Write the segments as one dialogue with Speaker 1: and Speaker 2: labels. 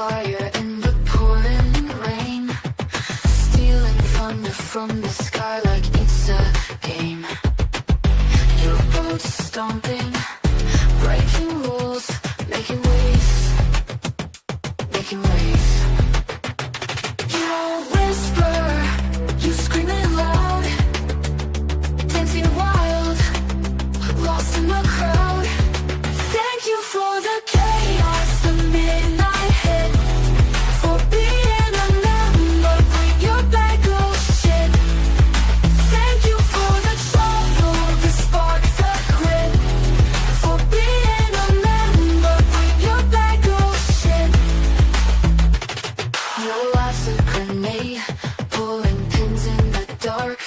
Speaker 1: fire in the pouring rain, stealing thunder from the sky like it's a game. Your boat's stomping, breaking rules, making waves, making waves. You don't whisper, you scream it loud, dancing wild, lost in the crowd. Thank you for the chaos, the midnight hit, for being a member, bring your bag of shit. Thank you for the trouble, the spark, the grit, for being a member, bring your bag of shit. Your life's a grenade, pulling pins in the dark,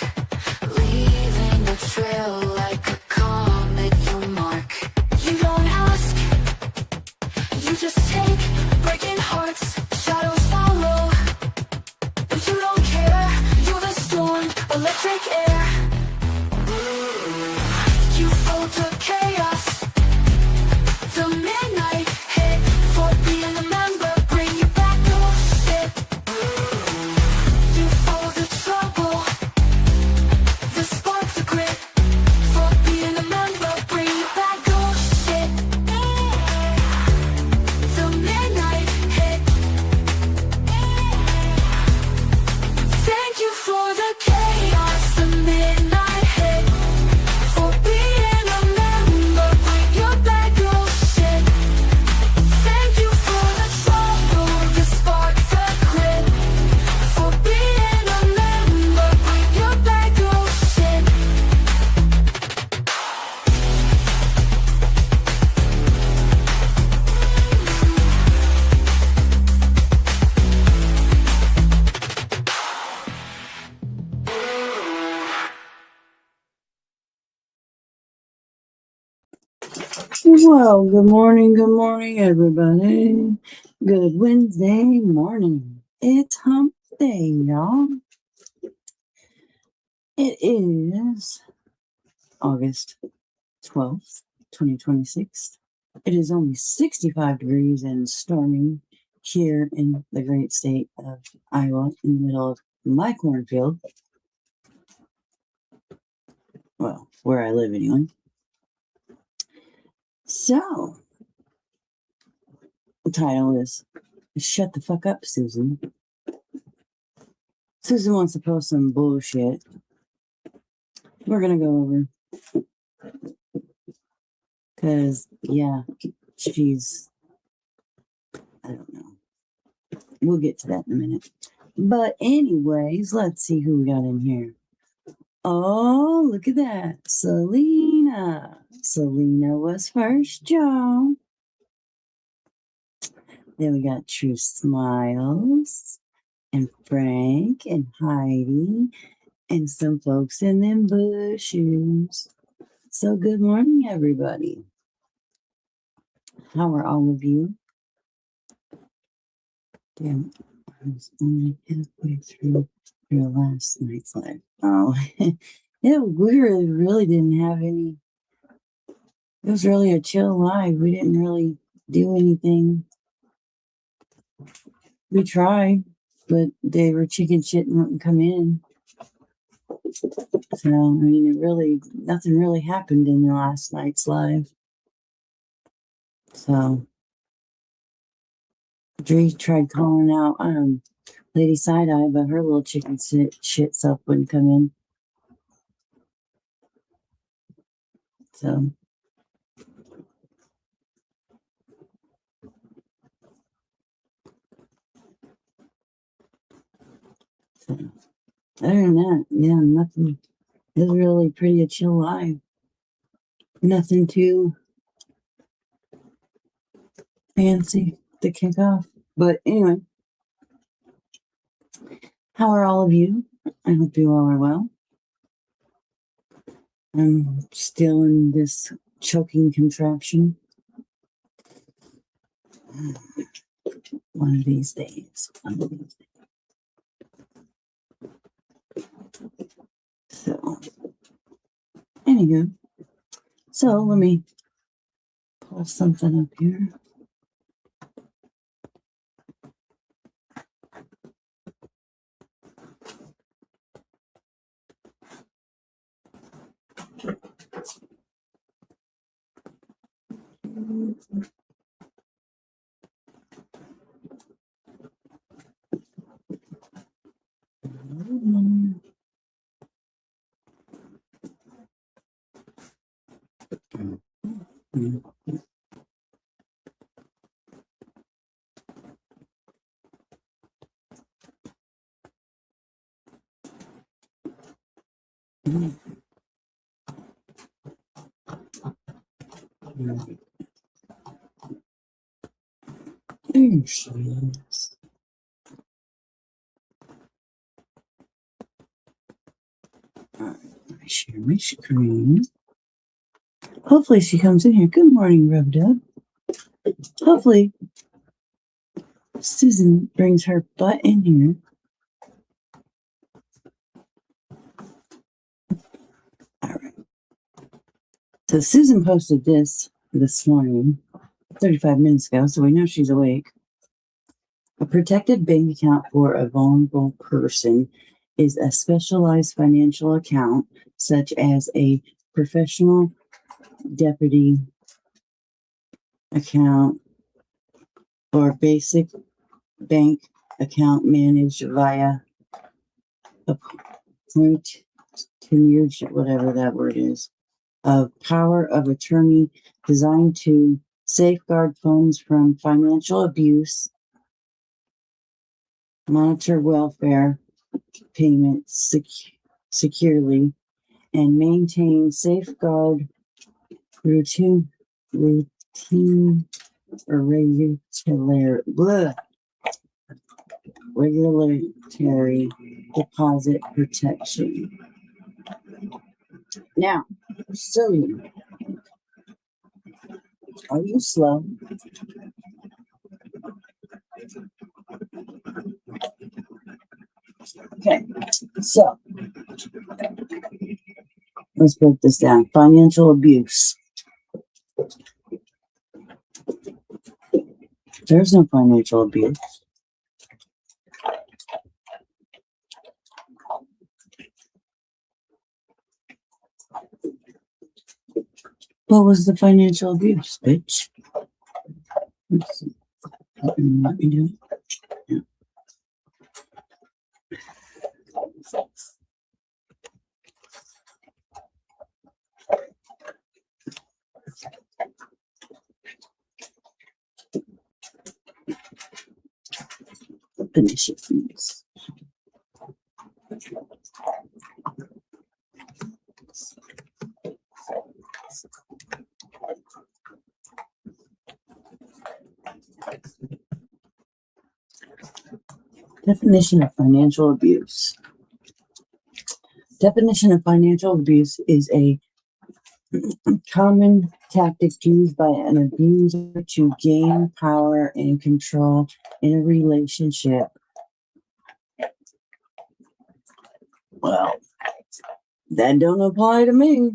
Speaker 1: leaving a trail like a comet you mark. You don't ask, you just take, breaking hearts, shadows follow, but you don't care. You're the storm, electric air. You fought the chaos, the midnight hit, for being a member, bring you back your shit. You fought the trouble, the spark, the grit, for being a member, bring you back your shit. The midnight hit. Thank you for the chaos, the midnight hit, for being a member, bring your bag of shit. Thank you for the trouble, the spark, the grit, for being a member, bring your bag of shit.
Speaker 2: Well, good morning, everybody. Good Wednesday morning. It's hump day, y'all. It is August 12th, 2026. It is only 65 degrees and storming here in the great state of Iowa, in the middle of my cornfield. Well, where I live anyway. So, the title is Shut the Fuck Up, Susan. Susan wants to post some bullshit. We're gonna go over. Because, yeah, she's, I don't know. We'll get to that in a minute. But anyways, let's see who we got in here. Oh, look at that. Selena. Selena was first, y'all. Then we got True Smiles and Frank and Heidi and some folks in them bushes. So good morning, everybody. How are all of you? Damn, I was only halfway through your last night's live. Oh, yeah, we really didn't have any. It was really a chill live. We didn't really do anything. We tried, but they were chicken shit and wouldn't come in. So, I mean, nothing really happened in the last night's live. So, Dre tried calling out Lady Side Eye, but her little chicken shit self wouldn't come in. So, other than that, yeah, nothing. It was really pretty a chill live. Nothing too fancy to kick off. But anyway, how are all of you? I hope you all are well. I'm still in this choking contraption. One of these days. So, anywho, so let me pull something up here. There she is. Alright, let me share my screen. Hopefully she comes in here. Good morning, Rub Dub. Hopefully Susan brings her butt in here. Alright. So Susan posted this morning, 35 minutes ago, so we know she's awake. A protected bank account for a vulnerable person is a specialized financial account, such as a professional deputy account or basic bank account managed via a point tenured, whatever that word is, of power of attorney designed to safeguard funds from financial abuse, monitor welfare payments securely, and maintain safeguard routine or regulatory deposit protection. Now, so are you slow? Okay, so let's break this down. Financial abuse. There's no financial abuse. What was the financial abuse, bitch? Let's see. Let me do it. Yeah. Definitions. Definition of financial abuse. Definition of financial abuse is a common tactic used by an abuser to gain power and control in a relationship. Well, that don't apply to me.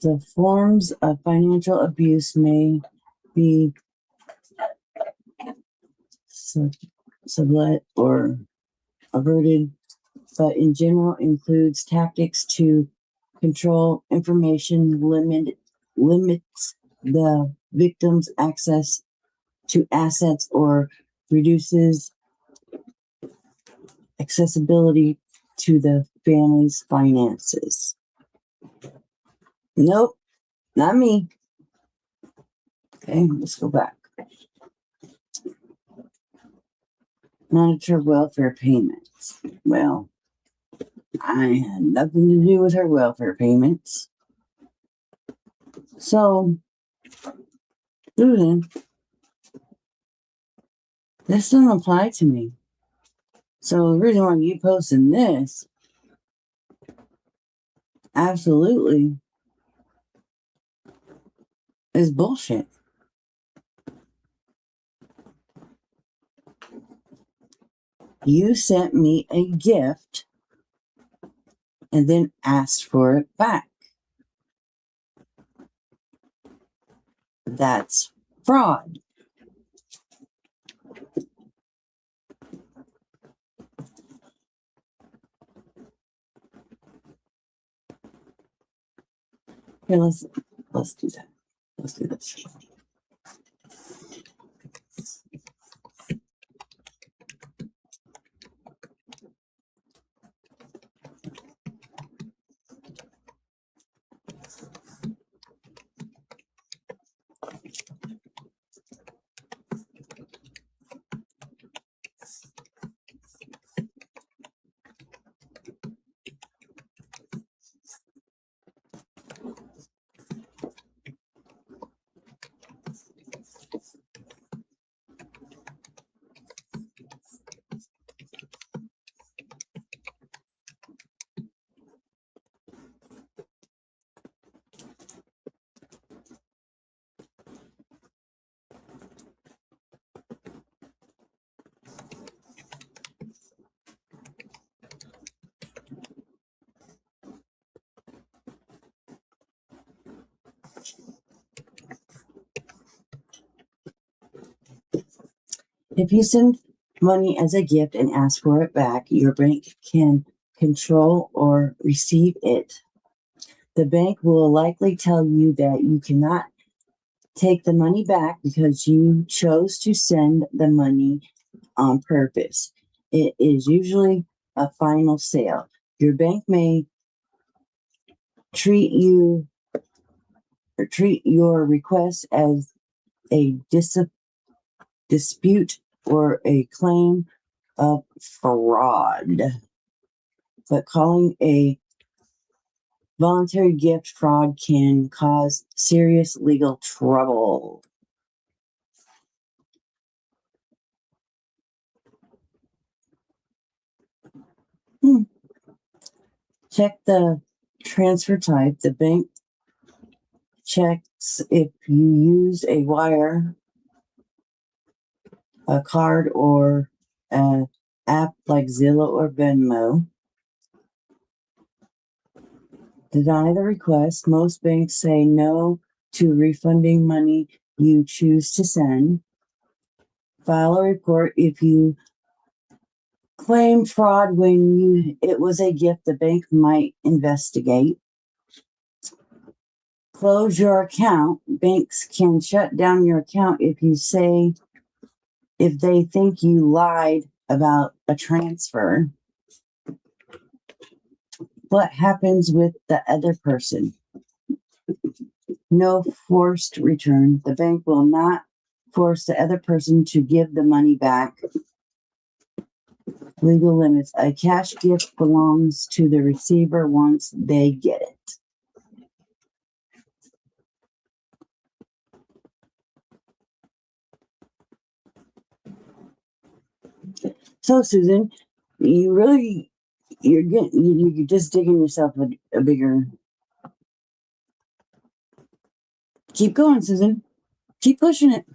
Speaker 2: The forms of financial abuse may be sublet or averted, but in general includes tactics to control information, limits the victim's access to assets, or reduces accessibility to the family's finances. Nope, not me. Okay, let's go back. Monitor welfare payments. Well, I had nothing to do with her welfare payments. So, Susan, this doesn't apply to me. So the reason why you posting this, absolutely, is bullshit. You sent me a gift and then asked for it back. That's fraud. Okay, let's do that. Let's do this. If you send money as a gift and ask for it back, your bank can control or receive it. The bank will likely tell you that you cannot take the money back because you chose to send the money on purpose. It is usually a final sale. Your bank may treat your request as a dispute or a claim of fraud. But calling a voluntary gift fraud can cause serious legal trouble. Check the transfer type. The bank checks if you used a wire, a card, or an app like Zillow or Venmo. Deny the request. Most banks say no to refunding money you choose to send. File a report if you claim fraud when it was a gift. The bank might investigate. Close your account. Banks can shut down your account if they think you lied about a transfer. What happens with the other person? No forced return. The bank will not force the other person to give the money back. Legal limits. A cash gift belongs to the receiver once they get it. So, Susan, you're just digging yourself a bigger. Keep going, Susan. Keep pushing it.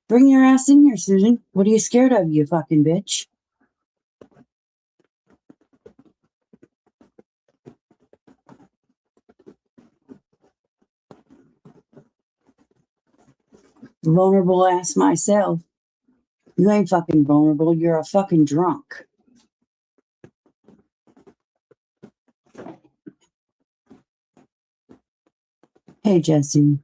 Speaker 2: Bring your ass in here, Susan. What are you scared of, you fucking bitch? Vulnerable ass myself. You ain't fucking vulnerable. You're a fucking drunk. Hey, Jesse.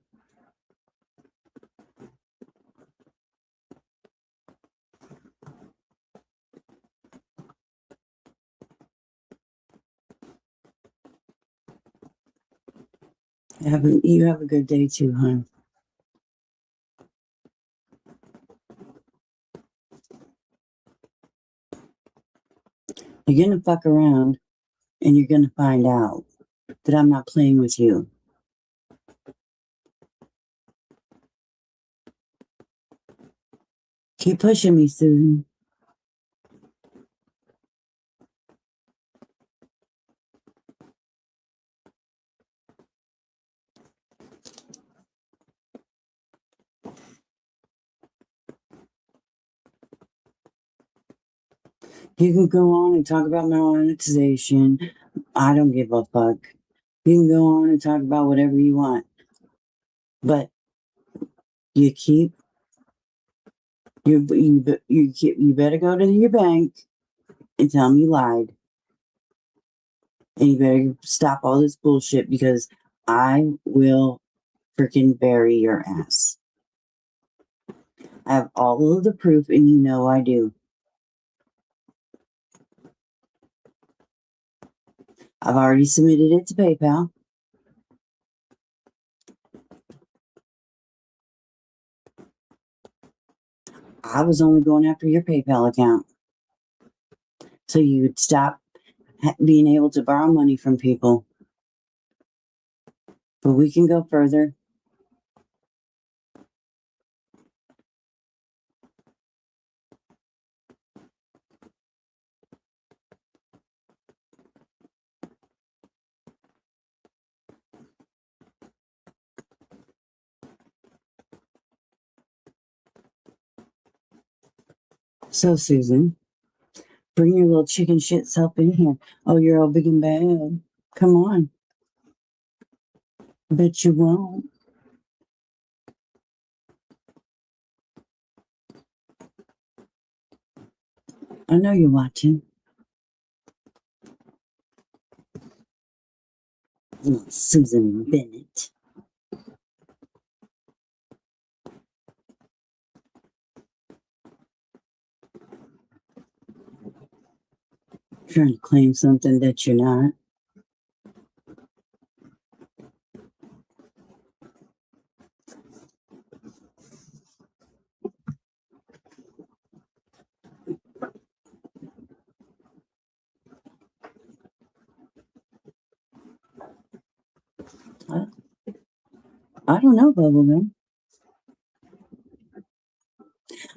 Speaker 2: You have a good day too, hon. You're gonna fuck around and you're gonna find out that I'm not playing with you. Keep pushing me, Susan. You can go on and talk about my monetization. I don't give a fuck. You can go on and talk about whatever you want. But you keep You better go to your bank and tell them you lied. And you better stop all this bullshit because I will freaking bury your ass. I have all of the proof and you know I do. I've already submitted it to PayPal. I was only going after your PayPal account. So you'd stop being able to borrow money from people. But we can go further. So, Susan, bring your little chicken shit self in here. Oh, you're all big and bad. Come on. Bet you won't. I know you're watching. Susan Bennett. Trying to claim something that you're not. I don't know, Bubblegum.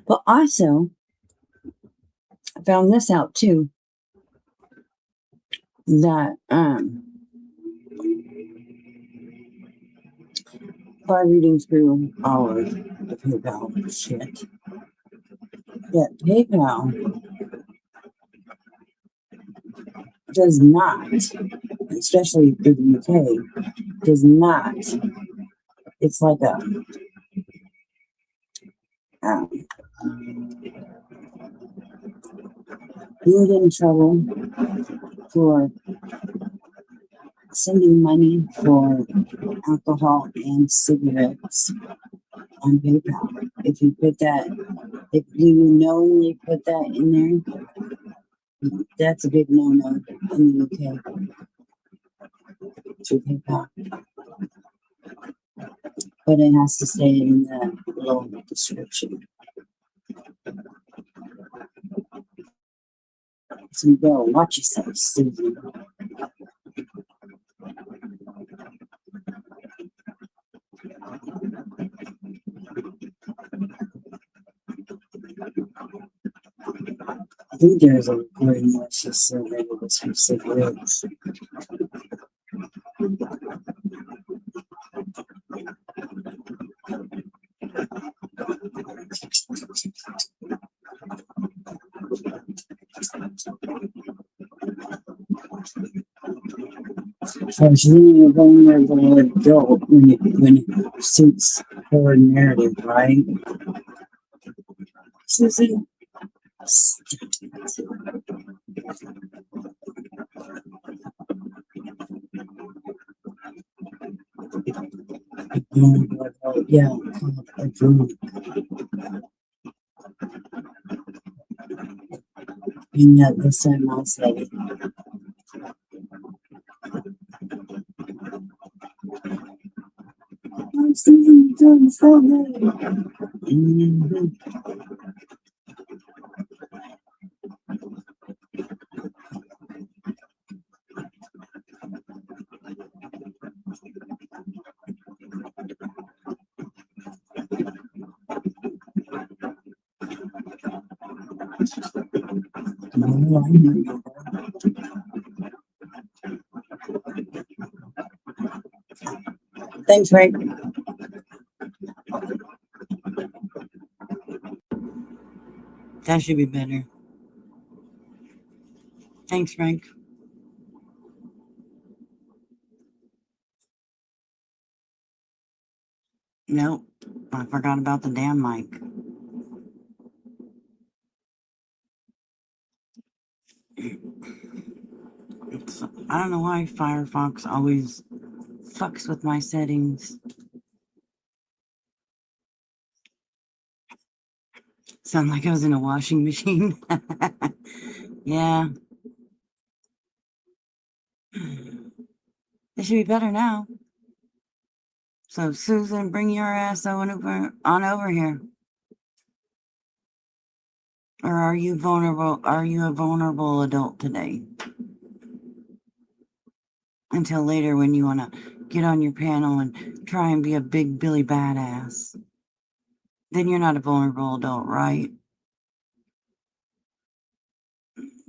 Speaker 2: But also, I found this out too. That by reading through all of the PayPal shit, that PayPal does not, especially in the UK, does not. It's like a um, you get in trouble for sending money for alcohol and cigarettes on PayPal. If you put that, if you knowingly put that in there, that's a big no-no in the UK through PayPal. But it has to stay in the little description. So you go, watch yourself, Susan. I think there's a recording where she said that it was for cigarettes. So she's a vulnerable adult when it suits her narrative, right? Susan, yeah, a drunk. And yet the same I'll say, I'm Susan, you're doing so good. Mm-hmm. Thanks, Frank. That should be better. Thanks, Frank. Nope, I forgot about the damn mic. I don't know why Firefox always fucks with my settings. Sound like I was in a washing machine. Yeah. It should be better now. So, Susan, bring your ass on over here. Or are you vulnerable? Are you a vulnerable adult today? Until later when you want to get on your panel and try and be a big Billy badass. Then you're not a vulnerable adult, right?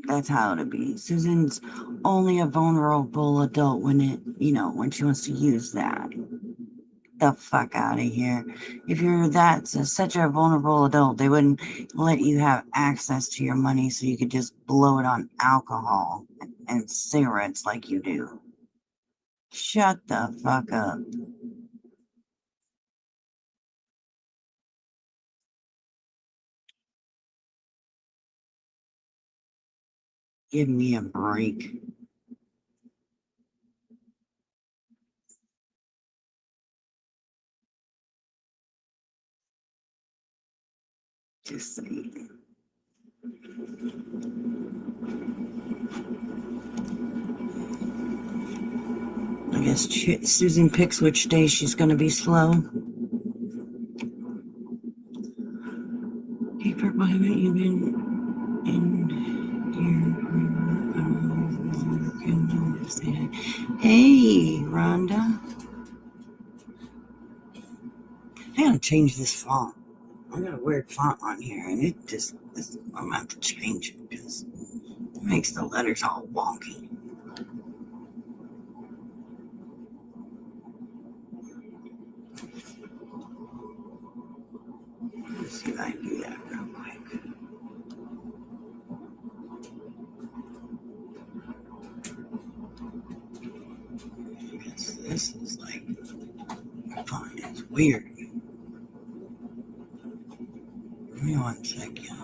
Speaker 2: That's how it'll be. Susan's only a vulnerable adult when when she wants to use that. The fuck out of here. If you're such a vulnerable adult, they wouldn't let you have access to your money so you could just blow it on alcohol and cigarettes like you do. Shut the fuck up. Give me a break. Just saying. I guess Susan picks which day she's going to be slow. Hey, Purple, haven't you been in here? Hey, Rhonda. I gotta change this font. I got a weird font on here, and I'm gonna have to change it because it makes the letters all wonky. Let's see if I can do that real quick. Because this is like, the font is weird. Give me one sec, y'all.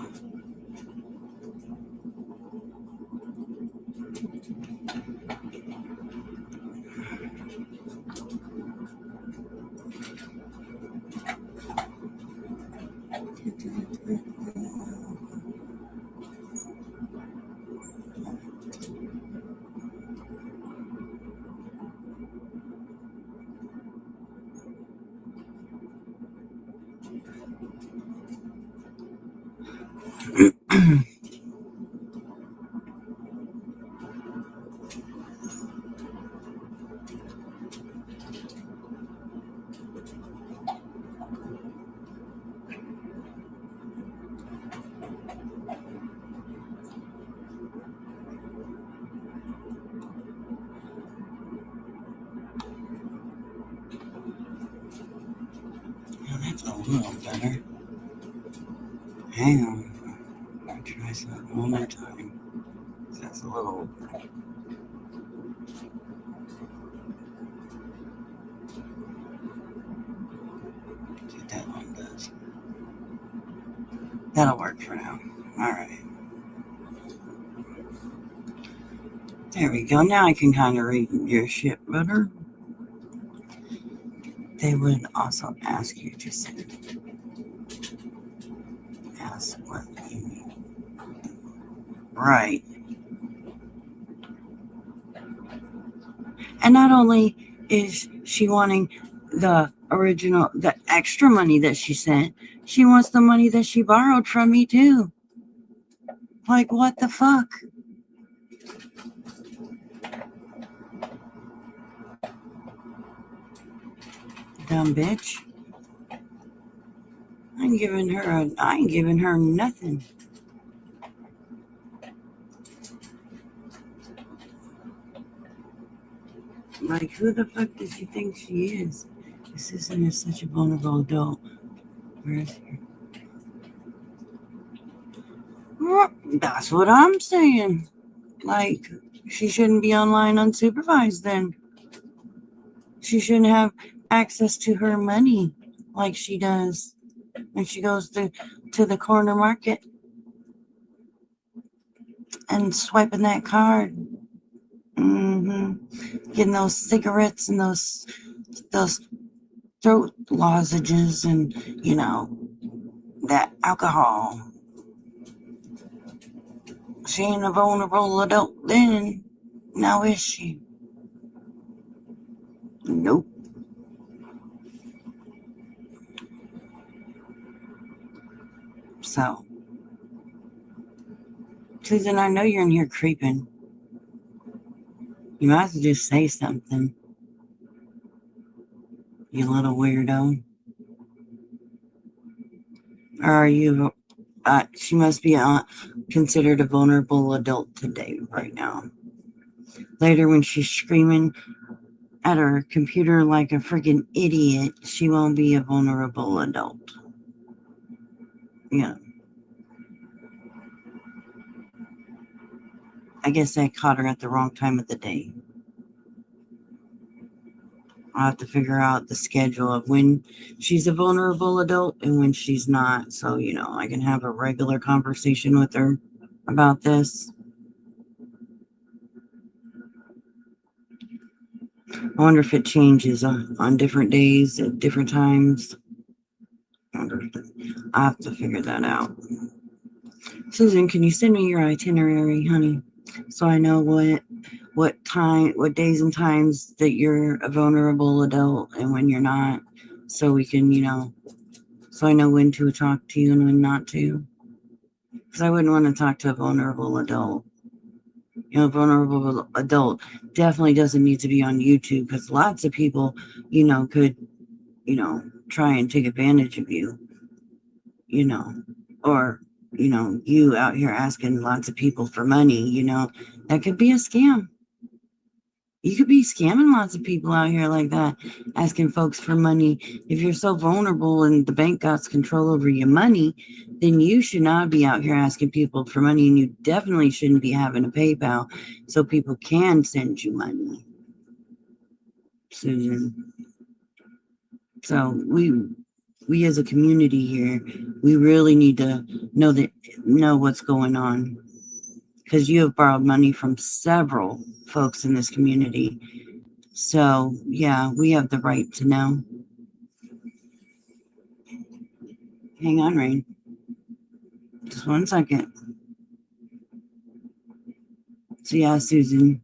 Speaker 2: Now that's a little better. Hang on. I'll try something one more time. That's a little. See what that one does. That'll work for now. Alright. There we go. Now I can kind of read your shit better. They would also ask you to ask what you need. Right. And not only is she wanting the extra money that she sent, she wants the money that she borrowed from me too. Like, what the fuck? Dumb bitch. I ain't giving her nothing. Like, who the fuck does she think she is? This Susan is such a vulnerable adult. Where is her? Well, that's what I'm saying. Like, she shouldn't be online unsupervised then. She shouldn't have access to her money like she does when she goes to the corner market and swiping that card Getting those cigarettes and those throat lozenges and, that alcohol. She ain't a vulnerable adult then. Now is she? Nope. So, Susan, I know you're in here creeping. You might as well just say something, you little weirdo. Or are you, she must be considered a vulnerable adult today, right now. Later, when she's screaming at her computer like a freaking idiot, she won't be a vulnerable adult. Yeah. I guess I caught her at the wrong time of the day. I'll have to figure out the schedule of when she's a vulnerable adult and when she's not. So, I can have a regular conversation with her about this. I wonder if it changes on different days at different times. I have to figure that out. Susan, can you send me your itinerary, honey? So I know what days and times that you're a vulnerable adult and when you're not. So we can, so I know when to talk to you and when not to. Because I wouldn't want to talk to a vulnerable adult. A vulnerable adult definitely doesn't need to be on YouTube because lots of people, could, try and take advantage of you, or, you out here asking lots of people for money, that could be a scam. You could be scamming lots of people out here like that, asking folks for money. If you're so vulnerable and the bank got control over your money, then you should not be out here asking people for money, and you definitely shouldn't be having a PayPal so people can send you money, Susan. So we as a community here, we really need to know what's going on, because you have borrowed money from several folks in this community. So, yeah, we have the right to know. Hang on, Rain. Just 1 second. So, yeah, Susan,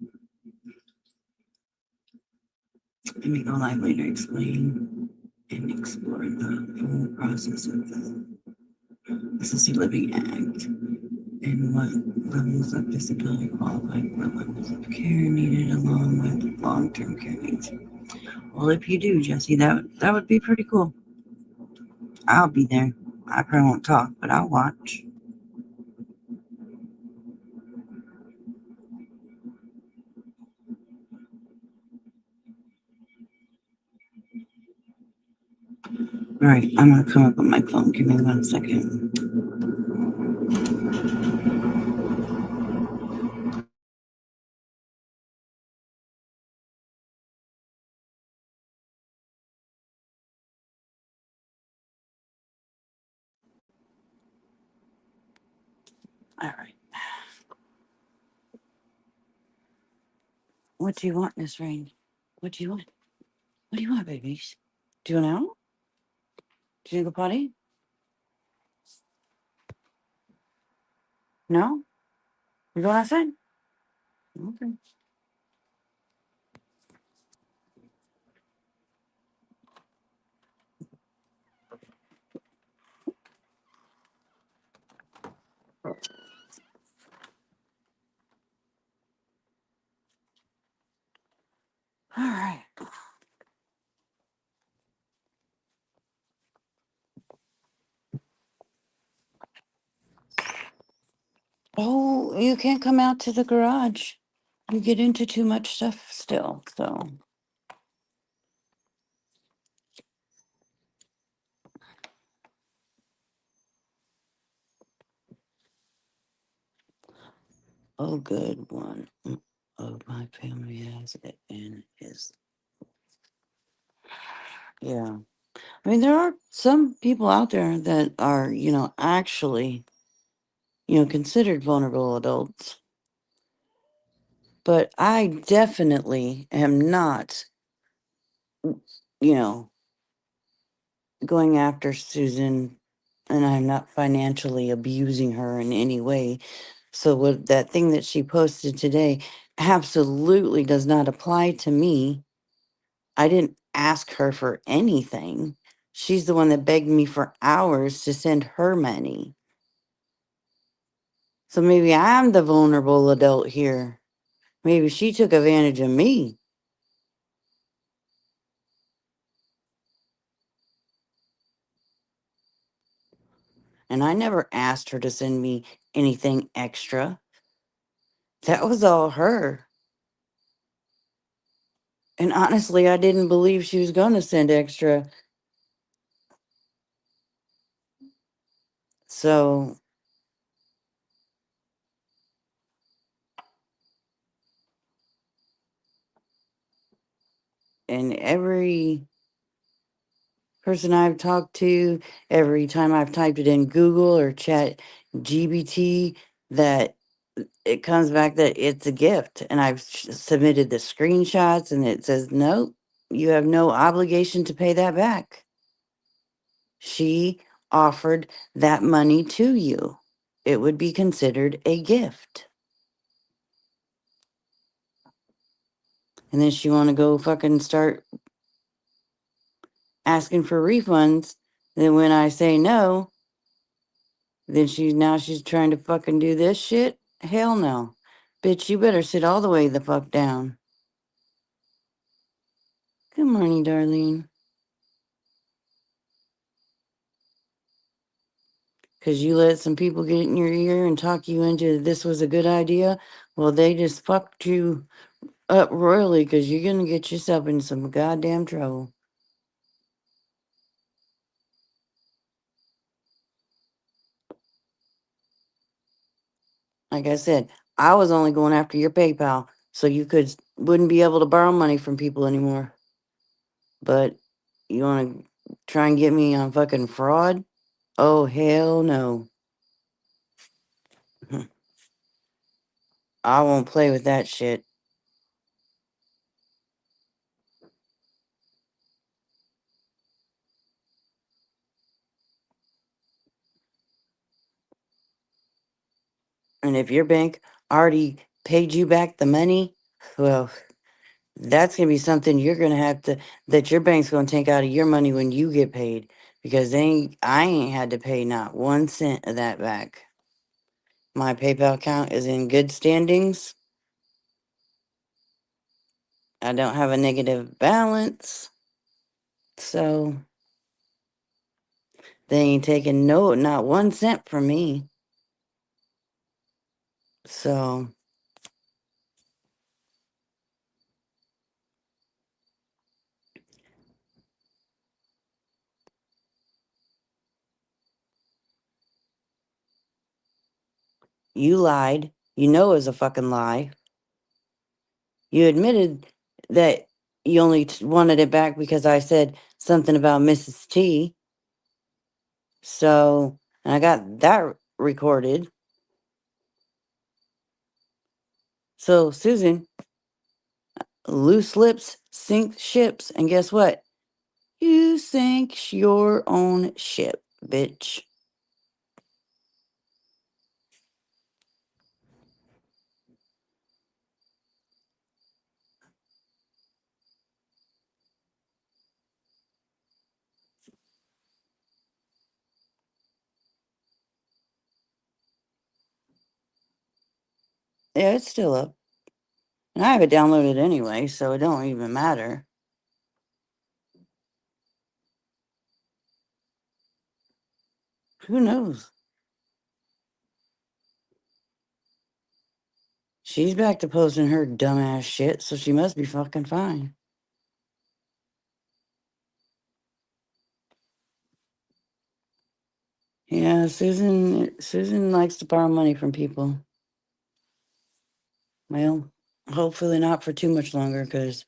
Speaker 2: let me go live later, explain and explore the full process of the Assisted Living Act and what levels of disability qualify for levels of care needed along with long-term care needs. Well, if you do, Jesse, that would be pretty cool. I'll be there. I probably won't talk, but I'll watch. All right, I'm gonna come up with my phone. Give me 1 second. All right. What do you want, Miss Rain? What do you want? What do you want, babies? Do you know? Do you go potty? No? You going outside? Okay. All right. Oh, you can't come out to the garage. You get into too much stuff still, so. Oh, good one of my family has it and is. Yeah. I mean, there are some people out there that are, actually, considered vulnerable adults. But I definitely am not, you know, going after Susan, and I'm not financially abusing her in any way. So what that thing that she posted today absolutely does not apply to me. I didn't ask her for anything. She's the one that begged me for hours to send her money. So maybe I'm the vulnerable adult here. Maybe she took advantage of me. And I never asked her to send me anything extra. That was all her. And honestly, I didn't believe she was going to send extra. So, and every person I've talked to, every time I've typed it in Google or Chat GBT, that it comes back that it's a gift. And I've submitted the screenshots and it says, nope, you have no obligation to pay that back. She offered that money to you. It would be considered a gift. And then she want to go fucking start asking for refunds. Then when I say no, then she's trying to fucking do this shit? Hell no. Bitch, you better sit all the way the fuck down. Good morning, Darlene. Because you let some people get in your ear and talk you into this was a good idea. Well, they just fucked you up royally because you're going to get yourself in some goddamn trouble. Like I said, I was only going after your PayPal so you wouldn't be able to borrow money from people anymore. But you want to try and get me on fucking fraud? Oh, hell no. I won't play with that shit. And if your bank already paid you back the money, well, that's going to be something you're going to have to, that your bank's going to take out of your money when you get paid. Because I ain't had to pay not 1 cent of that back. My PayPal account is in good standings. I don't have a negative balance. So they ain't taking not 1 cent from me. So you lied. You know it was a fucking lie. You admitted that you only wanted it back because I said something about Mrs. T. So, and I got that recorded. So, Susan, loose lips sink ships. And guess what? You sank your own ship, bitch. Yeah, it's still up. And I have it downloaded anyway, so it don't even matter. Who knows? She's back to posting her dumbass shit, so she must be fucking fine. Yeah, Susan likes to borrow money from people. Well, hopefully not for too much longer, because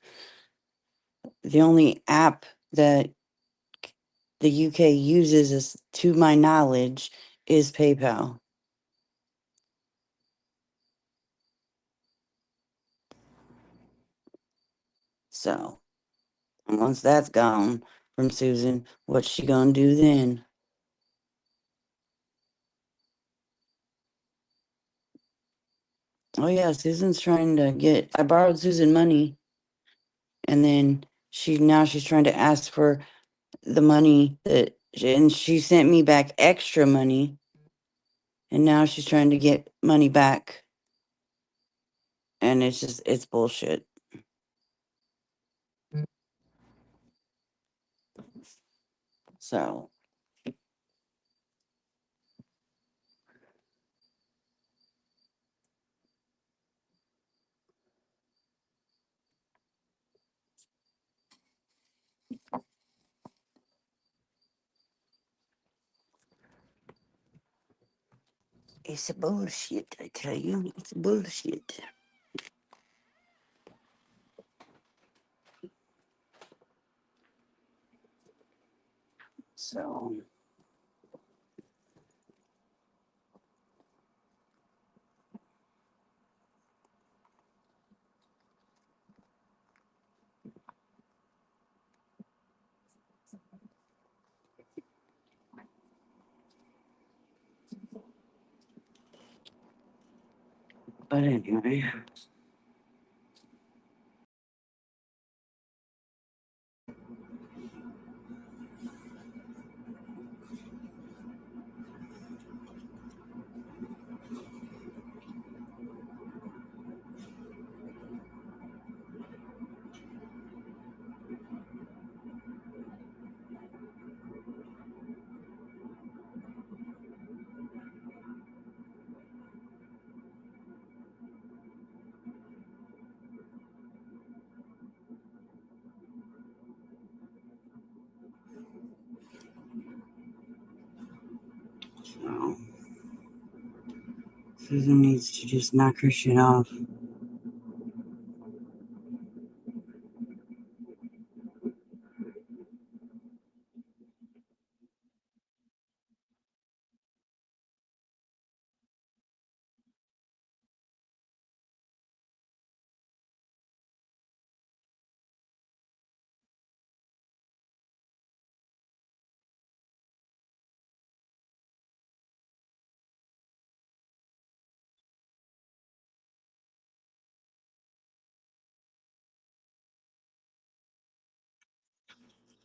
Speaker 2: the only app that the UK uses, is, to my knowledge, is PayPal. So, and once that's gone from Susan, what's she gonna do then? Oh yeah, Susan's trying to get. I borrowed Susan money, and then she's trying to ask for the money and she sent me back extra money, and now she's trying to get money back, and it's bullshit. So it's a bullshit, I tell you, it's bullshit. So but anyway. So Susan needs to just knock her shit off.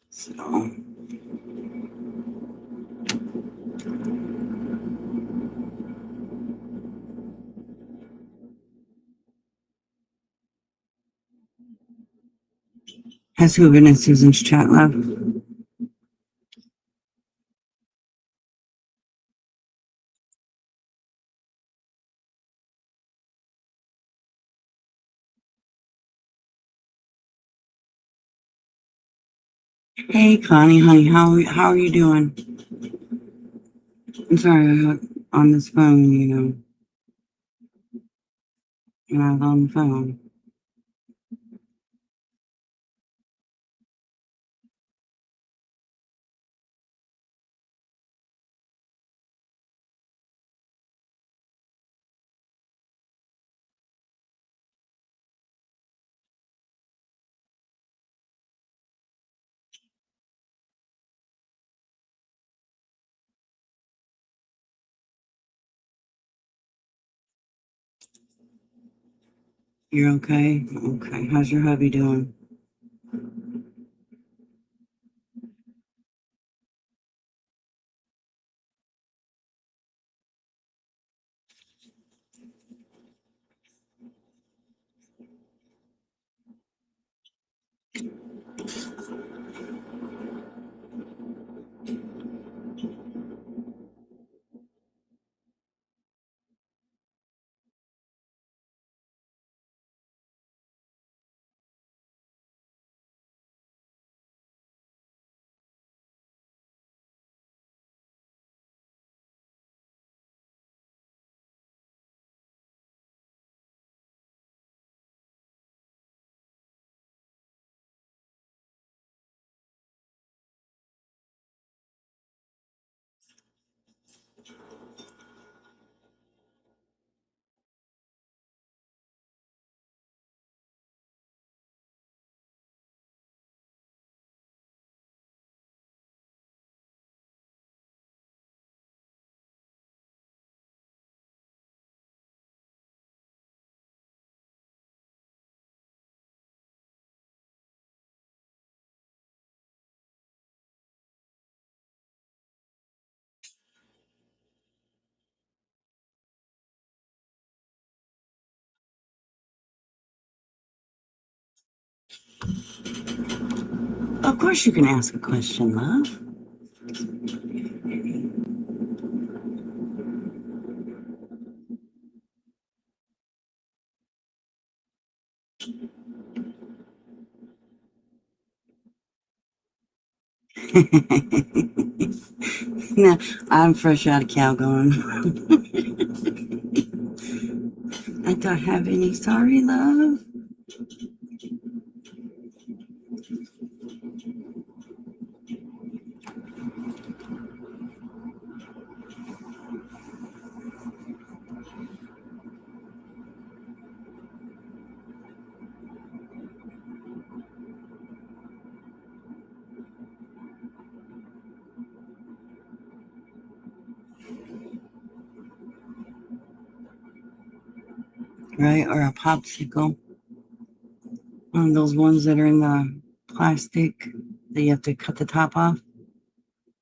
Speaker 2: So has who been in Susan's chat, love? Hey Connie, honey, how are you doing? I'm sorry, I got on this phone, and I was on the phone. You're okay? Okay. How's your hubby doing? Of course you can ask a question, love. No, I'm fresh out of Calgon. I don't have any. Sorry, love. Right, or a popsicle. One of those ones that are in the plastic that you have to cut the top off.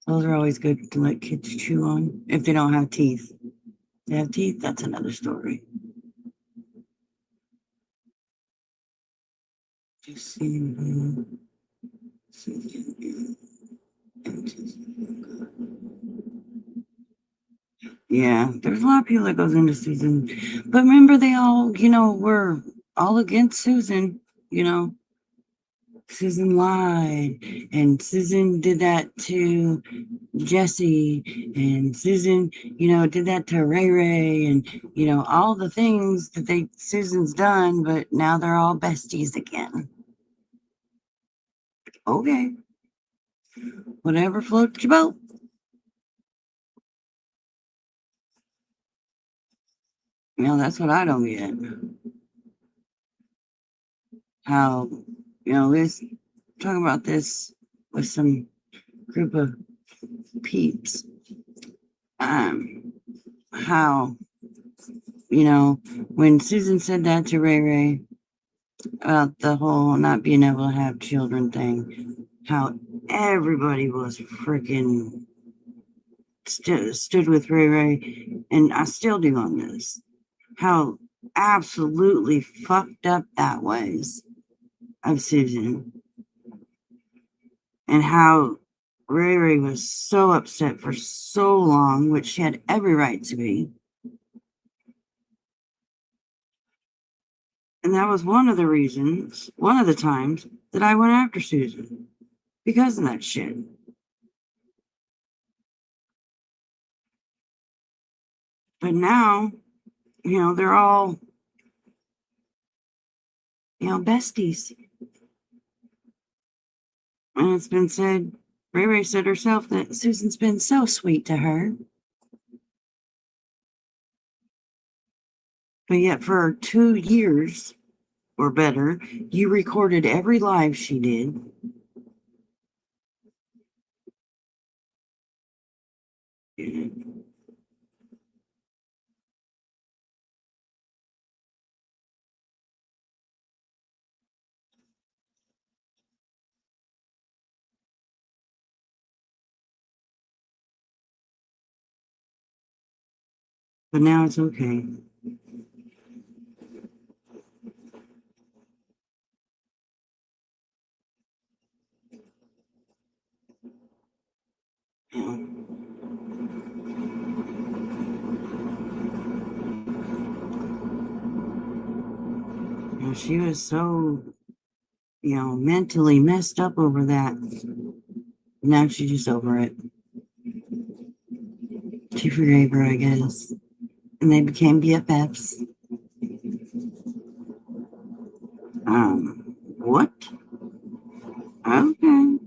Speaker 2: Those are always good to let kids chew on if they don't have teeth. If they have teeth, that's another story. Just see. Yeah, there's a lot of people that goes into Susan. But remember, they all, were all against Susan, you know. Susan lied, and Susan did that to Jesse, and Susan, did that to Ray Ray, and all the things that Susan's done, but now they're all besties again. Okay, whatever floats your boat. That's what I don't get. How, let's talk about this with some group of peeps. How, when Susan said that to Ray Ray about the whole not being able to have children thing, how everybody was freaking stood with Ray Ray, and I still do on this. How absolutely fucked up that was of Susan, and how Ray Ray was so upset for so long, which she had every right to be. And that was one of the reasons, one of the times that I went after Susan, because of that shit. But now, they're all, besties. And it's been said, Ray Ray said herself that Susan's been so sweet to her. But yet for 2 years or better, you recorded every live she did. But now it's okay. She was so, mentally messed up over that. Now she's just over it. She forgave her, I guess. And they became BFFs. What? Okay.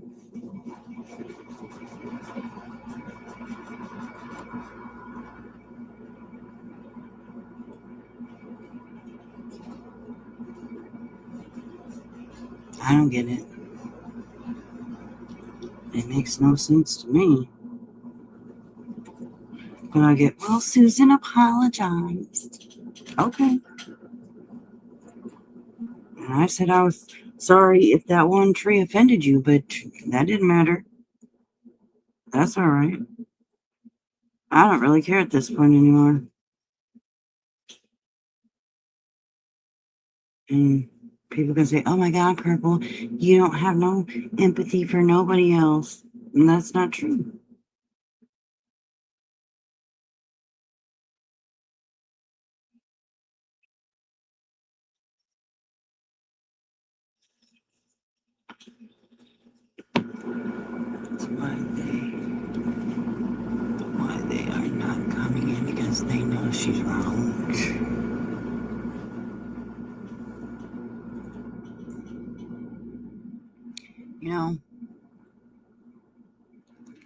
Speaker 2: I don't get it. It makes no sense to me. But I get, well, Susan apologized. Okay. And I said I was sorry if that one tree offended you, but that didn't matter. That's all right. I don't really care at this point anymore. And People can say, oh my God, Purple, you don't have no empathy for nobody else. And that's not true. That's why they are not coming in because they know she's wrong. You know,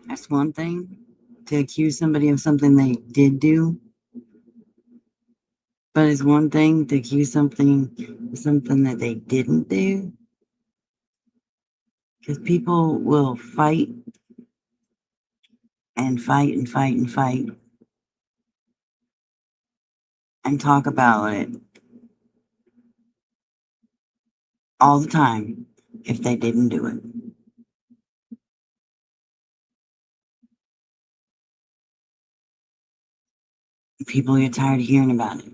Speaker 2: that's one thing to accuse somebody of something they did do, but it's one thing to accuse something that they didn't do. Because people will fight and fight and fight and fight and talk about it all the time if they didn't do it. People get tired of hearing about it.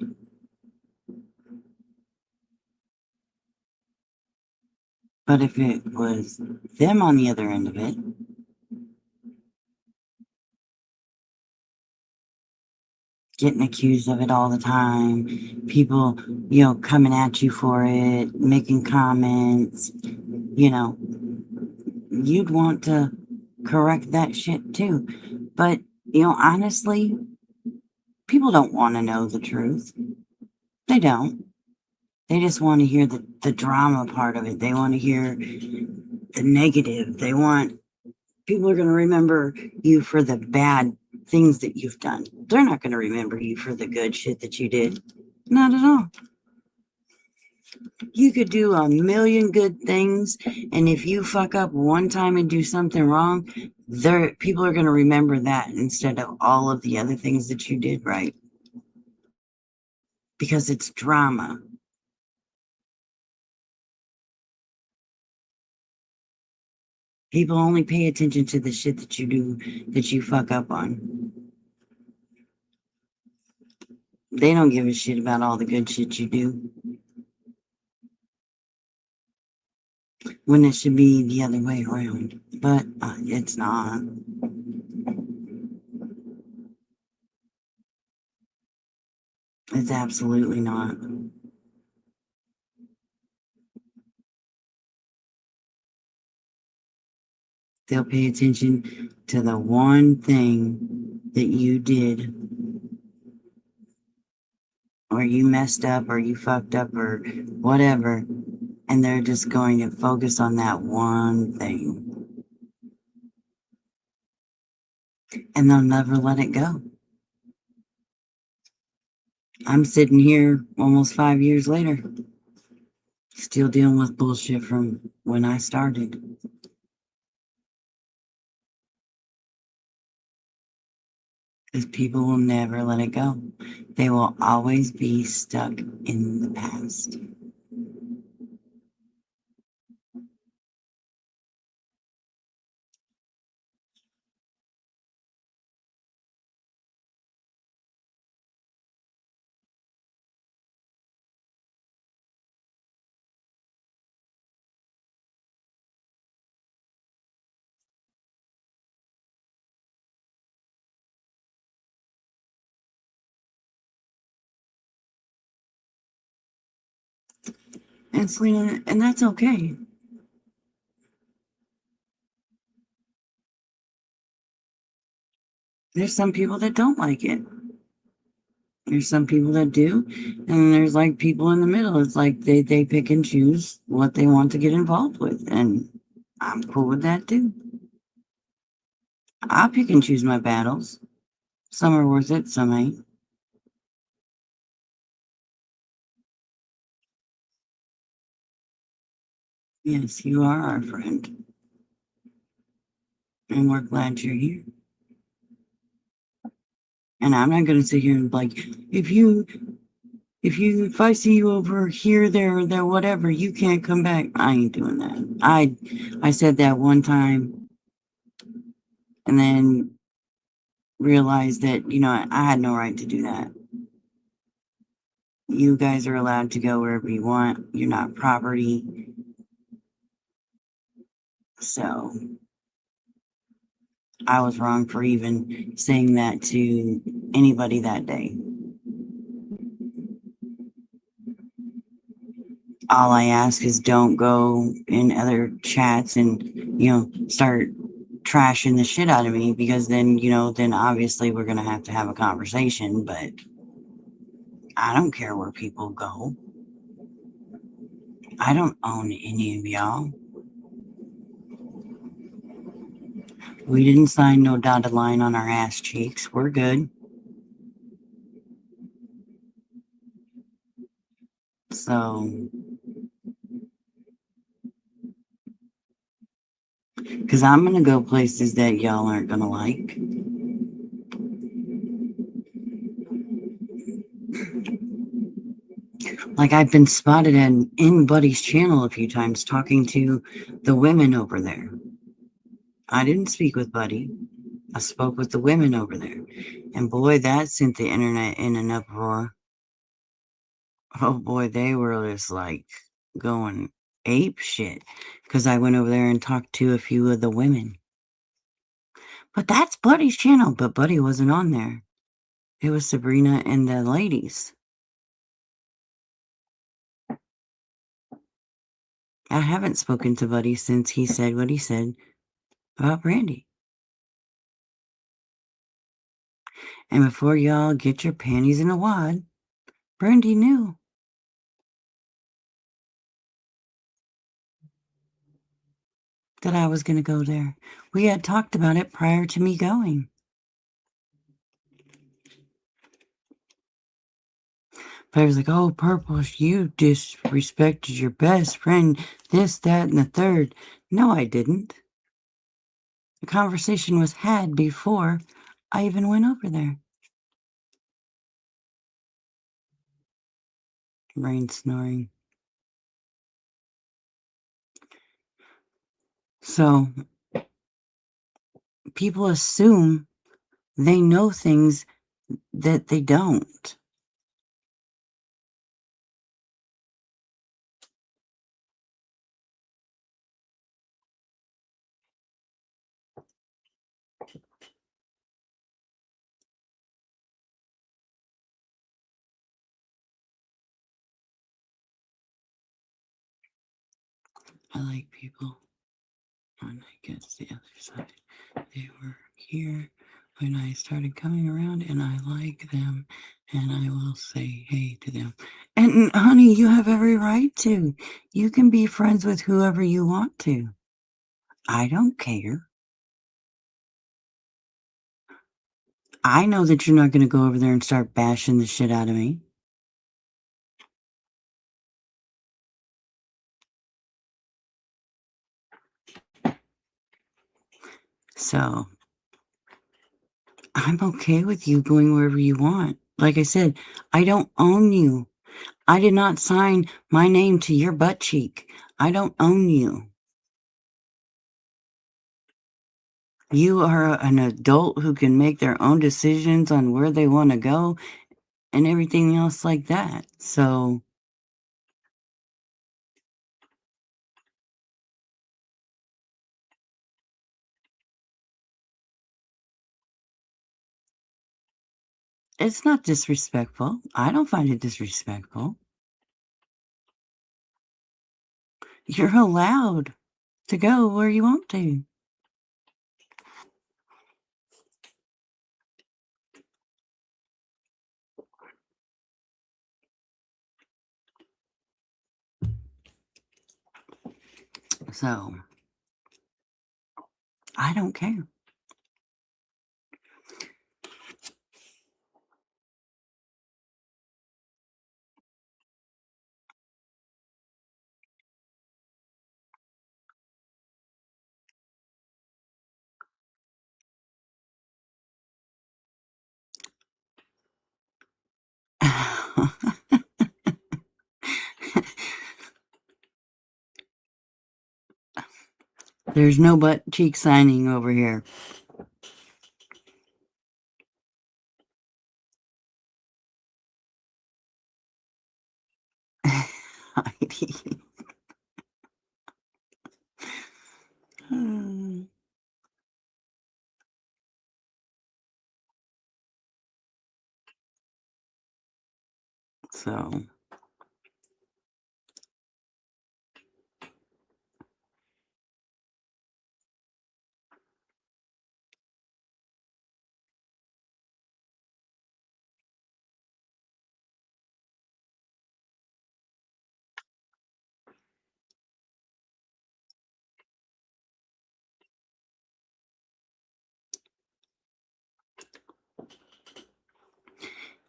Speaker 2: But if it was them on the other end of it, getting accused of it all the time, people, coming at you for it, making comments, you'd want to correct that shit too. But, honestly, people don't want to know the truth. They don't. They just want to hear the drama part of it. They want to hear the negative. People are going to remember you for the bad things that you've done. They're not going to remember you for the good shit that you did. Not at all. You could do a million good things, and if you fuck up one time and do something wrong, people are going to remember that instead of all of the other things that you did right. Because it's drama. People only pay attention to the shit that you do, that you fuck up on. They don't give a shit about all the good shit you do. When it should be the other way around. But it's not. It's absolutely not. They'll pay attention to the one thing that you did, or you messed up, or you fucked up, or whatever, and they're just going to focus on that one thing. And they'll never let it go. I'm sitting here almost 5 years later, still dealing with bullshit from when I started. Because people will never let it go. They will always be stuck in the past. And Selena, and that's okay. There's some people that don't like it. There's some people that do, and there's like people in the middle. It's like they pick and choose what they want to get involved with, and I'm cool with that too. I pick and choose my battles. Some are worth it, some ain't. Yes, you are our friend, and we're glad you're here. And I'm not going to sit here and like, if I see you over here, there, whatever, you can't come back. I ain't doing that. I said that one time, and then realized that I had no right to do that. You guys are allowed to go wherever you want. You're not property. So I was wrong for even saying that to anybody that day. All I ask is don't go in other chats and, start trashing the shit out of me, because then, then obviously we're going to have a conversation. But I don't care where people go. I don't own any of y'all. We didn't sign no dotted line on our ass cheeks. We're good. So, because I'm going to go places that y'all aren't going to like. Like, I've been spotted in Buddy's channel a few times talking to the women over there. I didn't speak with Buddy. I spoke with the women over there. And boy, that sent the internet in an uproar. Oh boy, they were just like going ape shit because I went over there and talked to a few of the women. But that's Buddy's channel, but Buddy wasn't on there. It was Sabrina and the ladies. I haven't spoken to Buddy since he said what he said about Brandy. And before y'all get your panties in a wad, Brandy knew. That I was going to go there. We had talked about it prior to me going. But I was like, oh, Purple, you disrespected your best friend, this, that, and the third. No, I didn't. The conversation was had before I even went over there. Brain snoring. So, people assume they know things that they don't. I like people on, I guess, the other side. They were here when I started coming around, and I like them, and I will say hey to them. And honey, you have every right to. You can be friends with whoever you want to. I don't care. I know that you're not going to go over there and start bashing the shit out of me. So, I'm okay with you going wherever you want. Like I said, I don't own you. I did not sign my name to your butt cheek. I don't own you. You are an adult who can make their own decisions on where they want to go and everything else like that. So, it's not disrespectful. I don't find it disrespectful. You're allowed to go where you want to. So, I don't care. There's no butt cheek signing over here. Heidi. So,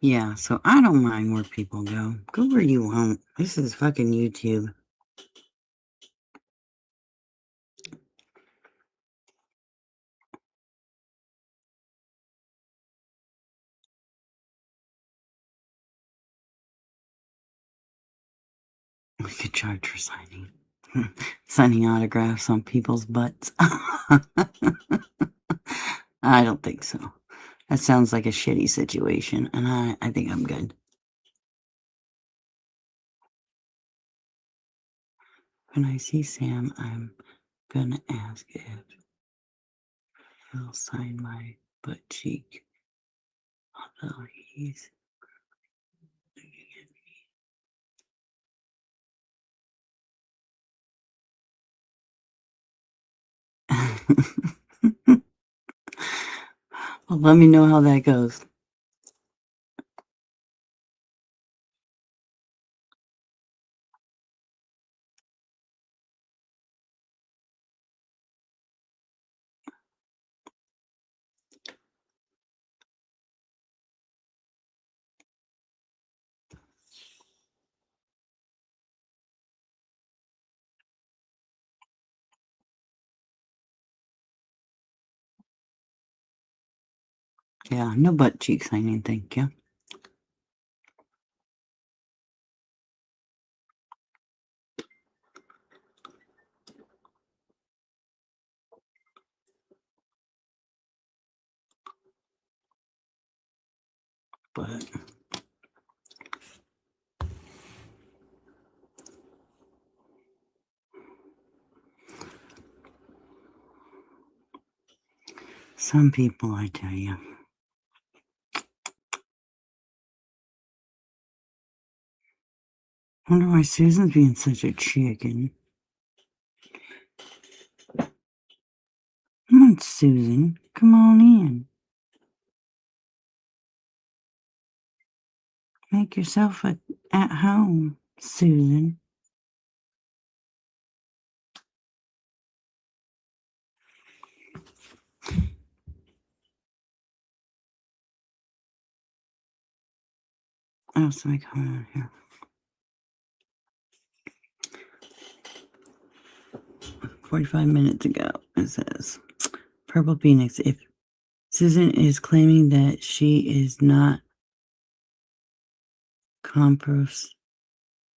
Speaker 2: yeah, so I don't mind where people go. Go where you want. This is fucking YouTube. We could charge for signing. Signing autographs on people's butts. I don't think so. That sounds like a shitty situation, and I think I'm good. When I see Sam, I'm gonna ask if he'll sign my butt cheek. Although he's looking at me. Well, let me know how that goes. Yeah, no butt cheek signing, thank you. But some people, I tell you. Wonder why Susan's being such a chicken. Come on, Susan. Come on in. Make yourself at home, Susan. Oh, somebody coming out here. 45 minutes ago, it says. Purple Phoenix. If Susan is claiming that she is not compost,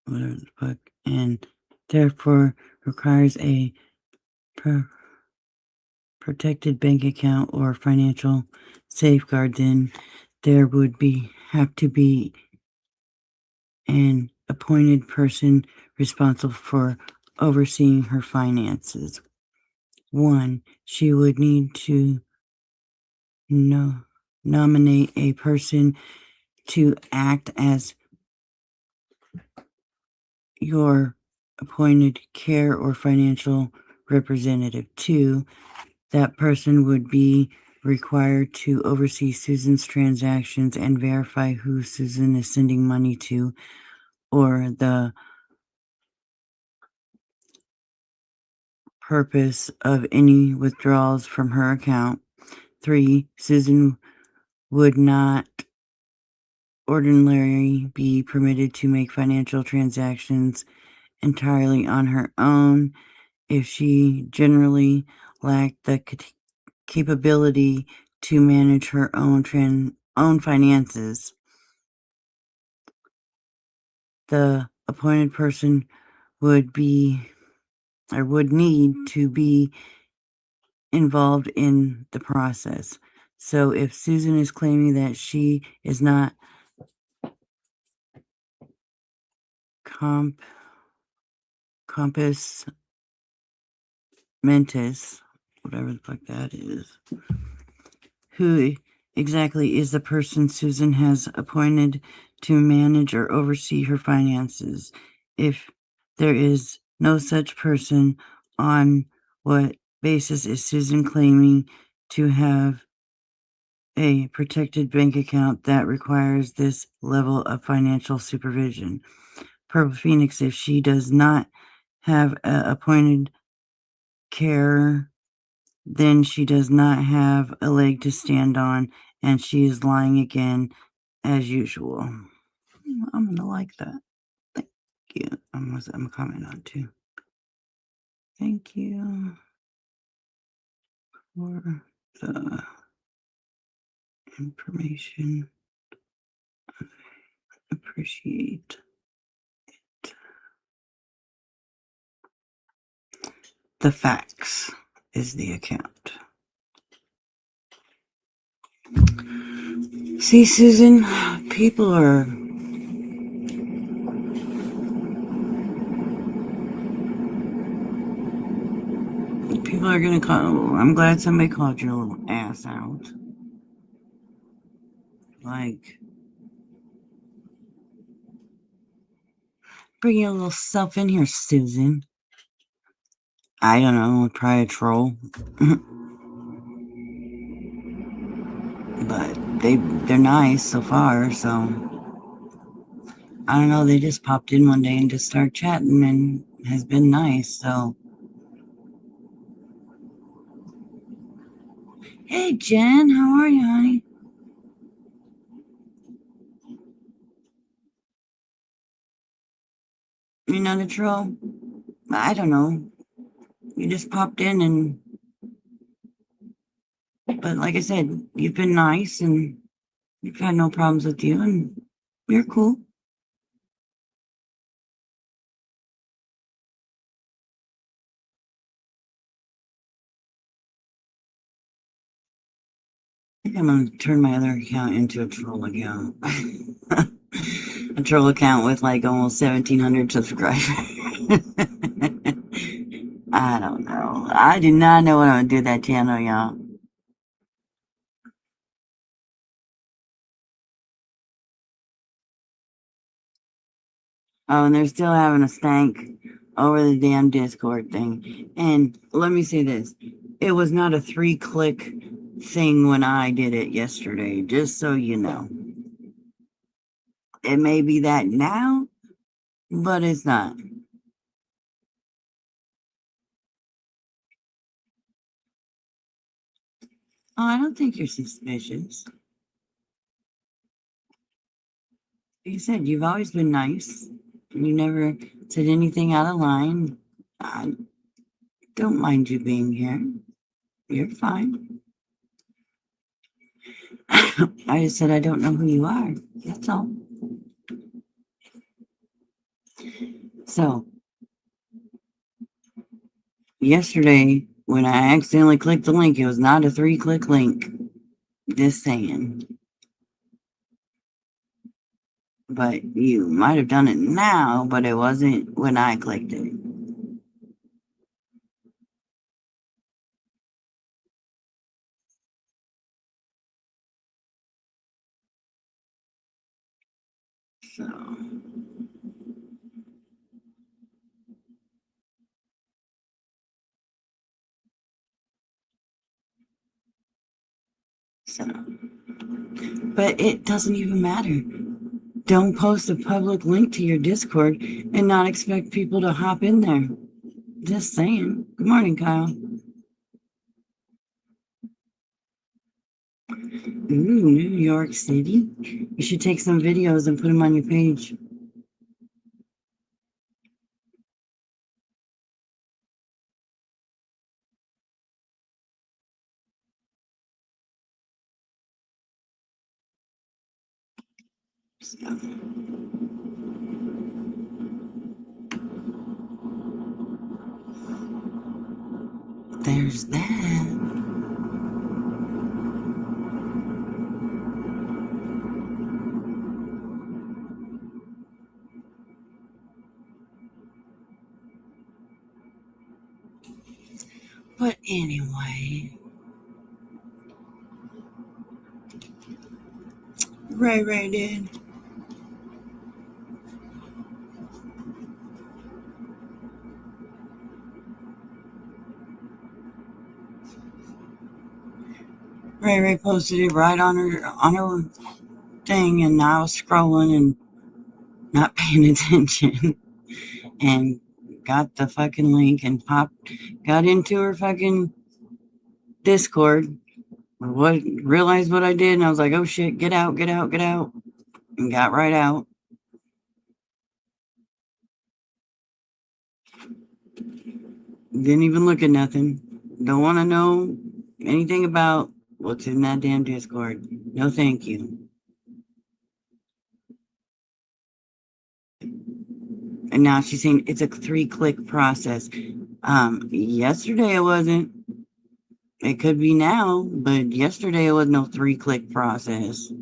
Speaker 2: whatever the fuck, and therefore requires a protected bank account or financial safeguard, then there would have to be an appointed person responsible for overseeing her finances. 1. She would need to nominate a person to act as your appointed care or financial representative. 2. That person would be required to oversee Susan's transactions and verify who Susan is sending money to or the purpose of any withdrawals from her account. 3. Susan would not ordinarily be permitted to make financial transactions entirely on her own if she generally lacked the capability to manage her own finances. The appointed person would need to be involved in the process. So if Susan is claiming that she is not Compass Mentis, whatever the fuck that is. Who exactly is the person Susan has appointed to manage or oversee her finances? If there is no such person, on what basis is Susan claiming to have a protected bank account that requires this level of financial supervision? Purple Phoenix, if she does not have appointed care, then she does not have a leg to stand on, and she is lying again as usual. I'm gonna like that. Thank you. I'm gonna comment on too. Thank you for the information. I appreciate it. The facts is the account. See, Susan, people are gonna call. I'm glad somebody called your little ass out. Like, bring your little self in here, Susan. I don't know, probably a troll. But they're nice so far, so I don't know, they just popped in one day and just started chatting and has been nice, so. Hey Jen, how are you, honey? You're not a troll? I don't know. You just popped in and, but like I said, you've been nice and you've had no problems with you and you're cool. I think I'm gonna turn my other account into a troll account. A troll account with like almost 1,700 subscribers. I don't know. I do not know what I'm gonna do with that channel, y'all. Oh, and they're still having a stank over the damn Discord thing. And let me say this. It was not a 3-click thing when I did it yesterday, just so you know. It may be that now, but it's not. Oh, I don't think you're suspicious. Like you said, you've always been nice. You never said anything out of line. I don't mind you being here. You're fine. I just said I don't know who you are. That's all. So, yesterday, when I accidentally clicked the link, it was not a 3-click link. Just saying. But you might have done it now, but it wasn't when I clicked it. So, but it doesn't even matter. Don't post a public link to your Discord and not expect people to hop in there. Just saying. Good morning, Kyle. Ooh, New York City. You should take some videos and put them on your page. So, there's that. Anyway, Ray did. Ray posted it right on her thing, and I was scrolling and not paying attention, and got the fucking link and got into her fucking Discord. Realized what I did, and I was like, oh shit, get out, and got right out. Didn't even look at nothing. Don't want to know anything about what's in that damn Discord. No, thank you. And now she's saying it's a 3-click process. Yesterday it wasn't. It could be now, but yesterday it was no 3-click process.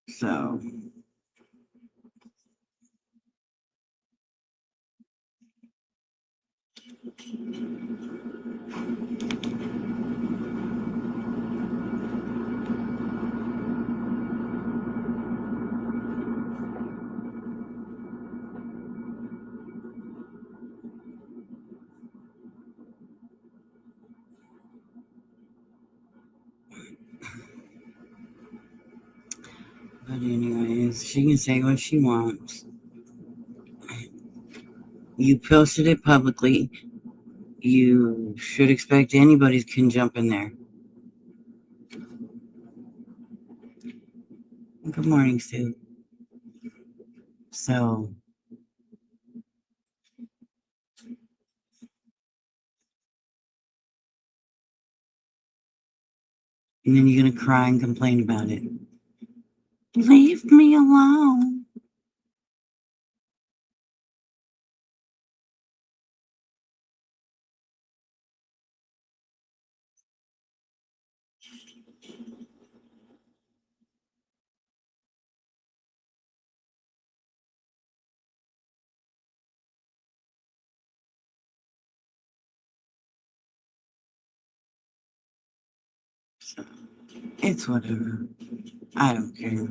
Speaker 2: So. But anyways, she can say what she wants. You posted it publicly. You should expect anybody can jump in there. Good morning, Sue. So, and then you're gonna cry and complain about it. Leave me alone. So, it's whatever. I don't care.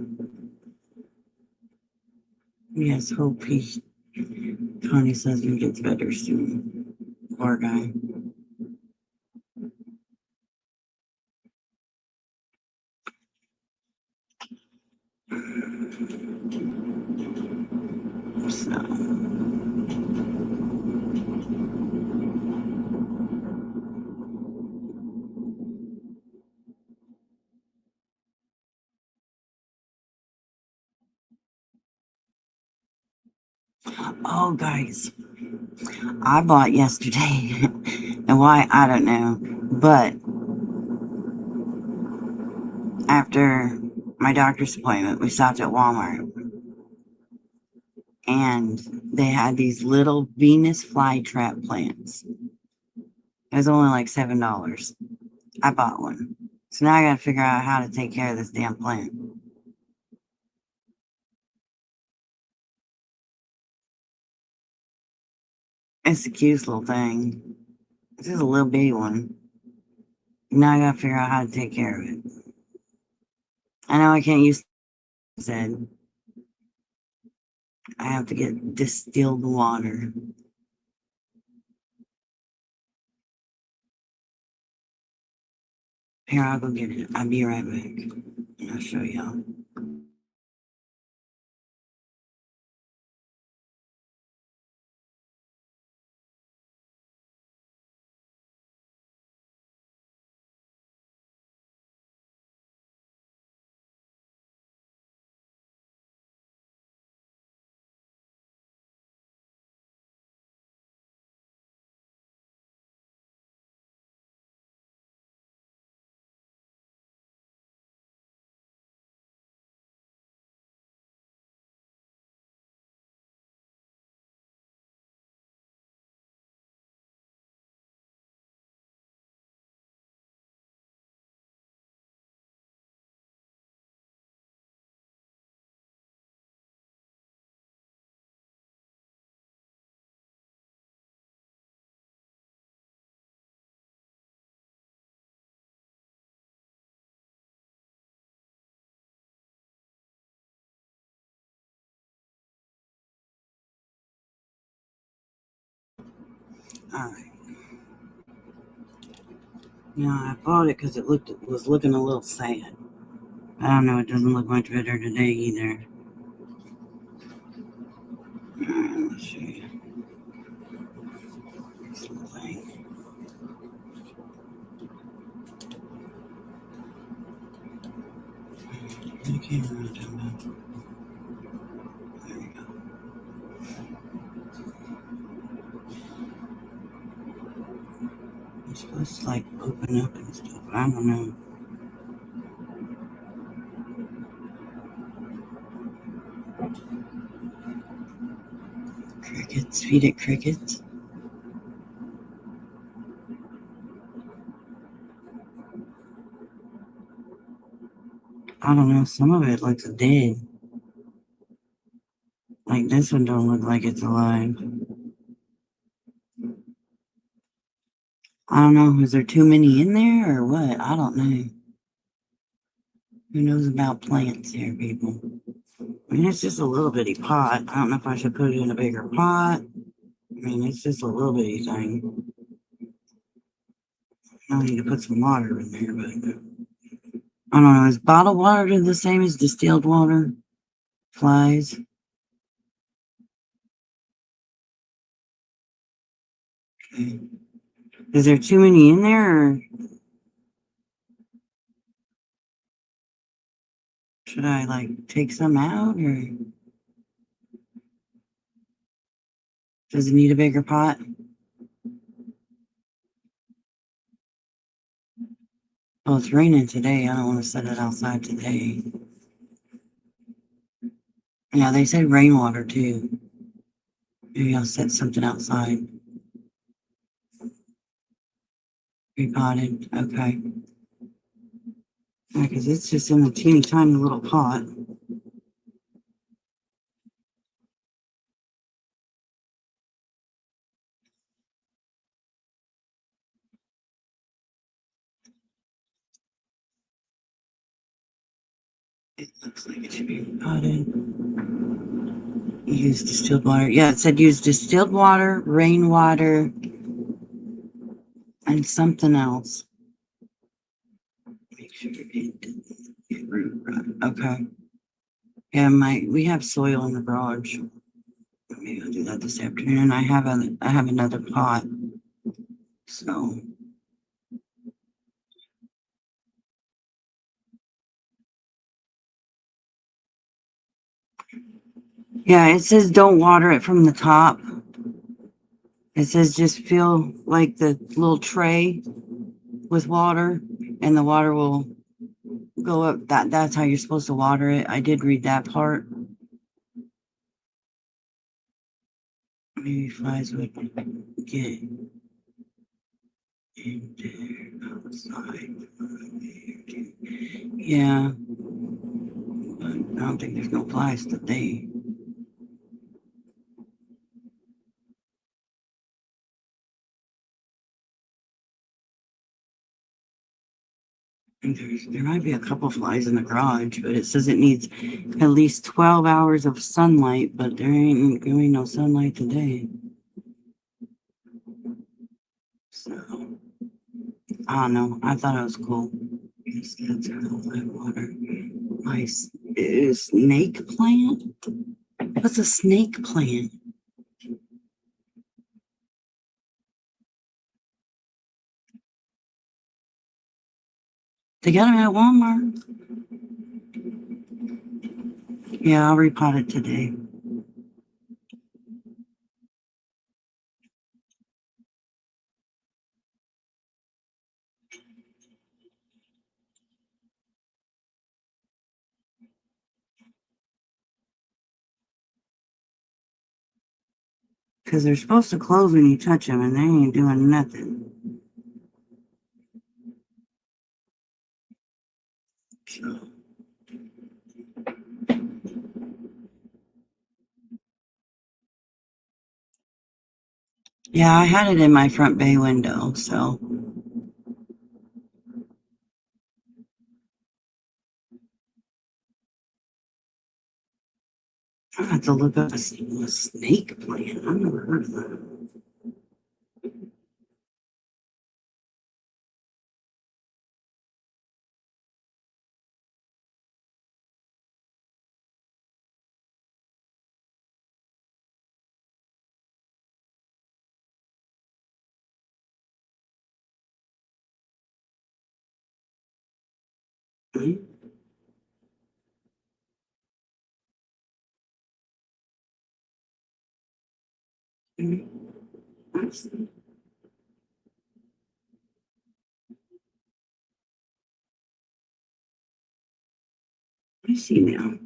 Speaker 2: Yes, hope Connie's husband gets better soon. Poor guy. So. Oh, guys, I bought yesterday, and why, I don't know, but after my doctor's appointment, we stopped at Walmart, and they had these little Venus flytrap plants. It was only like $7. I bought one. So now I gotta figure out how to take care of this damn plant. It's the cutest little thing. This is a little bitty one. Now I gotta figure out how to take care of it. I know I can't use said. I have to get distilled water. Here, I'll go get it. I'll be right back. I'll show y'all. Alright. Now, I bought it because it was looking a little sad. I don't know, it doesn't look much better today either. Let's see. This little thing. I can't remember what I'm talking about. There we go. It's supposed to like open up and stuff. I don't know. Crickets, feed it crickets. I don't know, some of it looks dead. Like this one don't look like it's alive. I don't know, is there too many in there or what? I don't know. Who knows about plants here, people? I mean, it's just a little bitty pot. I don't know if I should put it in a bigger pot. I mean, it's just a little bitty thing. I need to put some water in there, but I don't know. Is bottled water the same as distilled water? Flies? Okay. Is there too many in there, or should I like take some out, or does it need a bigger pot? Oh, it's raining today. I don't want to set it outside today. Yeah, they say rainwater too. Maybe I'll set something outside. Repotted. Okay. Yeah, because it's just in a teeny tiny little pot. It looks like it should be repotted. Use distilled water. Yeah, it said use distilled water, rainwater, and something else. Make sure it didn't get root rot. Okay. Yeah, we have soil in the garage. Maybe I'll do that this afternoon. I have another pot. So yeah, it says don't water it from the top. It says just fill like the little tray with water and the water will go up. That's how you're supposed to water it. I did read that part. Maybe flies would get in there outside. Yeah. But I don't think there's no flies today. There might be a couple flies in the garage, but it says it needs at least 12 hours of sunlight, but there ain't gonna be no sunlight today. So, I don't know. I thought it was cool. Yes, that's all that water. My snake plant? What's a snake plant? They got them at Walmart. Yeah, I'll repot it today. Because they're supposed to close when you touch them, and they ain't doing nothing. So. Yeah, I had it in my front bay window, so. I have to look up a snake plant. I've never heard of that. I see now.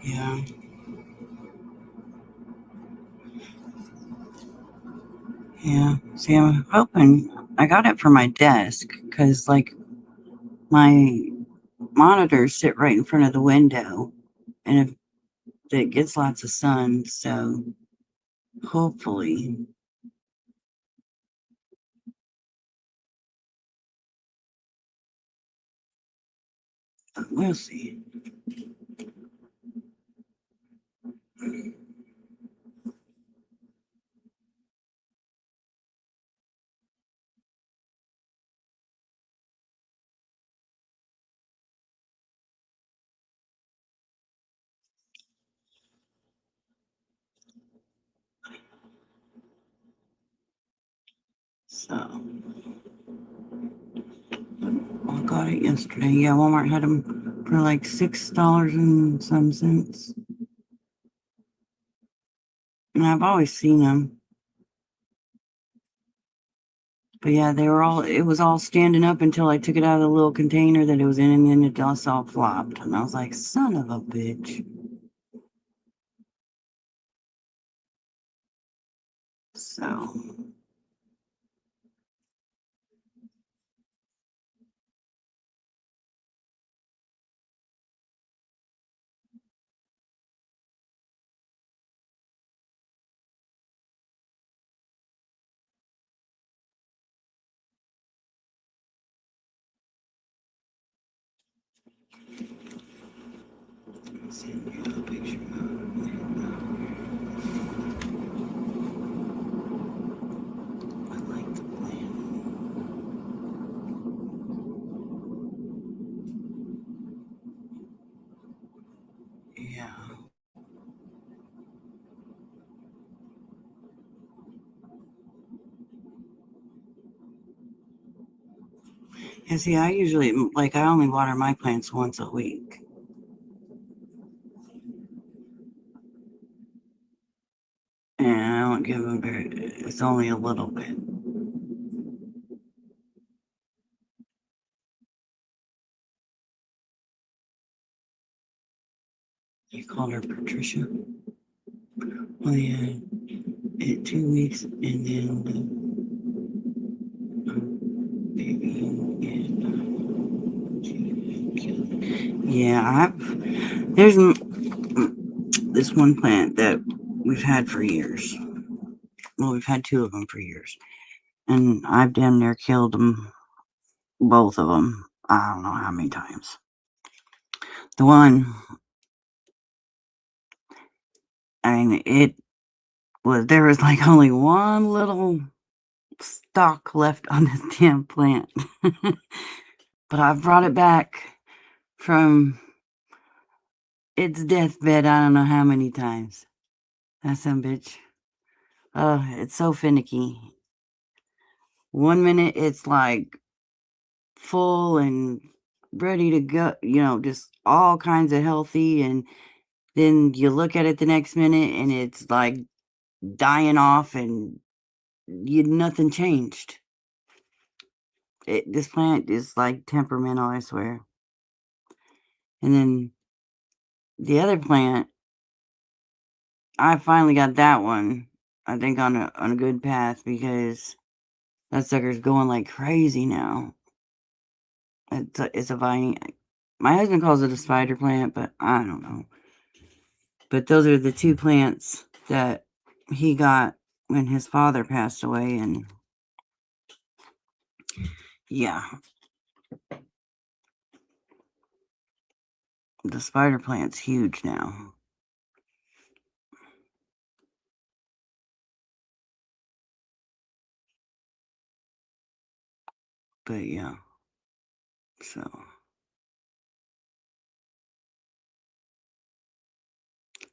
Speaker 2: Yeah. Yeah. See, I'm hoping I got it for my desk because, like, my monitors sit right in front of the window, and if it gets lots of sun, so hopefully we'll see. So I got it yesterday. Yeah, Walmart had them for like $6 and some cents, and I've always seen them. But yeah, they were all, it was all standing up until I took it out of the little container that it was in, and then it just all flopped. And I was like, son of a bitch. So, I'll send you a picture. I like the plan. Yeah. Yeah, see, I usually, like, I only water my plants once a week. And I don't give them very, it's only a little bit. You called her Patricia? Oh, yeah. 2 weeks, and then the baby. Yeah, there's this one plant that we've had for years. Well, we've had two of them for years, and I've damn near killed them, both of them. I don't know how many times. The one, I mean, there was like only one little stalk left on this damn plant. But I've brought it back from its deathbed I don't know how many times. That some bitch. Oh, it's so finicky. One minute it's like full and ready to go, just all kinds of healthy, and then you look at it the next minute and it's like dying off, and nothing changed. This plant is like temperamental, I swear. And then the other plant, I finally got that one, I think, on a good path because that sucker's going like crazy now. It's a vine. My husband calls it a spider plant, but I don't know. But those are the two plants that he got when his father passed away, and yeah, the spider plant's huge now. But yeah, so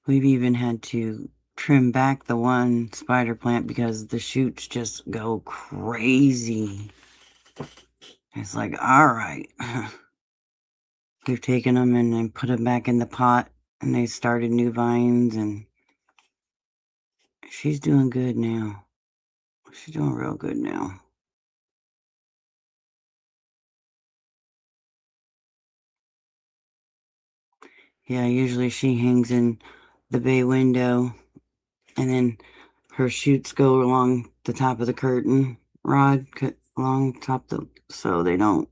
Speaker 2: we've even had to trim back the one spider plant because the shoots just go crazy. It's like, all right. We've taken them and then put them back in the pot, and they started new vines, and she's doing good now. She's doing real good now. Yeah, usually she hangs in the bay window, and then her shoots go along the top of the curtain rod, along top the, so they don't,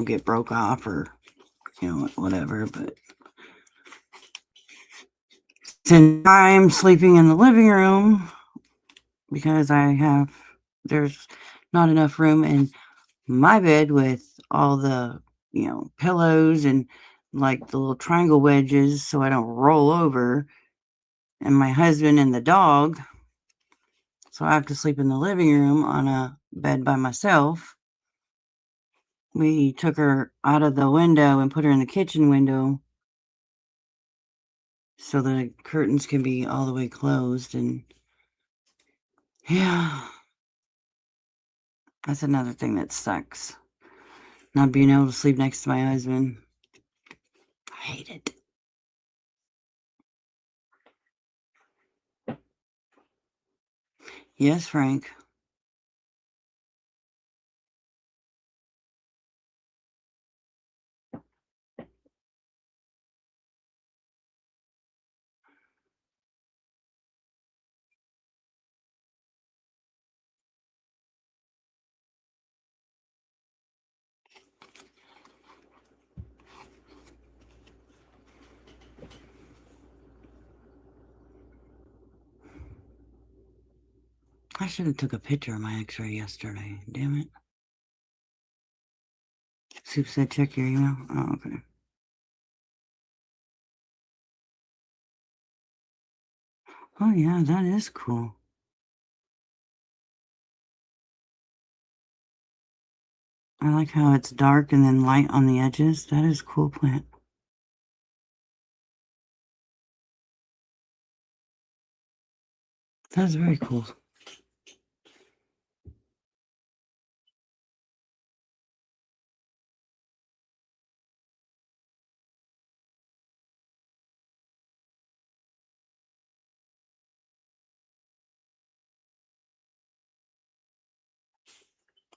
Speaker 2: get broke off or, whatever. But since I'm sleeping in the living room because there's not enough room in my bed with all the, pillows and like the little triangle wedges so I don't roll over, and my husband and the dog. So I have to sleep in the living room on a bed by myself. We took her out of the window and put her in the kitchen window so the curtains can be all the way closed. And yeah, that's another thing that sucks. Not being able to sleep next to my husband. I hate it. Yes, Frank. I should have took a picture of my x-ray yesterday. Damn it. Soup said check your email. Oh, okay. Oh, yeah, that is cool. I like how it's dark and then light on the edges. That is a cool plant. That's very cool.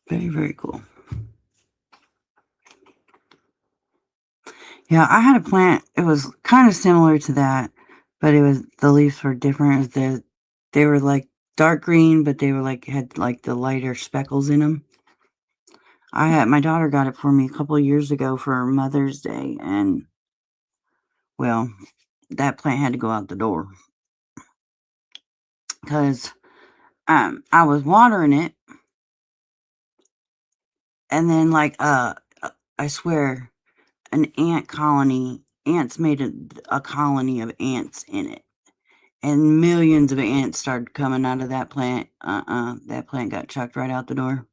Speaker 2: Very, very cool. Yeah, I had a plant. It was kind of similar to that, but the leaves were different. They were like dark green, but they were had like the lighter speckles in them. My daughter got it for me a couple of years ago for Mother's Day, and well, that plant had to go out the door because I was watering it, and then I swear, ants made a colony of ants in it. And millions of ants started coming out of that plant. That plant got chucked right out the door.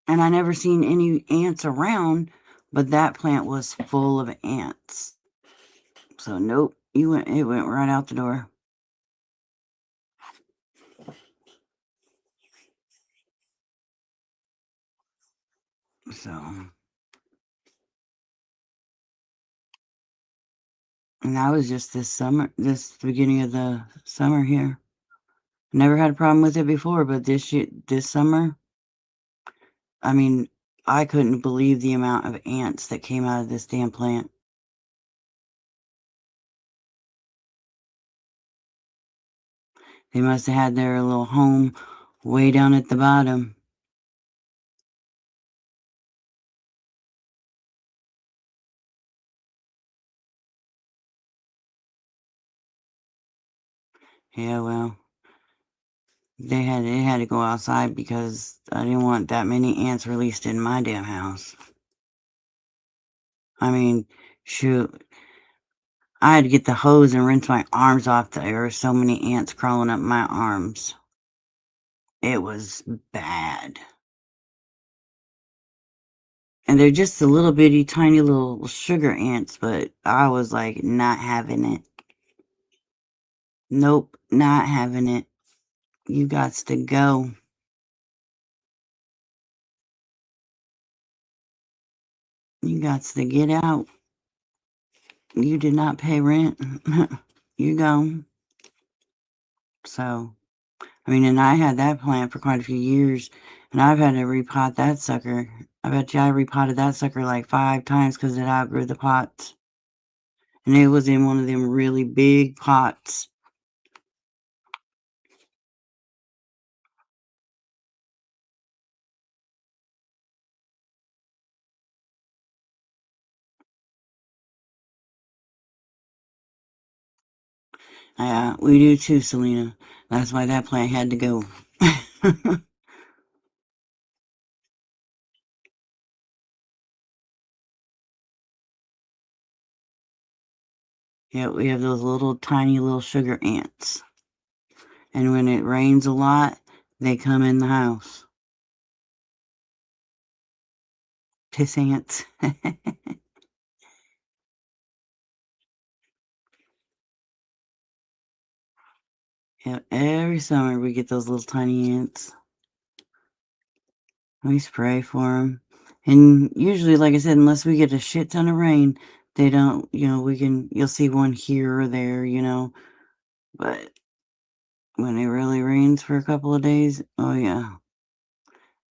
Speaker 2: And I never seen any ants around, but that plant was full of ants. So nope, it went right out the door. So, and that was just this beginning of the summer here. Never had a problem with it before, but this summer, I mean, I couldn't believe the amount of ants that came out of this damn plant. They must have had their little home way down at the bottom. Yeah, well, it had to go outside because I didn't want that many ants released in my damn house. I mean, shoot, I had to get the hose and rinse my arms off. There were so many ants crawling up my arms. It was bad. And they're just a little bitty, tiny little sugar ants, but I was like, not having it. Nope, not having it. You gots to go. You gots to get out. You did not pay rent. You go. So, I mean, and I had that plant for quite a few years, and I've had to repot that sucker. I bet you I repotted that sucker like 5 times because it outgrew the pots. And it was in one of them really big pots. Yeah, we do too, Selena. That's why that plant had to go. Yeah, we have those little tiny little sugar ants. And when it rains a lot, they come in the house. Piss ants. Yeah, every summer we get those little tiny ants. We spray for them. And usually, like I said, unless we get a shit ton of rain, they don't, you'll see one here or there, But when it really rains for a couple of days, oh yeah,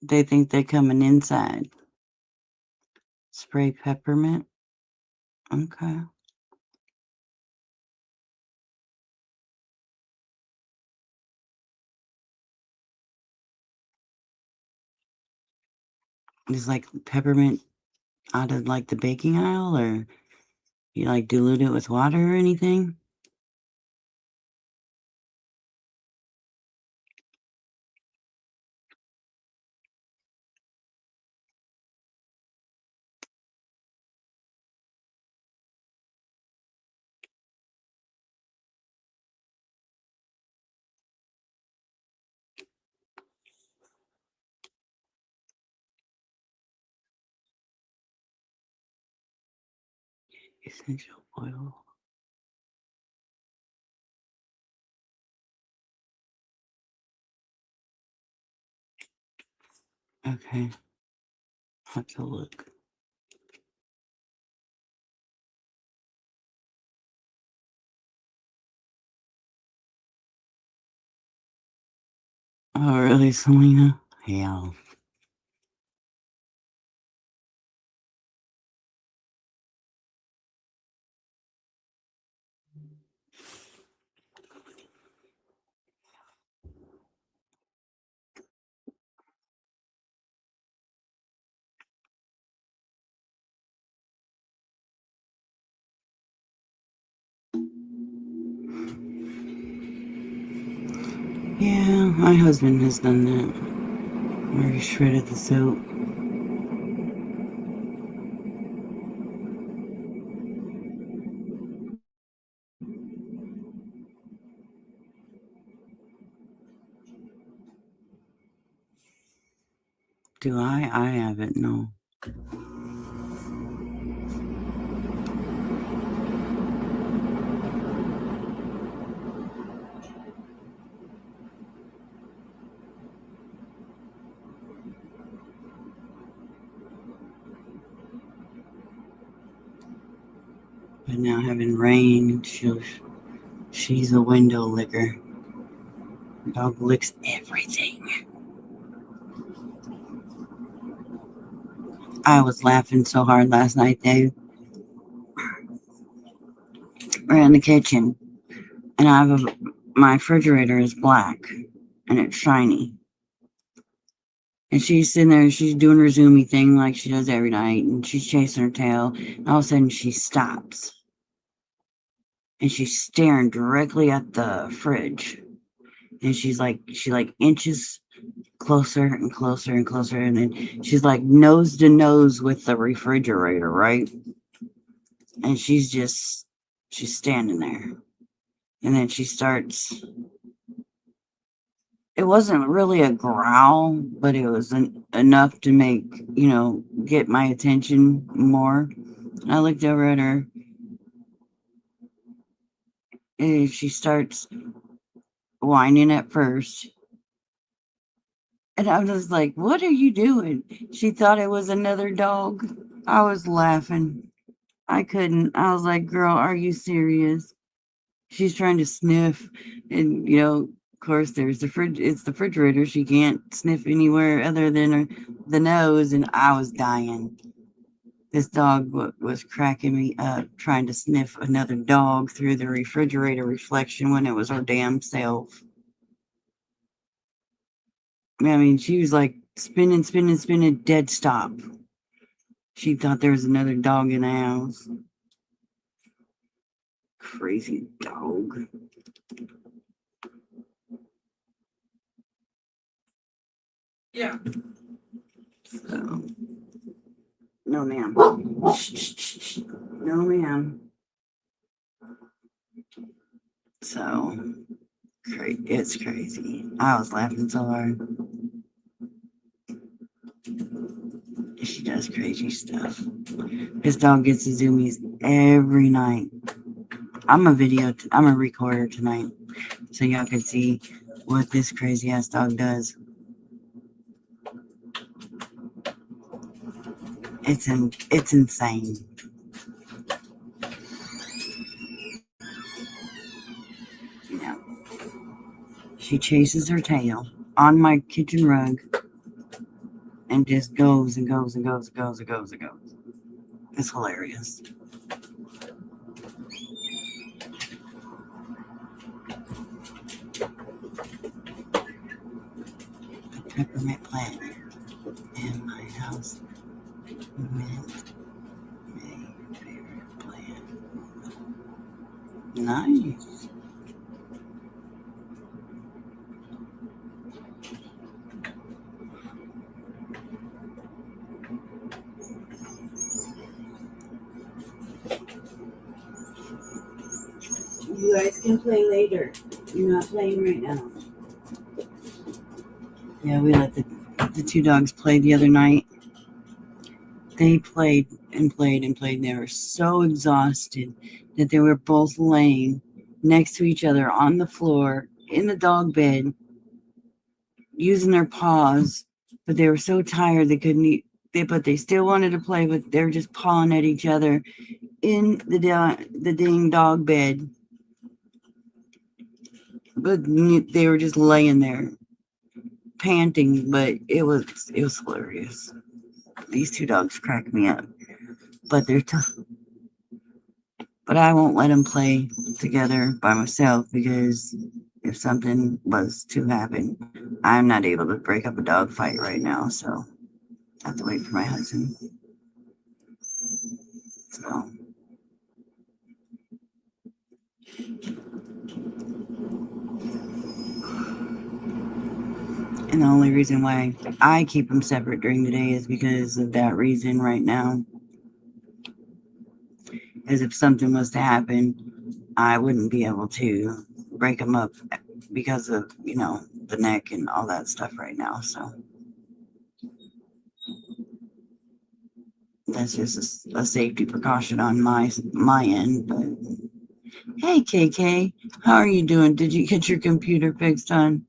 Speaker 2: they think they're coming inside. Spray peppermint. Okay. Is like peppermint out of like the baking aisle, or you like dilute it with water or anything? Essential oil. Okay. Have to look. Oh, really, Selena? Hell. Yeah, my husband has done that. Where he shredded the soap. Do I? I haven't, no. But now having rain, she's a window licker. Dog licks everything. I was laughing so hard last night. They were in the kitchen, and my refrigerator is black and it's shiny. And she's sitting there, she's doing her zoomy thing like she does every night, and she's chasing her tail. And all of a sudden, she stops and she's staring directly at the fridge. And she like inches closer and closer and closer, and then she's like nose to nose with the refrigerator, right? And she's standing there, and then she starts. It wasn't really a growl, but it was enough to make get my attention more. And I looked over at her, and she starts whining at first. And I was like, "What are you doing?" She thought it was another dog. I was laughing. I couldn't. I was like, "Girl, are you serious?" She's trying to sniff, and of course, there's the fridge. It's the refrigerator. She can't sniff anywhere other than the nose, and I was dying. This dog was cracking me up, trying to sniff another dog through the refrigerator reflection when it was her damn self. I mean, she was like spinning, spinning, spinning, dead stop. She thought there was another dog in the house. Crazy dog.
Speaker 3: Yeah.
Speaker 2: So, no, ma'am. No, ma'am. So, it's crazy. I was laughing so hard. She does crazy stuff. This dog gets the zoomies every night. I'm a recorder tonight, so y'all can see what this crazy ass dog does. It's insane. Yeah. She chases her tail on my kitchen rug and just goes and goes and goes and goes and goes and goes. It's hilarious. The peppermint plant in my house. Mint, my favorite plant. Nice. You guys can play later. You're not playing right now. Yeah, we let the two dogs play the other night. They played and played and played. They were so exhausted that they were both laying next to each other on the floor in the dog bed using their paws, but they were so tired they couldn't eat. But they still wanted to play, but they were just pawing at each other in the dang dog bed. But they were just laying there panting, but it was hilarious. These two dogs crack me up, but they're tough. But I won't let them play together by myself because if something was to happen, I'm not able to break up a dog fight right now. So I have to wait for my husband. So and the only reason why I keep them separate during the day is because of that reason right now. As if something was to happen, I wouldn't be able to break them up because of, the neck and all that stuff right now. So that's just a safety precaution on my end. But hey, KK, how are you doing? Did you get your computer fixed on?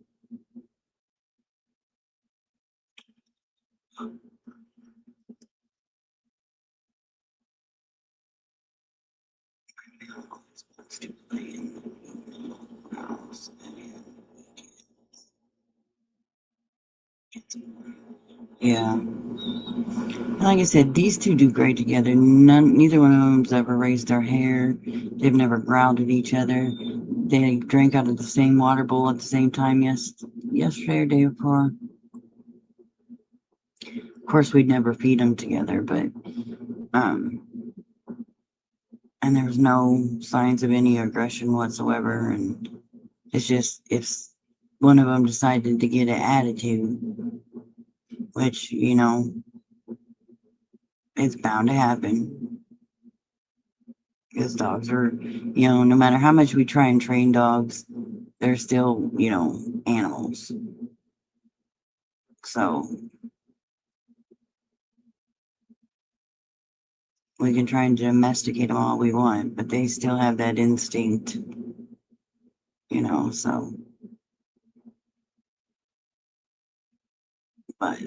Speaker 2: Yeah. Like I said, these two do great together. Neither one of them's ever raised their hair. They've never growled at each other. They drank out of the same water bowl at the same time yesterday or day before. Of course, we'd never feed them together, but um, and there was no signs of any aggression whatsoever. And it's just if one of them decided to get an attitude, which it's bound to happen. Because dogs are, no matter how much we try and train dogs, they're still, animals. So we can try and domesticate them all we want, but they still have that instinct, so. But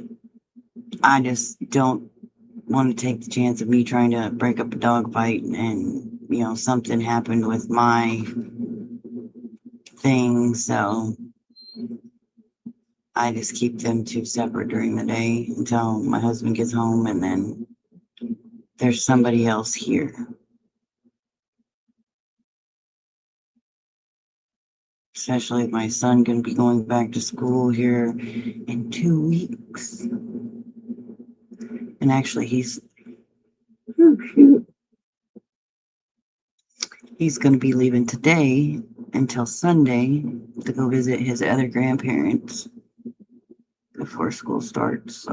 Speaker 2: I just don't want to take the chance of me trying to break up a dog fight and, something happened with my thing. So I just keep them two separate during the day until my husband gets home, and then there's somebody else here. Especially with my son going to be going back to school here in 2 weeks. And actually, he's going to be leaving today until Sunday to go visit his other grandparents before school starts.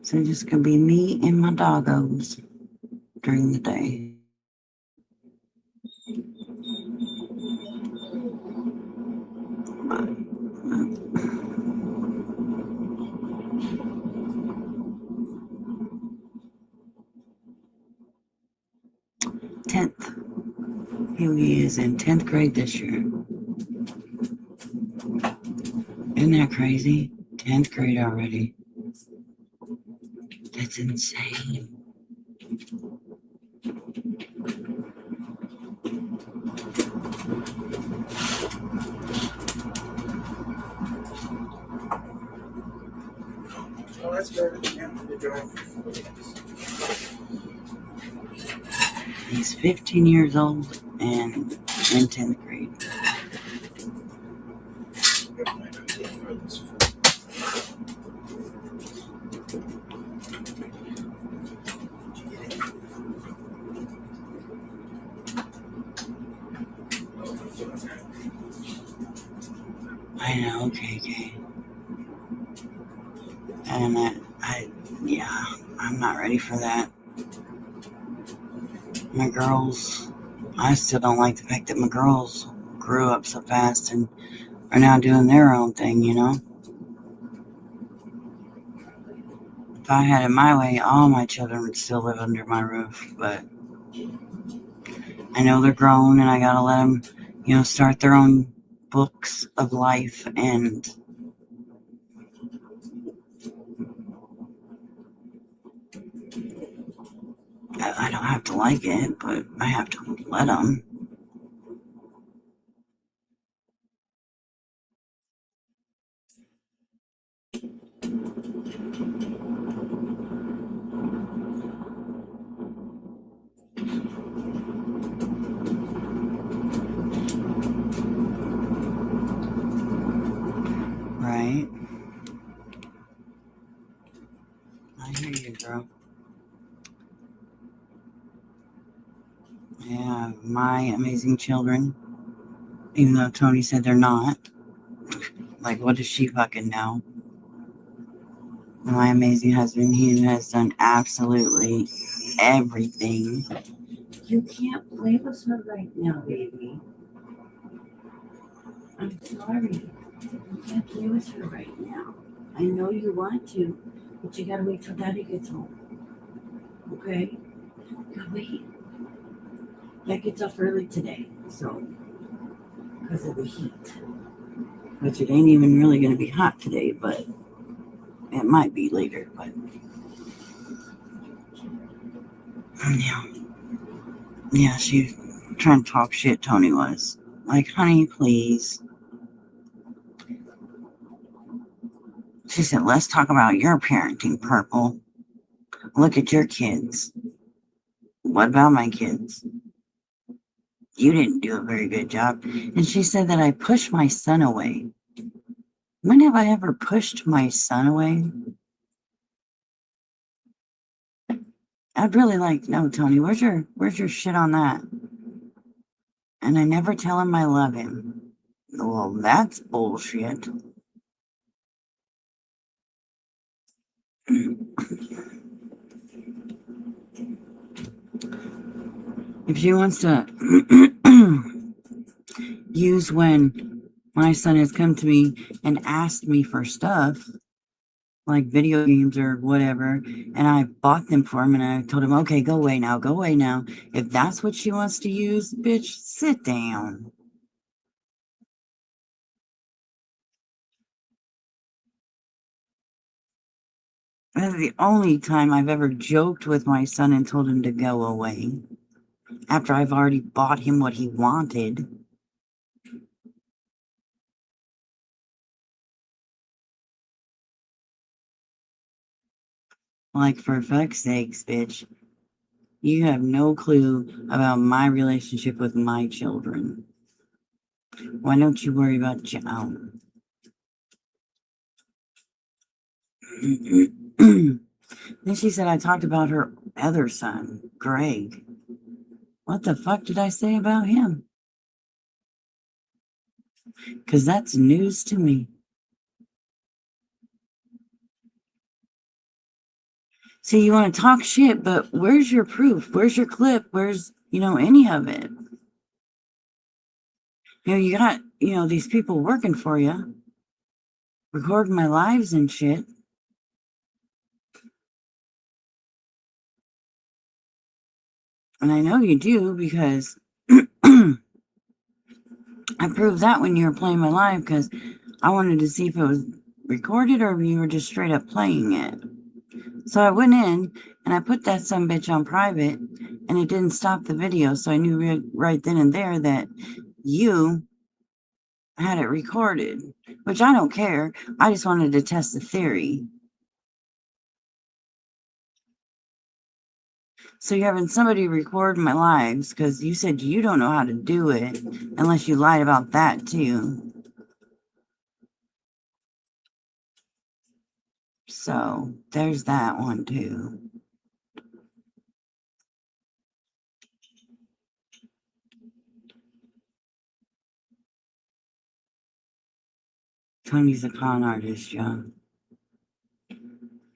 Speaker 2: So it's just going to be me and my doggos during the day. But, 10th. He is in 10th grade this year. Isn't that crazy? 10th grade already. That's insane.
Speaker 3: Oh, that's better than having to drive.
Speaker 2: He's 15 years old and in 10th grade. I know, okay. And I'm not ready for that. My girls, I still don't like the fact that my girls grew up so fast and are now doing their own thing, If I had it my way, all my children would still live under my roof, but I know they're grown and I gotta let them, start their own books of life, and I don't have to like it, but I have to let them. Right? I hear you, girl. Yeah, my amazing children, even though Tony said they're not. Like, what does she fucking know? My amazing husband, he has done absolutely everything. You can't play with her right now, baby. I'm sorry. You can't play with her right now. I know you want to, but you gotta wait till Daddy gets home. Okay? Gotta wait. Dad gets up early today, so because of the heat. Which it ain't even really gonna be hot today, but it might be later, but yeah. Yeah, she trying to talk shit, Tony was. Like, honey, please. She said, let's talk about your parenting, Purple. Look at your kids. What about my kids? You didn't do a very good job. And she said that I pushed my son away. When have I ever pushed my son away? I'd really like to know, Tony, where's your shit on that? And I never tell him I love him. Well, that's bullshit. If she wants to use when my son has come to me and asked me for stuff, like video games or whatever, and I bought them for him and I told him, okay, go away now, go away now. If that's what she wants to use, bitch, sit down. That's the only time I've ever joked with my son and told him to go away. After I've already bought him what he wanted. Like, for fuck's sakes, bitch. You have no clue about my relationship with my children. Why don't you worry about your own? Then she said I talked about her other son, Greg. What the fuck did I say about him? Because that's news to me. See, you want to talk shit, but where's your proof? Where's your clip? Where's, any of it? You got, these people working for you, recording my lives and shit. And I know you do because I proved that when you were playing my live because I wanted to see if it was recorded or if you were just straight up playing it. So I went in and I put that sumbitch on private and it didn't stop the video. So I knew right then and there that you had it recorded, which I don't care. I just wanted to test the theory. So you're having somebody record my lives because you said you don't know how to do it unless you lied about that too. So there's that one too. Tony's a con artist, John.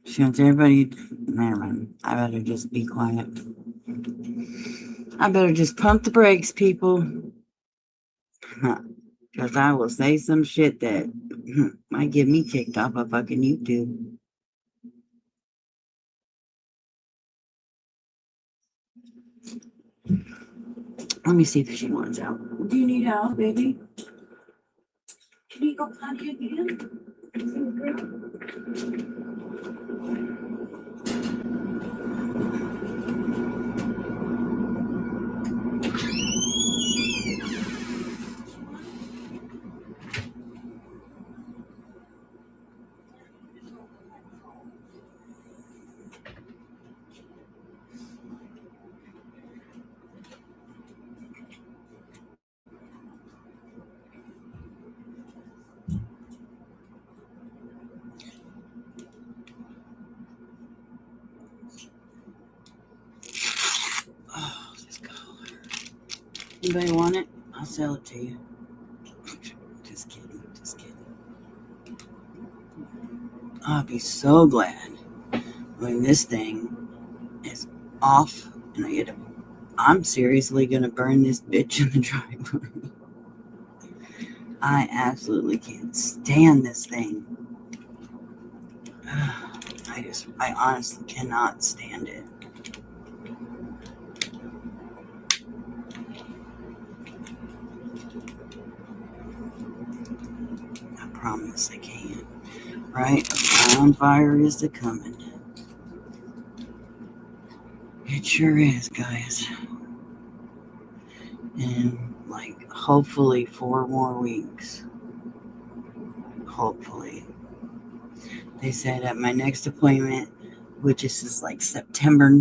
Speaker 2: She wants everybody. Never mind. I better just be quiet. I better just pump the brakes, people. Because I will say some shit that might get me kicked off of fucking YouTube. Let me see if she wants out. Do you need help, baby? Can you go potty again? Oh, this color. Anybody want it? I'll sell it to you. Just kidding. Just kidding. I'll be so glad when this thing is off and I get it. I'm seriously gonna burn this bitch in the driveway. I absolutely can't stand this thing. I honestly cannot stand it. I promise I can't. Right? A bonfire is a coming. It sure is, guys. in like hopefully 4 more weeks. Hopefully. They said at my next appointment, which is like September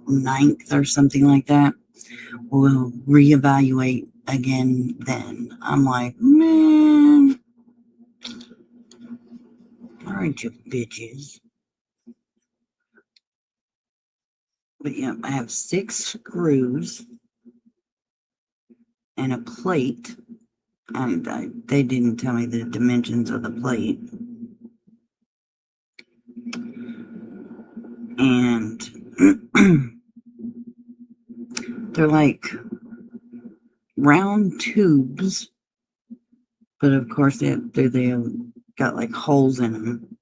Speaker 2: 9th or something like that, we'll reevaluate again then. I'm like, man, all right, you bitches. But yeah, I have 6 screws and a plate. They didn't tell me the dimensions of the plate. And they're like round tubes, but of course they got like holes in them.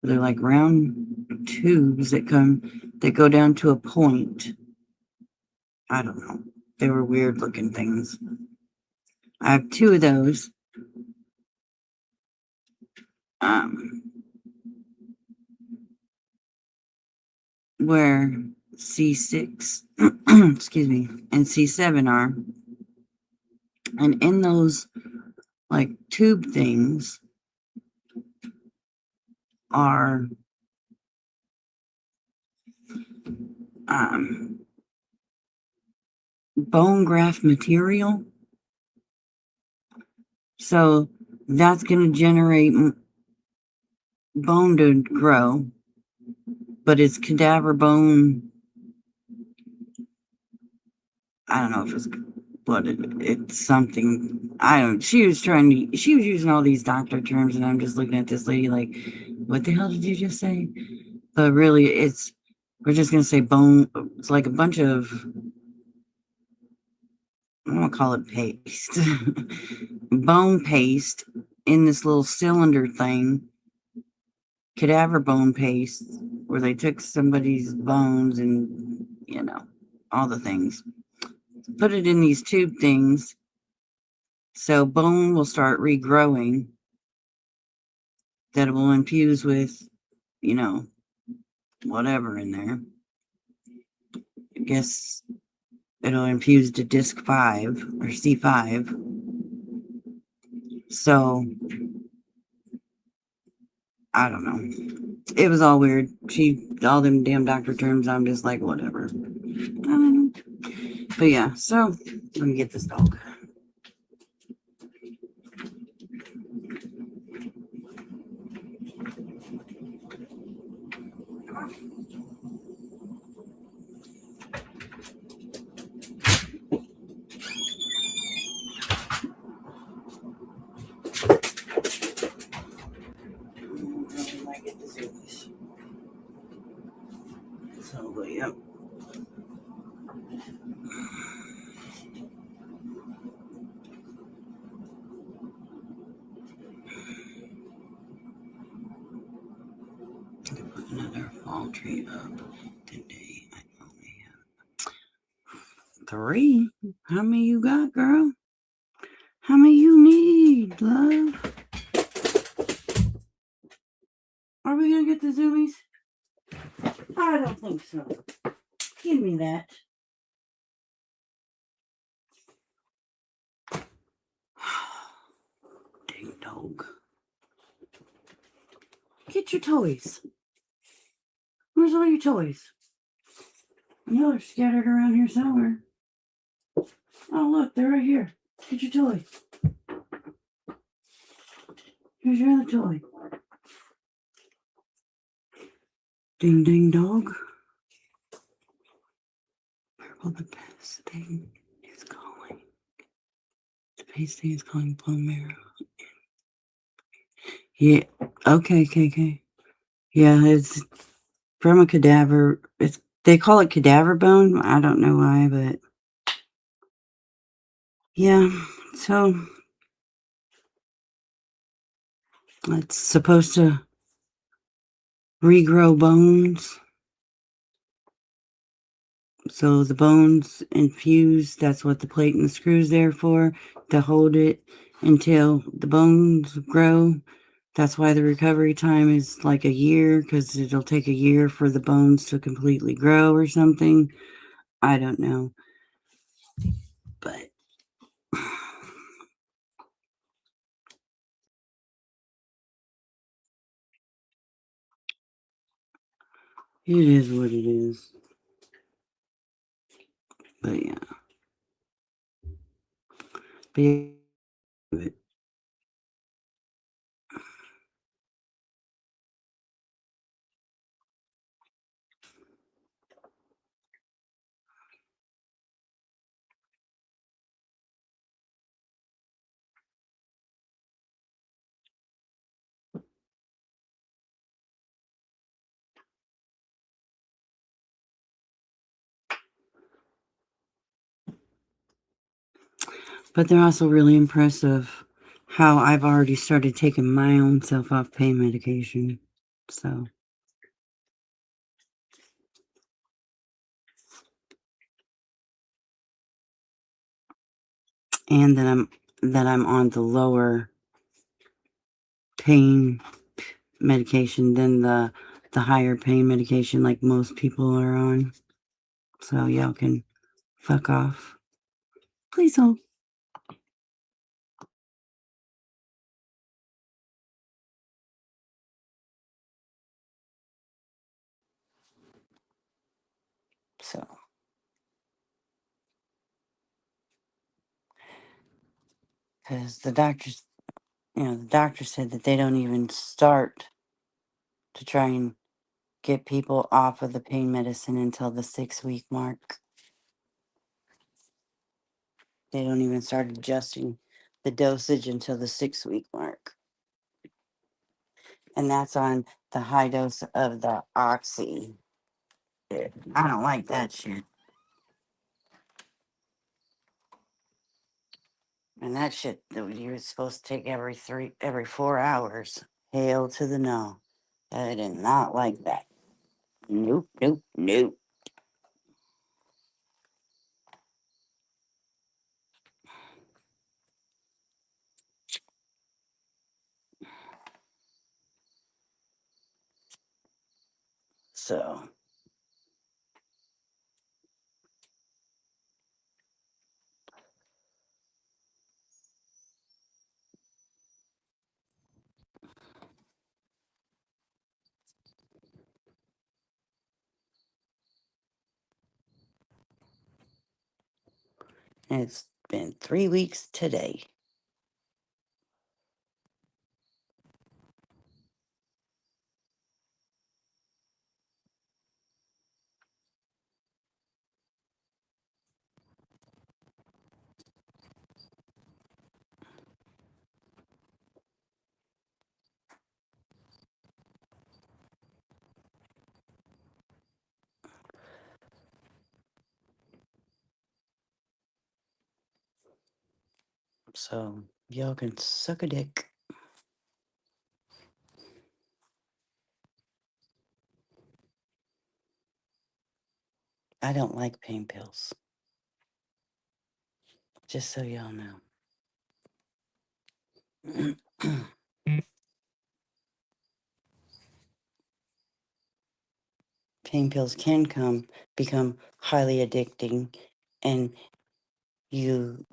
Speaker 2: They're like round tubes that go down to a point. I don't know. They were weird looking things. I have 2 of those. Where C6, excuse me, and C7 are. And in those like tube things are bone graft material. So that's going to generate bone to grow, but it's cadaver bone. I don't know if it's what it's something. I don't. She was using all these doctor terms, and I'm just looking at this lady like, what the hell did you just say? But really, we're just going to say bone. It's like a bunch of, I'm going to call it paste. Bone paste in this little cylinder thing. Cadaver bone paste, where they took somebody's bones and, all the things. Put it in these tube things. So bone will start regrowing. That will infuse with, whatever in there. I guess it'll infuse to disc 5 or C5. So I don't know. It was all weird. All them damn doctor terms, I'm just like, whatever. I don't know. But yeah, so let me get this dog. So, yep. Put another fall tree up today. I only have 3. How many you got, girl? How many you need, love? Are we gonna get the zoomies? I don't think so. Give me that. Dang dog. Get your toys. Where's all your toys? You are scattered around here somewhere. Oh, look, they're right here. Get your toy. Here's your other toy. Ding, ding, dog. Purple, the best thing is calling. The best thing is calling bone marrow. Yeah. Okay. Yeah, it's from a cadaver. They call it cadaver bone. I don't know why, but yeah. So it's supposed to regrow bones. So the bones infuse. That's what the plate and the screw's there for, to hold it until the bones grow. That's why the recovery time is like a year, because it'll take a year for the bones to completely grow or something. I don't know. But it is what it is. But yeah. But yeah. But they're also really impressive how I've already started taking my own self off pain medication. So, and that I'm on the lower pain medication than the higher pain medication like most people are on. So y'all can fuck off. Please hold. So, because the doctor said that they don't even start to try and get people off of the pain medicine until the 6 week mark. They don't even start adjusting the dosage until the 6 week mark. And that's on the high dose of the oxy. I don't like that shit. And that shit that you're supposed to take every 4 hours. Hail to the no. I did not like that. Nope, nope, nope. So, it's been 3 weeks today. So, y'all can suck a dick. I don't like pain pills. Just so y'all know. Pain pills can become highly addicting, and you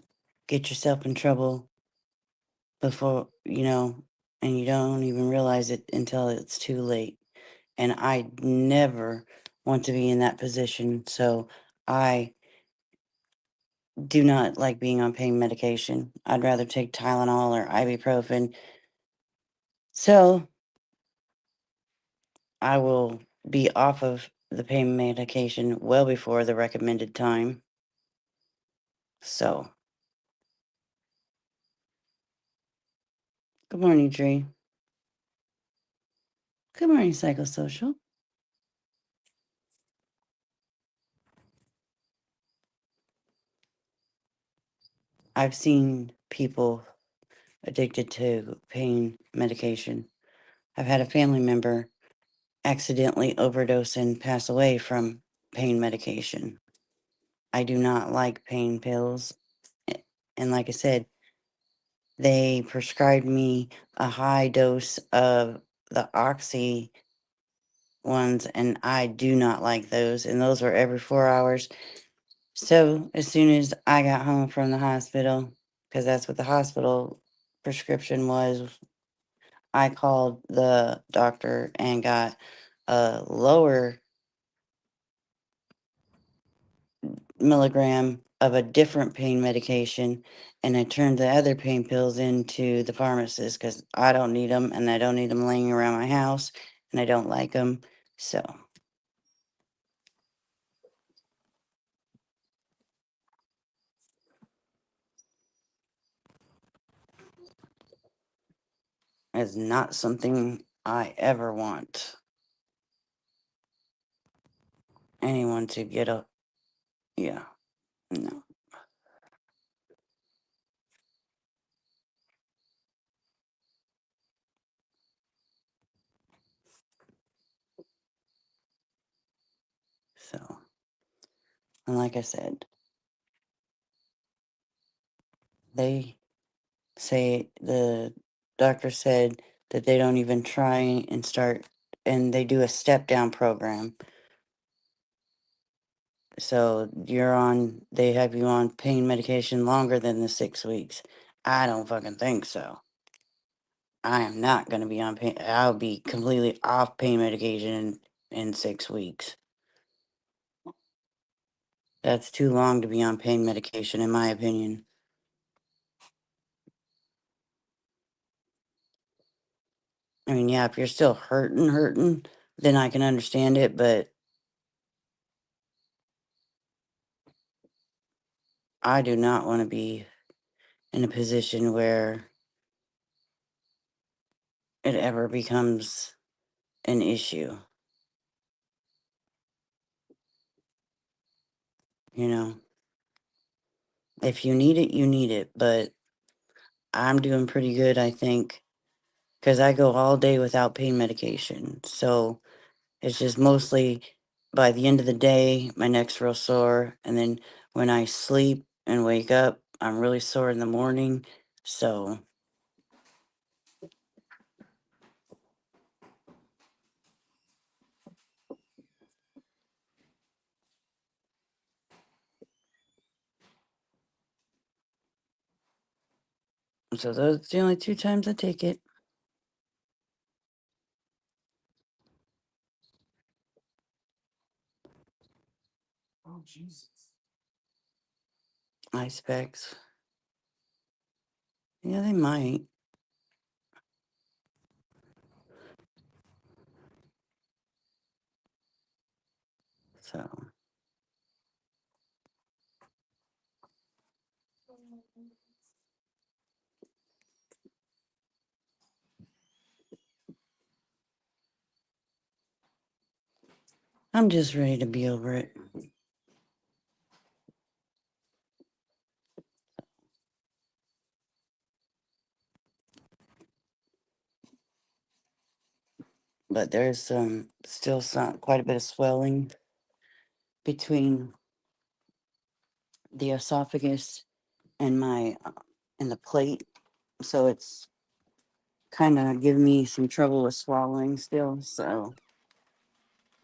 Speaker 2: get yourself in trouble before and you don't even realize it until it's too late. And I never want to be in that position, so I do not like being on pain medication. I'd rather take Tylenol or ibuprofen. So I will be off of the pain medication well before the recommended time. So, good morning, Tree. Good morning, Psychosocial. I've seen people addicted to pain medication. I've had a family member accidentally overdose and pass away from pain medication. I do not like pain pills. And like I said, they prescribed me a high dose of the oxy ones, and I do not like those. And those were every 4 hours. So as soon as I got home from the hospital, because that's what the hospital prescription was, I called the doctor and got a lower milligram of a different pain medication, and I turned the other pain pills into the pharmacist because I don't need them, and I don't need them laying around my house, and I don't like them. So it's not something I ever want anyone to get a. Yeah, no. So, and like I said, they say the doctor said that they don't even try and start, and they do a step down program. So they have you on pain medication longer than the 6 weeks. I don't fucking think so. I am not going to be on pain. I'll be completely off pain medication in 6 weeks. That's too long to be on pain medication, in my opinion. I mean, yeah, if you're still hurting, then I can understand it, but I do not want to be in a position where it ever becomes an issue. You know, if you need it, you need it, but I'm doing pretty good, I think, because I go all day without pain medication. So it's just mostly by the end of the day, my neck's real sore. And then when I sleep and wake up, I'm really sore in the morning. So, so those are the only 2 times I take it.
Speaker 3: Oh, Jesus.
Speaker 2: Ice packs. Yeah, they might. So, I'm just ready to be over it. But there's still quite a bit of swelling between the esophagus and my and the plate, so it's kind of giving me some trouble with swallowing still. So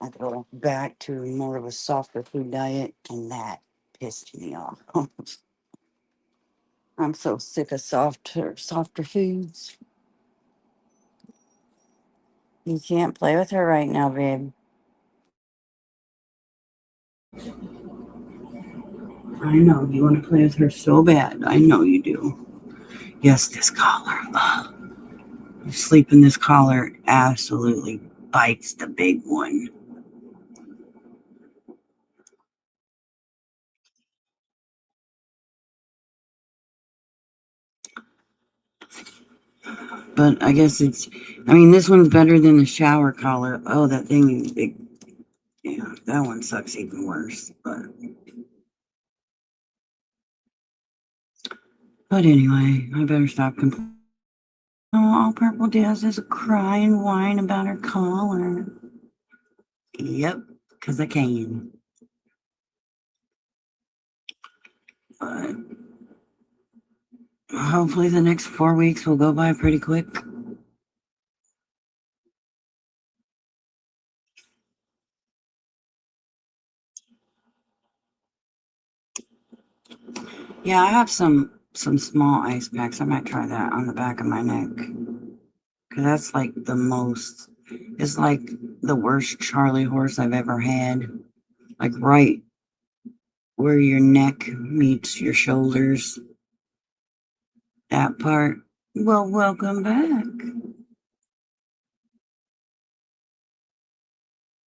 Speaker 2: I go back to more of a softer food diet, and that pissed me off. I'm so sick of softer foods. You can't play with her right now, babe. I know you want to play with her so bad. I know you do. Yes, this collar. Ugh. Sleep in this collar absolutely bites the big one. But I guess I mean, this one's better than the shower collar. Oh, that thing, yeah, that one sucks even worse. But anyway, I better stop complaining. Oh, all Purple does is cry and whine about her collar. Yep, because I can. But hopefully the next 4 weeks will go by pretty quick. Yeah, I have some small ice packs. I might try that on the back of my neck. Cause that's like the most. It's like the worst Charlie horse I've ever had. Like right where your neck meets your shoulders. That part. Well, welcome back.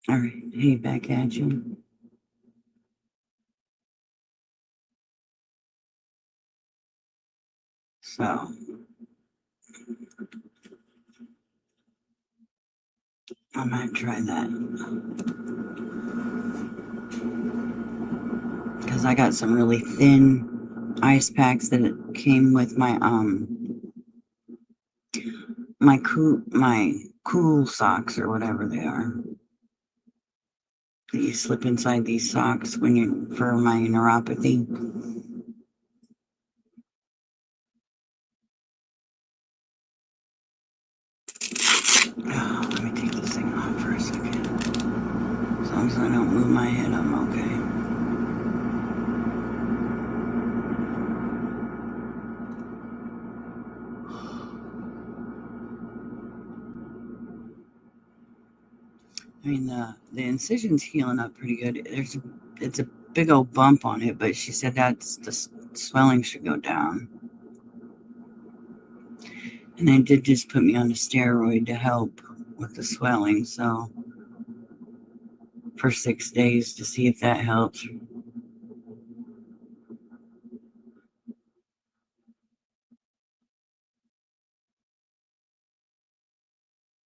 Speaker 2: All right, hey, back at you. So I might try that because I got some really thin ice packs that it came with my cool socks or whatever they are that you slip inside these socks when you for my neuropathy. Oh, let me take this thing off for a second. As long as I don't move my head, I'm okay. I mean, the incision's healing up pretty good. It's a big old bump on it, but she said that's the swelling should go down. And they did just put me on a steroid to help with the swelling, so for 6 days to see if that helps.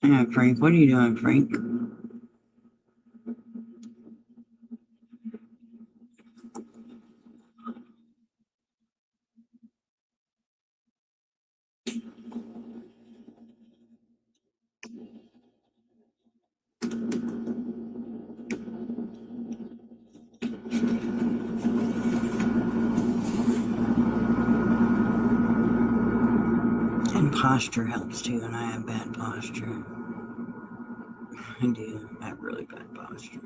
Speaker 2: Yeah, Frank, what are you doing, Frank? And posture helps too, and I have bad posture. I do. I have really bad posture.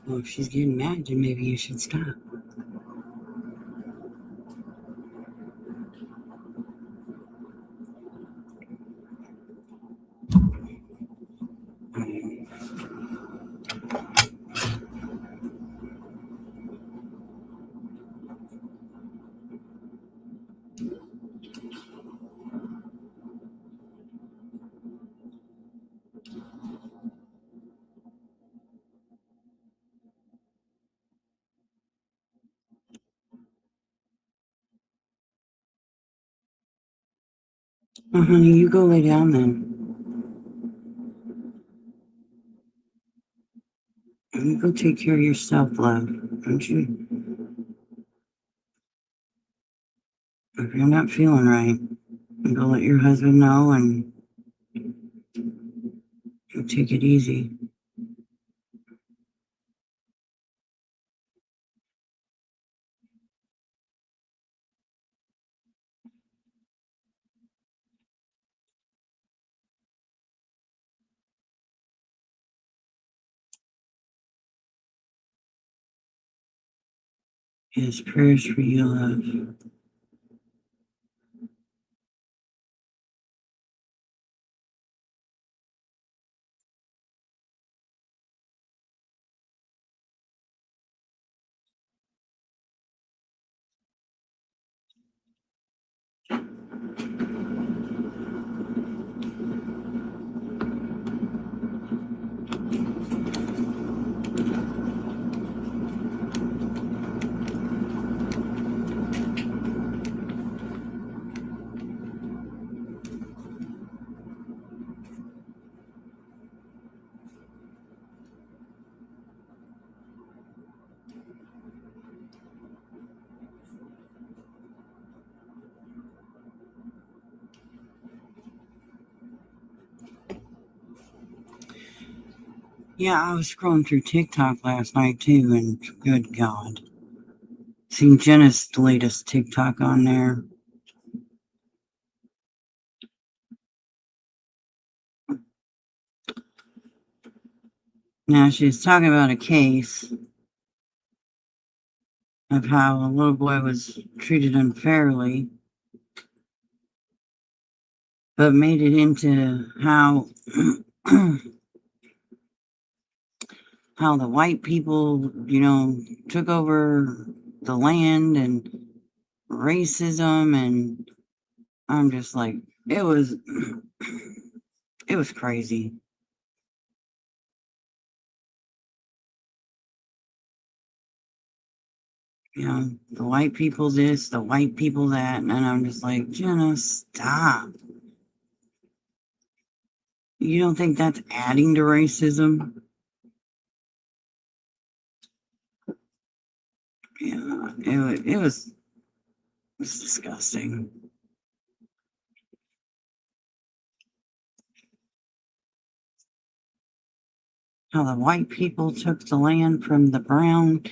Speaker 2: Well, if she's getting mad, then maybe you should stop. Well, honey, you go lay down then. You go take care of yourself, love, don't you? If you're not feeling right, you go let your husband know and you take it easy. His prayers for you, love. Yeah, I was scrolling through TikTok last night too, and good God. Seen Jenna's latest TikTok on there. Now she's talking about a case of how a little boy was treated unfairly, but made it into how how the white people, took over the land and racism, and I'm just like, it was it was crazy. The white people this, the white people that, and I'm just like, Jenna, stop. You don't think that's adding to racism? Yeah, it was disgusting. How the white people took the land from the brown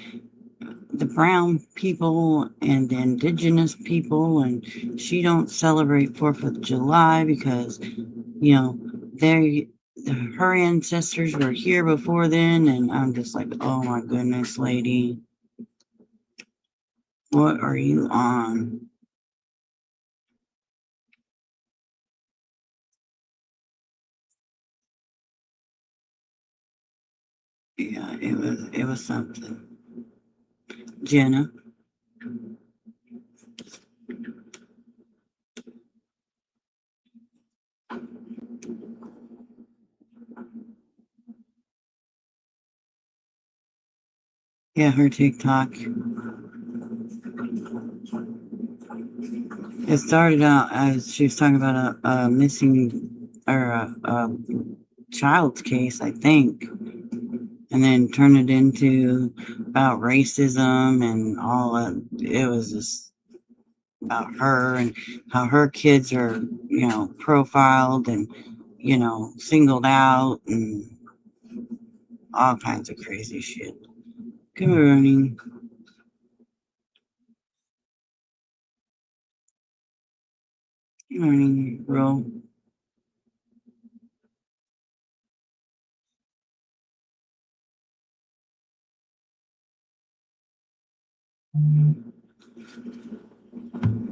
Speaker 2: people and the indigenous people, and she don't celebrate 4th of July because they her ancestors were here before then, and I'm just like, oh my goodness, lady, what are you on? Yeah, it was something. Jenna. Yeah, her TikTok. It started out as she was talking about a missing or a child's case, I think, and then turned it into about racism and all that. It was just about her and how her kids are, profiled and, singled out and all kinds of crazy shit. Good morning. Good morning, Ro.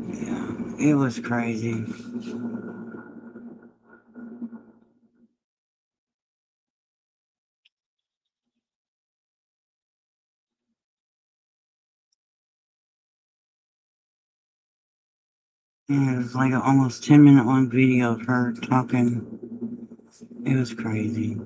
Speaker 2: Yeah, it was crazy. Yeah, it was like an almost 10-minute long video of her talking. It was crazy.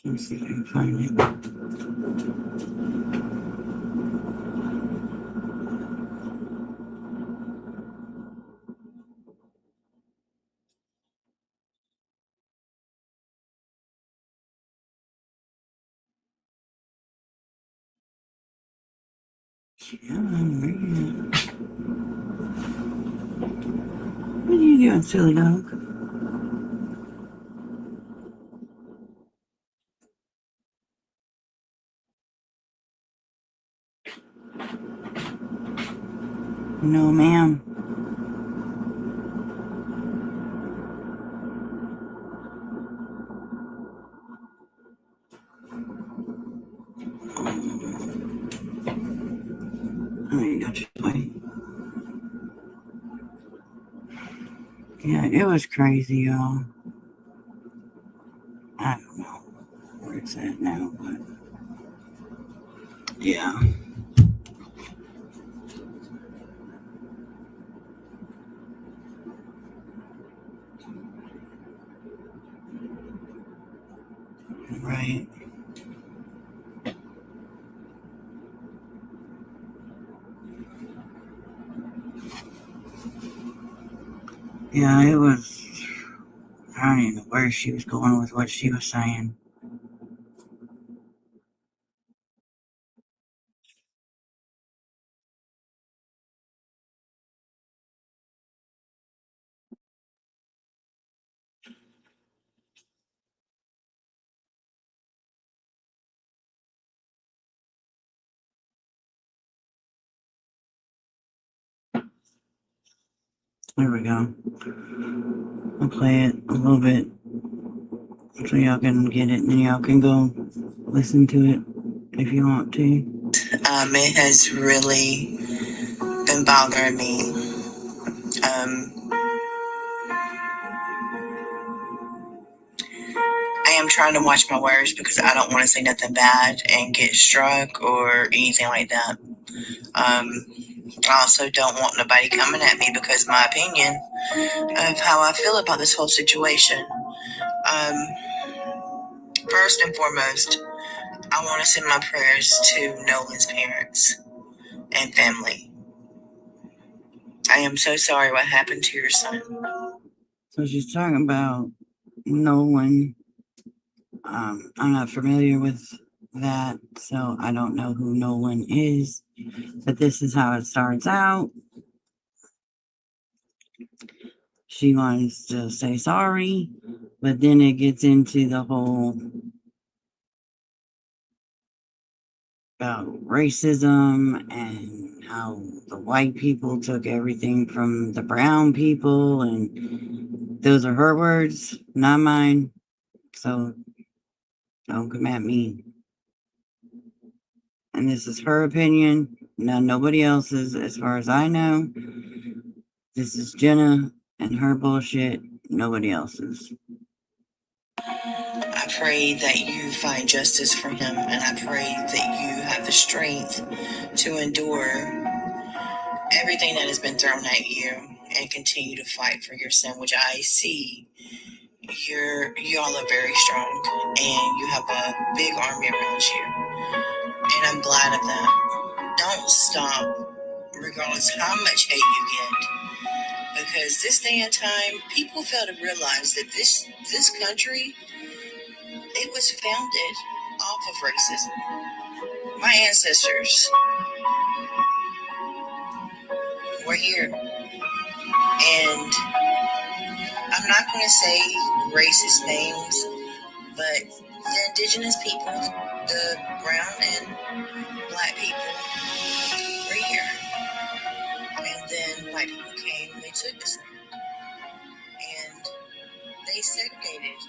Speaker 2: Let me see if I can find it. Yeah, I'm reading it. What are you doing, silly dog? No, ma'am. I mean, wait. Yeah, it was crazy, y'all. I don't know where it's at now, but yeah. Right. Yeah, it was. I don't even know where she was going with what she was saying. There we go. I'll play it a little bit so y'all can get it, and then y'all can go listen to it if you want to. It has really been bothering me. I am trying to watch my words because I don't want to say nothing bad and get struck or anything like that. I also don't want nobody coming at me because my opinion of how I feel about this whole situation. Um, First and foremost, I want to send my prayers to Nolan's parents and family. I am so sorry what happened to your son. So she's talking about Nolan. I'm not familiar with that, so I don't know who Nolan is. But this is how it starts out. She wants to say sorry, but then it gets into the whole about racism and how the white people took everything from the brown people, and those are her words, not mine. So don't come at me. And this is her opinion, nobody else's, as far as I know. This is Jenna and her bullshit, nobody else's. I pray that you find justice for him, and I pray that you have the strength to endure everything that has been thrown at you and continue to fight for your son, which I see y'all are very strong and you have a big army around you. And I'm glad of that. Don't stop, regardless how much hate you get. Because this day and time, people fail to realize that this country, it was founded off of racism. My ancestors were here. And I'm not going to say racist names, but the indigenous people, the brown and black people, were here. And then white people came and they took us. And they segregated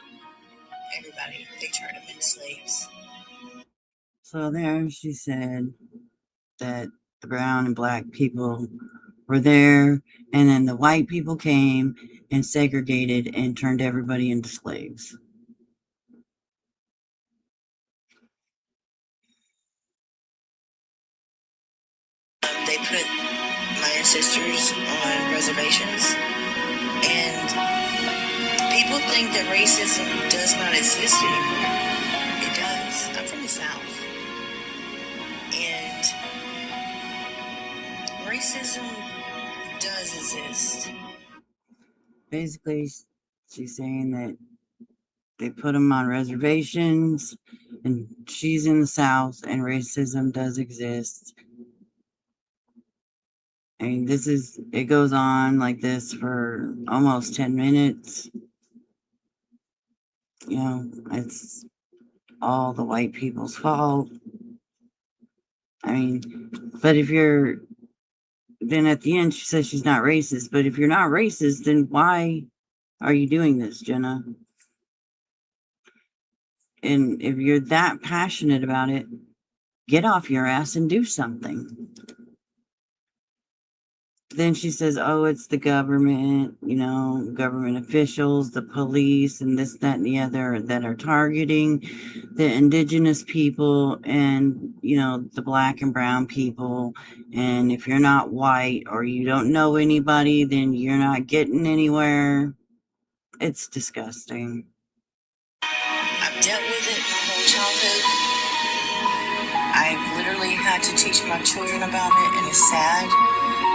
Speaker 2: everybody. They turned them into slaves. So there she said that the brown and black people were there, and then the white people came and segregated and turned everybody into slaves. They put my ancestors on reservations, and people think that racism does not exist anymore. It does. I'm from the South, and racism does exist. Basically, she's saying that they put them on reservations, and she's in the South, and racism does exist. I mean, it goes on like this for almost 10 minutes. You know, it's all the white people's fault. I mean, but then at the end, she says she's not racist. But if you're not racist, then why are you doing this, Jenna? And if you're that passionate about it, get off your ass and do something. Then she says, oh, it's the government, government officials, the police, and this, that, and the other that are targeting the indigenous people and, the black and brown people. And if you're not white or you don't know anybody, then you're not getting anywhere. It's disgusting. I've dealt with it my whole childhood. I've literally had to teach my children about it, and it's sad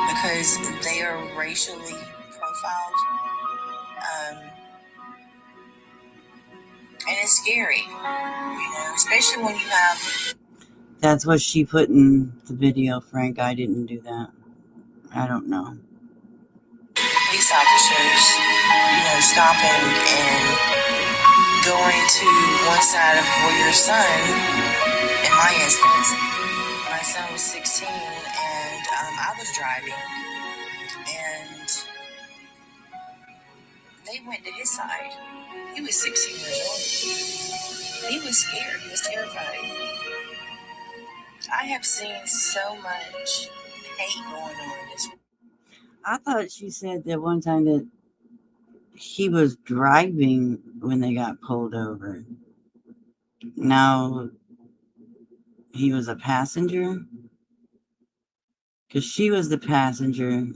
Speaker 2: because they are racially profiled
Speaker 4: And it's scary, especially when you have...
Speaker 2: That's what she put in the video, Frank. I didn't do that. I don't know.
Speaker 4: Police officers, stopping and going to one side of where your son, in my instance, my son was 16 and I was driving, and they went to his side. He was 16 years old. He was scared. He was terrified. I have seen so much hate going on in this.
Speaker 2: I thought she said that one time that he was driving when they got pulled over. Now, he was a passenger? Because she was the passenger.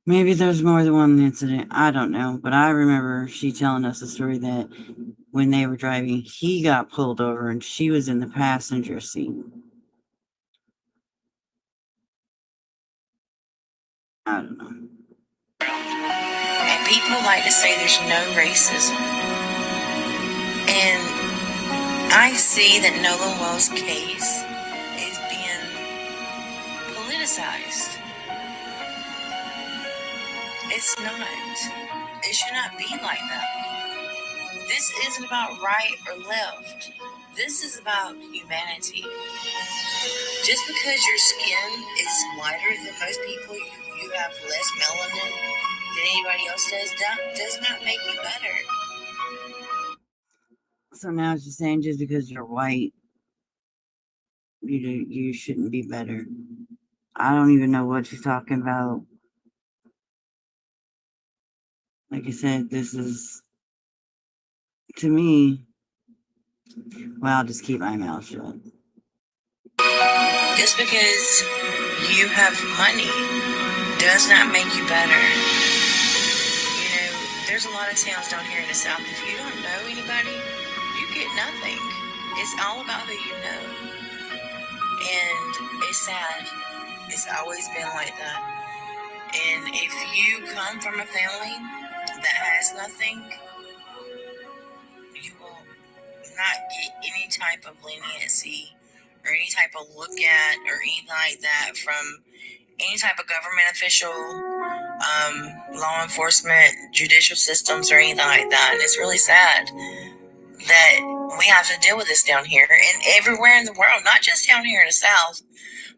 Speaker 2: Maybe there's more than one incident. I don't know. But I remember she telling us a story that when they were driving, he got pulled over and she was in the passenger seat. I don't know.
Speaker 4: And people like to say there's no racism. And I see that Nolan Wells' case is being politicized. It's not. It should not be like that. This isn't about right or left. This is about humanity. Just because your skin is lighter than most people, you have less melanin than anybody else does not make you better.
Speaker 2: So now she's saying just because you're white, you shouldn't be better. I don't even know what she's talking about. Like I said, this is, to me, well, I'll just keep my mouth shut.
Speaker 4: Just because you have money does not make you better. There's a lot of towns down here in the South. If you don't know anybody, you get nothing. It's all about who you know. And it's sad. It's always been like that. And if you come from a family that has nothing, you will not get any type of leniency or any type of look at or anything like that from any type of government official, law enforcement, judicial systems, or anything like that. And it's really sad that we have to deal with this down here and everywhere in the world, not just down here in the South,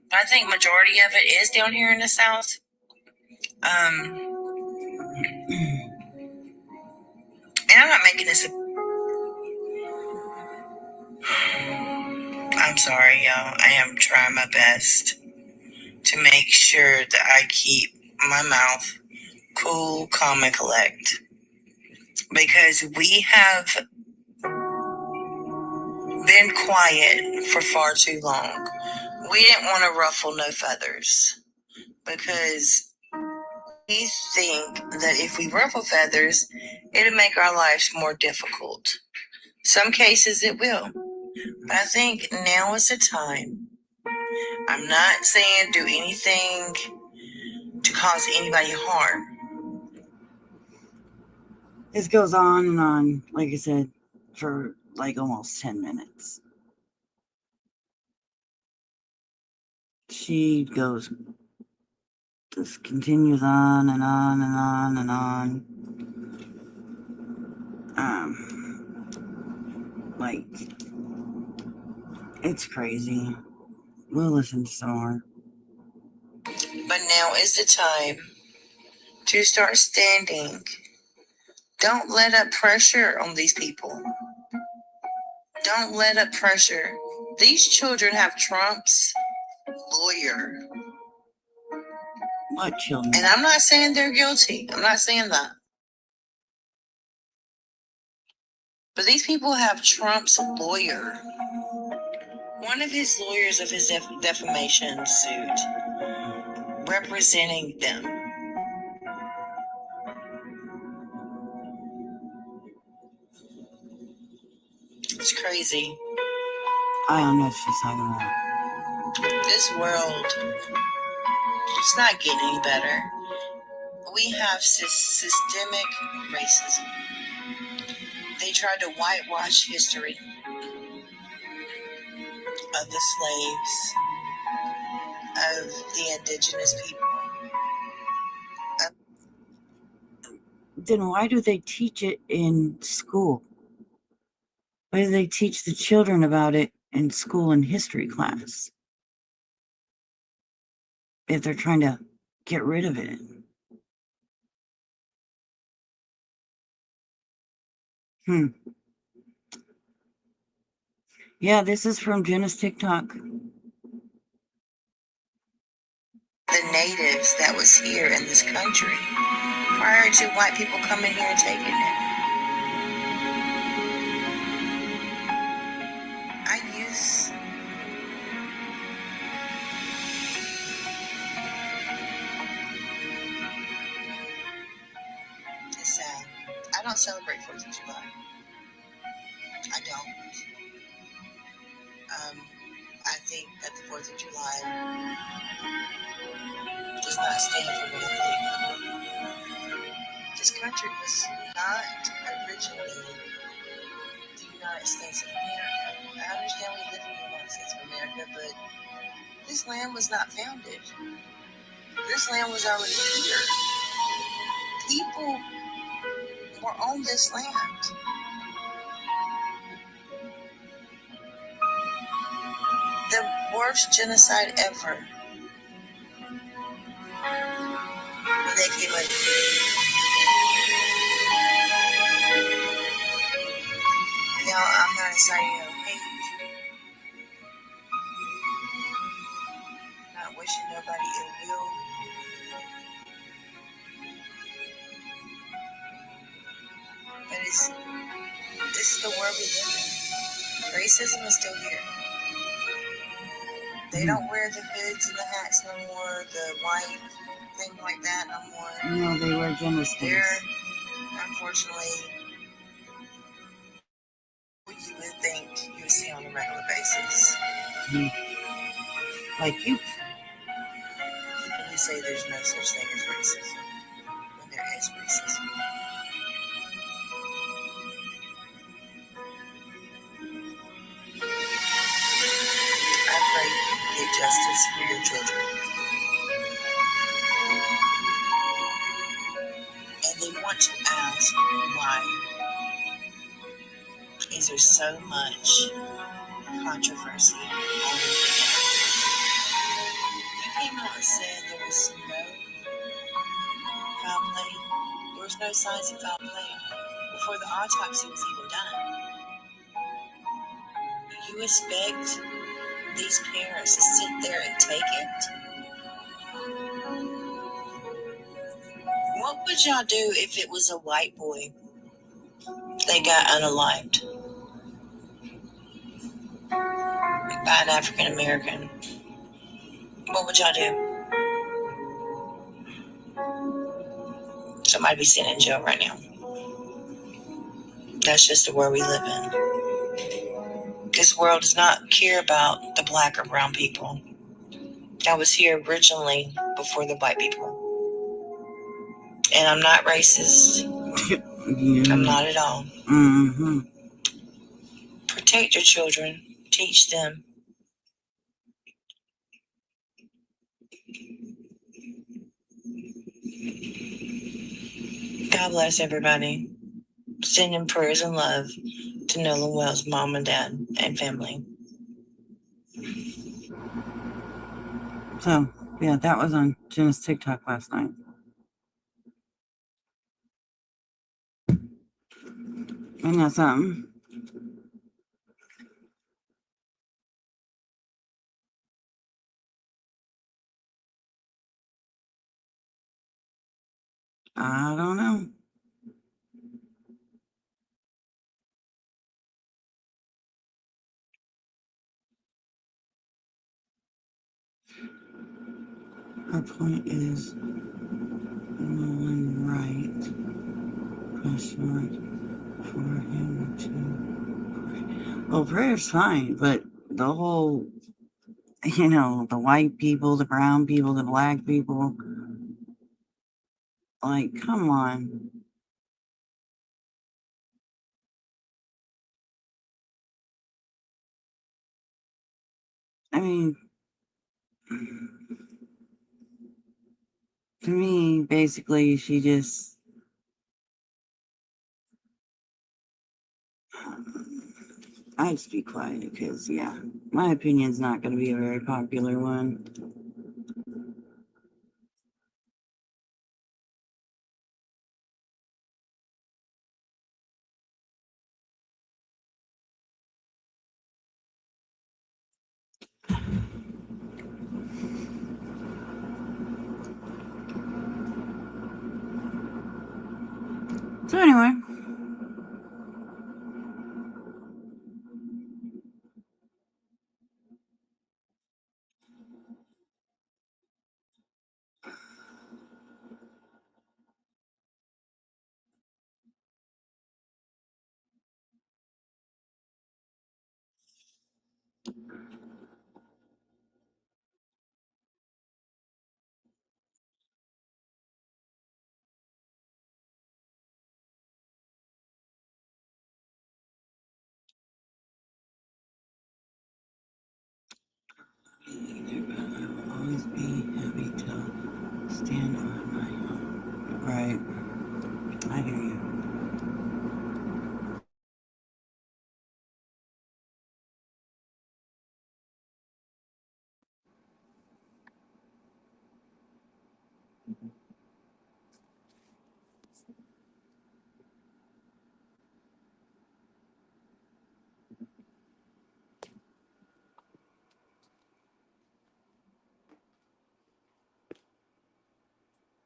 Speaker 4: but I think majority of it is down here in the South. And I'm not making this I'm sorry, y'all. I am trying my best to make sure that I keep my mouth cool, calm, and collect. Because we have been quiet for far too long. We didn't want to ruffle no feathers. Because we think that if we ruffle feathers, it'll make our lives more difficult. Some cases it will. But I think now is the time. I'm not saying do anything to cause anybody harm.
Speaker 2: This goes on and on, like I said, for like almost 10 minutes. She just continues on and on and on and on. Like, it's crazy. We'll listen to some more.
Speaker 4: But now is the time to start standing. Don't let up pressure on these people. Don't let up pressure. These children have Trump's lawyer.
Speaker 2: What children?
Speaker 4: And I'm not saying they're guilty. I'm not saying that. But these people have Trump's lawyer. One of his lawyers of his defamation suit representing them. It's crazy.
Speaker 2: I don't know what she's talking about.
Speaker 4: This world, it's not getting any better. We have systemic racism. they tried to whitewash history of the slaves, of the indigenous people.
Speaker 2: Then why do they teach it in school? Why do they teach the children about it in school in history class? If they're trying to get rid of it. Yeah, this is from Jenna's TikTok.
Speaker 4: The natives that was here in this country prior to white people coming here and taking it. I use it's sad. I don't celebrate 4th of July. I don't. I think that the 4th of July does not stand for what I believe. This country was not originally the United States of America. I understand we live in the United States of America, but this land was not founded. This land was already here. People were on this land. The worst genocide ever. When they came up. Now, I'm not inciting no hate. Not wishing nobody ill will. But this is the world we live in. Racism is still here. They don't wear the hoods and the hats no more, the white thing like that no more.
Speaker 2: No, they wear gender skins.
Speaker 4: They're, unfortunately, what you would think you would see on a regular basis.
Speaker 2: Like you.
Speaker 4: People who say there's no such thing as racism, when there is racism. I pray you get justice for your children. And they want to ask why is there so much controversy on the You came out and said there was no foul play. There was no signs of foul play before the autopsy was even done. You expect these parents to sit there and take it? What would y'all do if it was a white boy that got unalived by an African American? What would y'all do? Somebody be sitting in jail right now. That's just the world we live in. This world does not care about the black or brown people that was here originally before the white people. And I'm not racist.
Speaker 2: Yeah.
Speaker 4: I'm not at all.
Speaker 2: Mm-hmm.
Speaker 4: Protect your children. Teach them. God bless everybody. Sending prayers and love to Nola Wells' mom and dad and family.
Speaker 2: So, yeah, that was on Jenna's TikTok last night. Isn't that something? I don't know. Her point is Nolan right. Question mark for him to pray. Well, prayer's fine, but the whole, the white people, the brown people, the black people, like, come on. I mean, to me, basically, she just. I just be quiet because, yeah, my opinion's not going to be a very popular one. So, anyway. I will always be happy to stand on my own. Right. I hear you.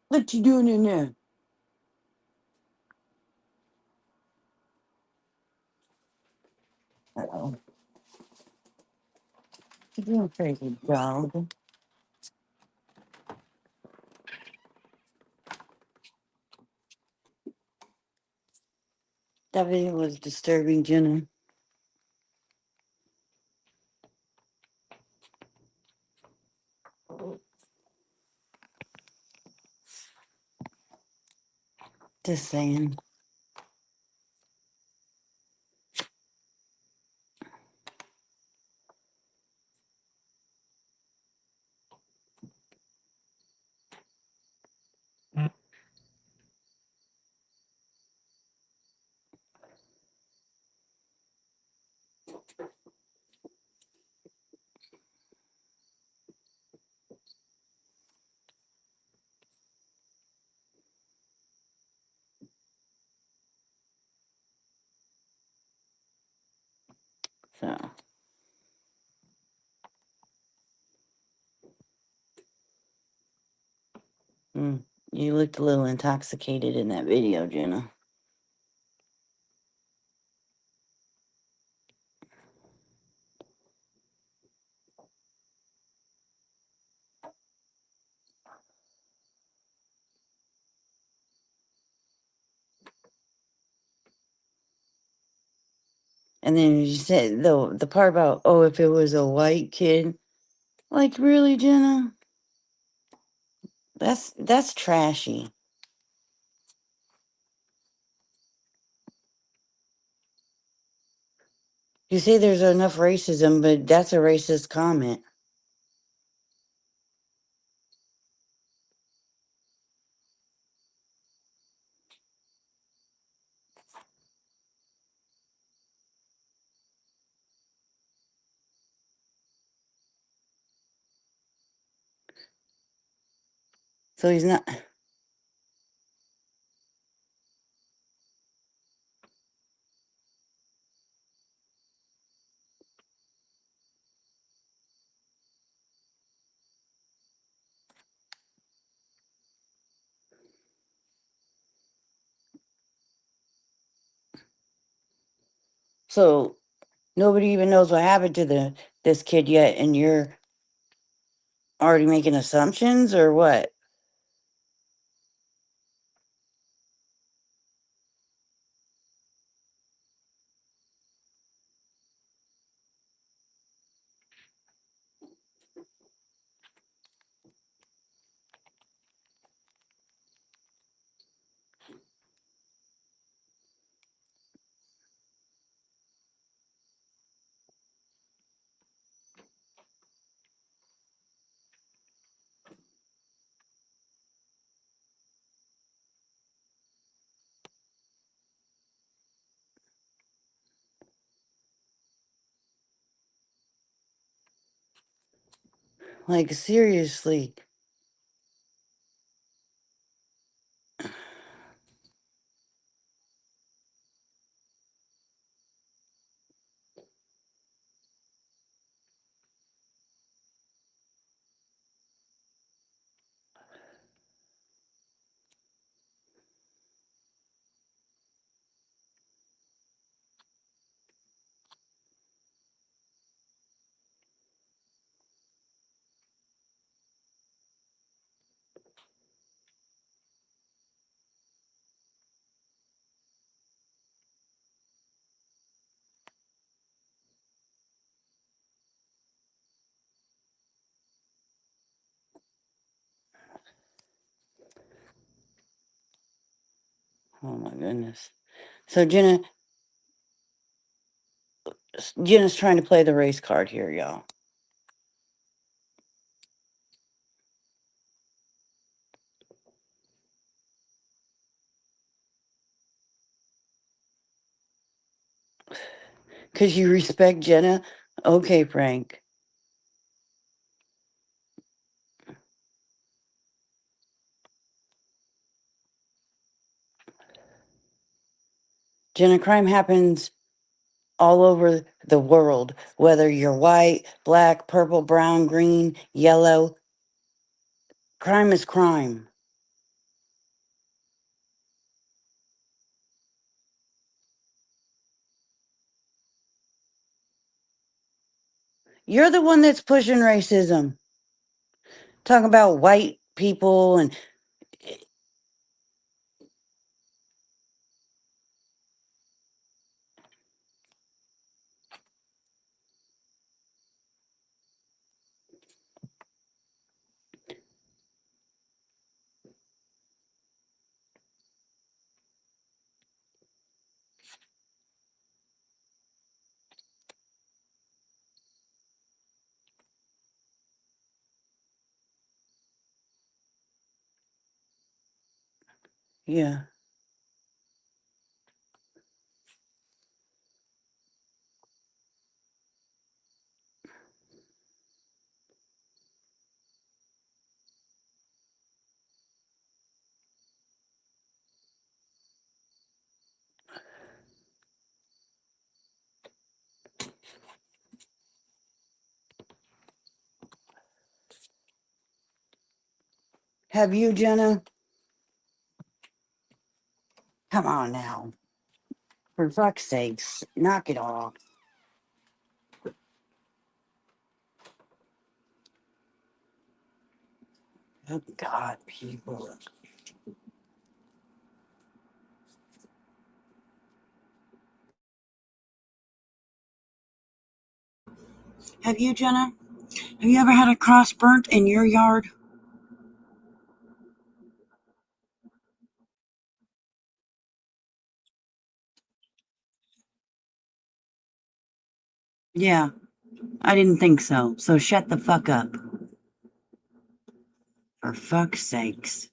Speaker 2: What you doing in there? Uh-oh. You doing crazy, dog? That video was disturbing, Jenna. Just saying. So, you looked a little intoxicated in that video, Jenna. And then you said the part about, oh, if it was a white kid, like, really, Jenna? That's trashy. You say there's enough racism, but that's a racist comment. So he's not. So nobody even knows what happened to this kid yet, and you're already making assumptions, or what? Like, seriously. Oh my goodness. So Jenna's trying to play the race card here, y'all. Because you respect Jenna? Okay, Frank. Jenna, crime happens all over the world, whether you're white, black, purple, brown, green, yellow. Crime is crime. You're the one that's pushing racism. Talking about white people and yeah. Have you, Jenna? Come on now. For fuck's sakes, knock it off. Oh God, people. Have you, Jenna? Have you ever had a cross burnt in your yard? Yeah, I didn't think so. So shut the fuck up. For fuck's sakes.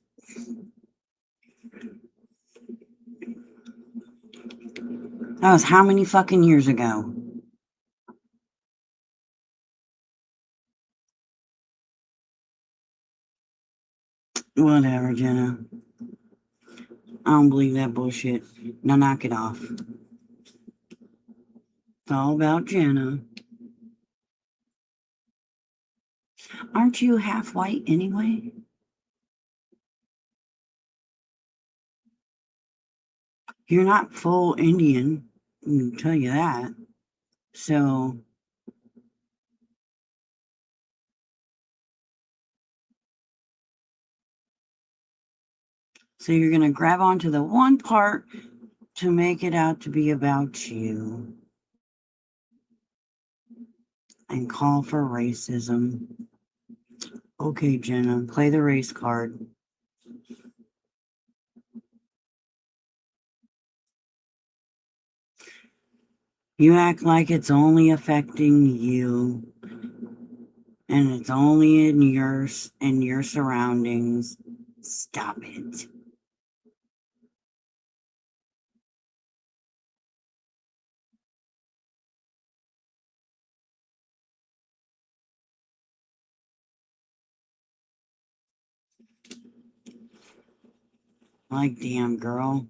Speaker 2: That was how many fucking years ago? Whatever, Jenna. I don't believe that bullshit. Now knock it off. It's all about Jenna. Aren't you half white anyway? You're not full Indian. I can tell you that. So you're gonna grab onto the one part to make it out to be about you and call for racism. Okay, Jenna, play the race card. You act like it's only affecting you and it's only in your surroundings. Stop it. Like, damn, girl.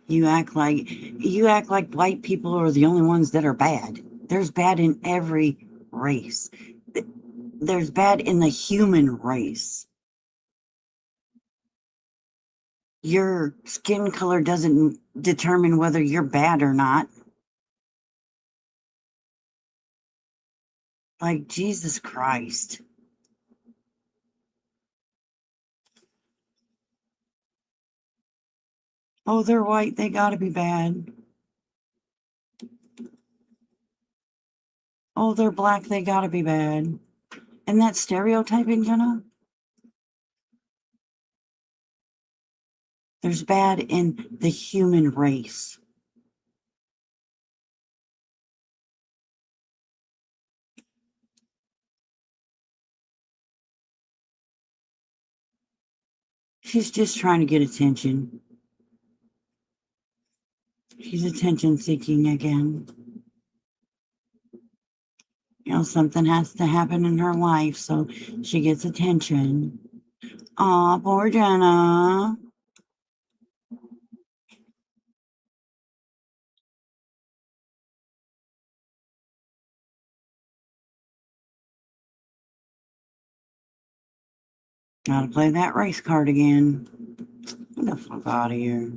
Speaker 2: You act like white people are the only ones that are bad. There's bad in every race. There's bad in the human race. Your skin color doesn't determine whether you're bad or not. Like, Jesus Christ. Oh, they're white, they gotta be bad. Oh, they're black, they gotta be bad. And that stereotyping, Jenna? There's bad in the human race. She's just trying to get attention. She's attention seeking again. You know, something has to happen in her life so she gets attention. Aw, poor Jenna. Gotta play that race card again. Get the fuck out of here.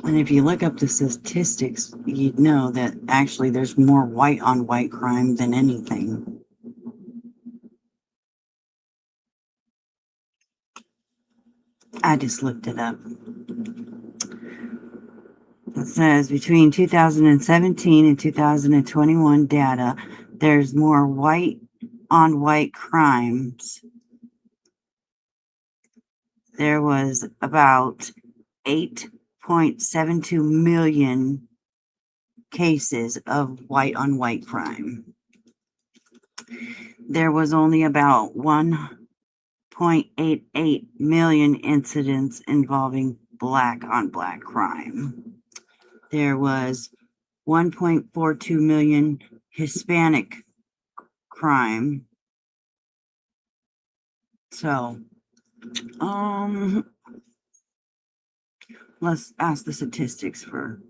Speaker 2: And if you look up the statistics, you'd know that actually there's more white on white crime than anything. I just looked it up. It says between 2017 and 2021 data, there's more white on white crimes. There was about 8.72 million cases of white on white crime. There was only about 1.88 million incidents involving black on black crime. There was 1.42 million Hispanic crime. So, let's ask the statistics for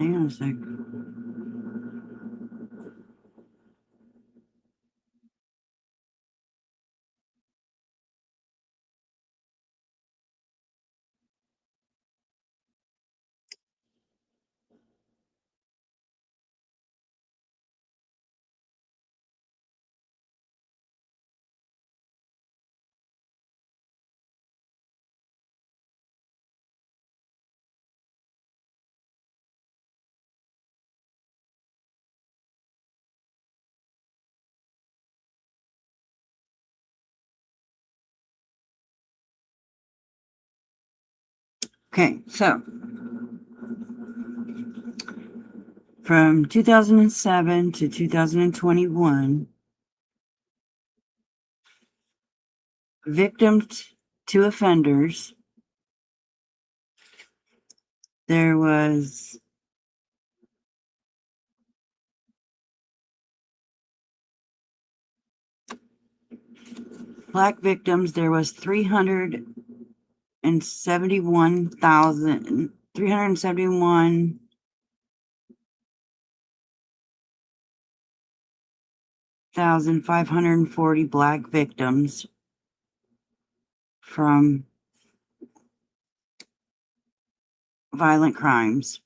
Speaker 2: Hang on a sec. Okay, so from 2007 to 2021, victims to offenders, there was black victims, there was 371,540 black victims from violent crimes.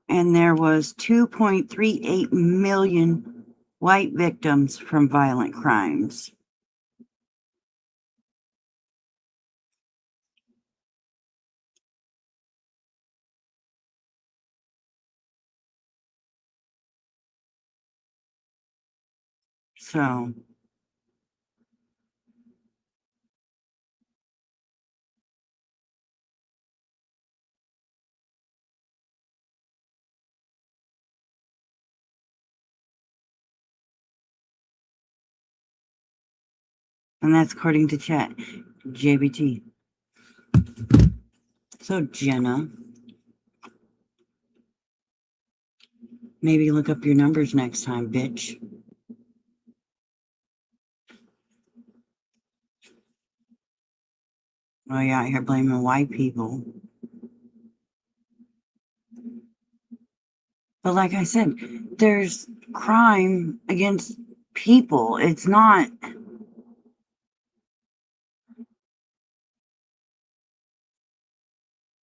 Speaker 2: And there was 2.38 million white victims from violent crimes. So, and that's according to chat, JBT. So, Jenna, maybe look up your numbers next time, bitch. Oh, you're out here blaming white people. But like I said, there's crime against people. It's not.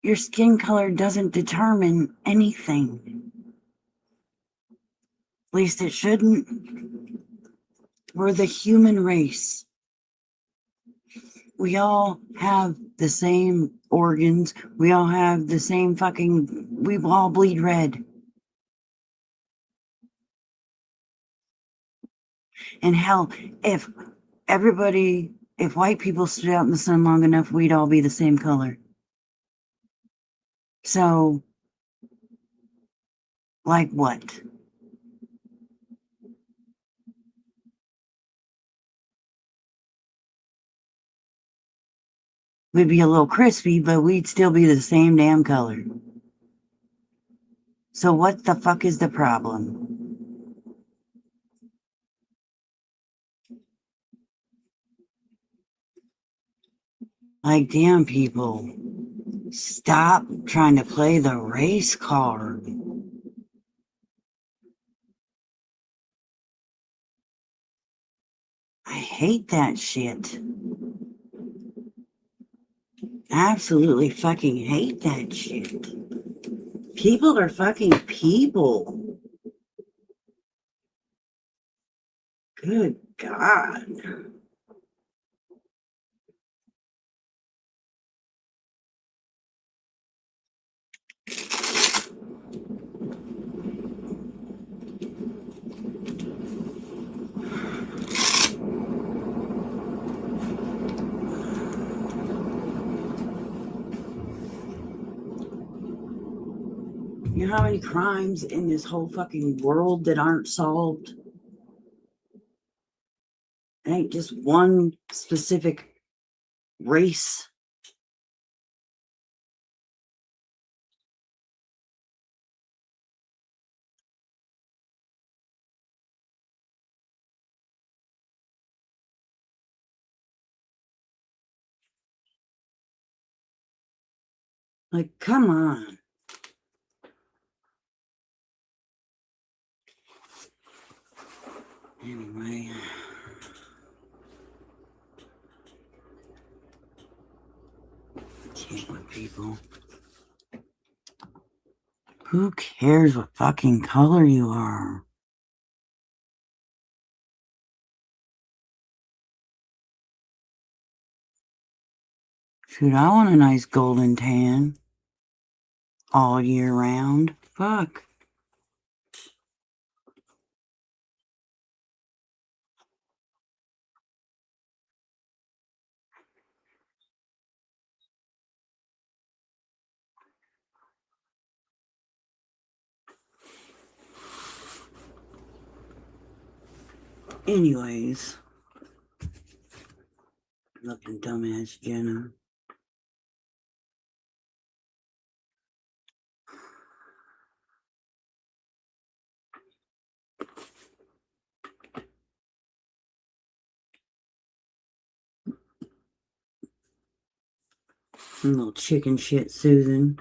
Speaker 2: Your skin color doesn't determine anything. At least it shouldn't. We're the human race. We all have the same organs. We all have the same we all bleed red. And hell, if white people stood out in the sun long enough, we'd all be the same color. So, like what? We'd be a little crispy, but we'd still be the same damn color. So what the fuck is the problem? Like, damn, people, stop trying to play the race card. I hate that shit. Absolutely fucking hate that shit. People are fucking people. Good God. You know how many crimes in this whole fucking world that aren't solved? It ain't just one specific race. Like, come on. Anyway. Can't with people. Who cares what fucking color you are? Shoot, I want a nice golden tan all year round. Fuck. Anyways, looking dumbass Jenna. Little chicken shit Susan.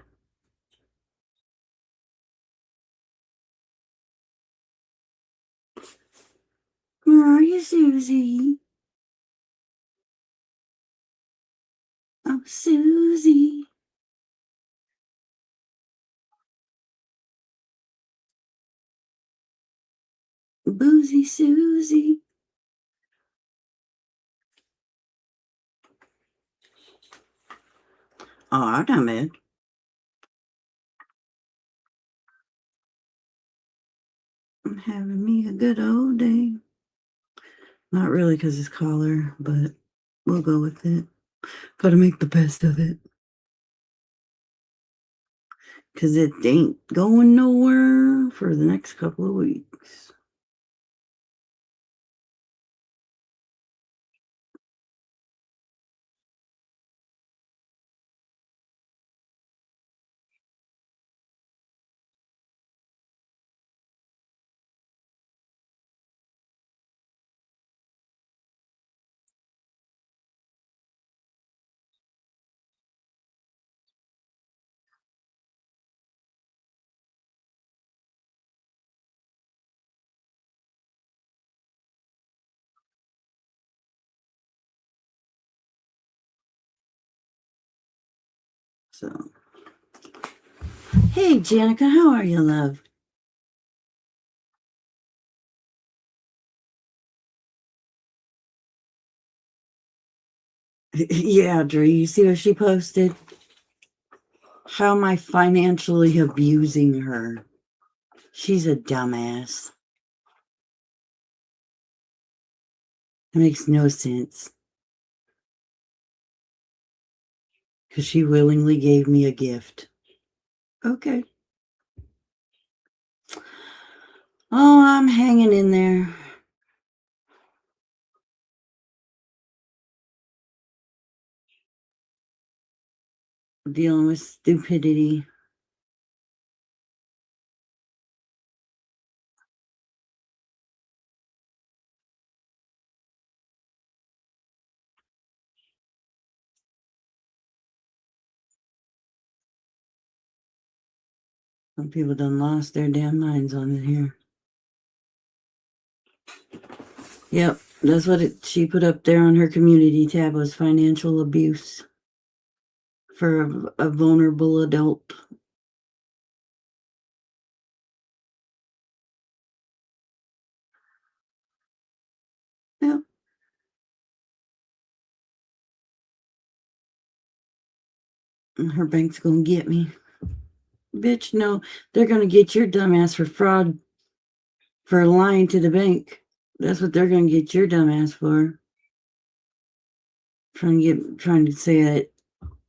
Speaker 2: Where are you, Susie? Oh, Susie. Boozy Susie. Oh, I'm not mad. I'm having me a good old day. Not really because it's collar, but we'll go with it. Gotta make the best of it. Because it ain't going nowhere for the next couple of weeks. So, hey, Janica, how are you, love? Yeah, Drew, you see what she posted? How am I financially abusing her? She's a dumbass. It makes no sense. Because she willingly gave me a gift. Okay. Oh, I'm hanging in there. Dealing with stupidity. Some people done lost their damn minds on it here. Yep, that's what she put up there on her community tab was financial abuse for a vulnerable adult. Yep. And her bank's gonna get me. Bitch, no, they're gonna get your dumbass for fraud, for lying to the bank. That's what they're gonna get your dumbass for. Trying to say that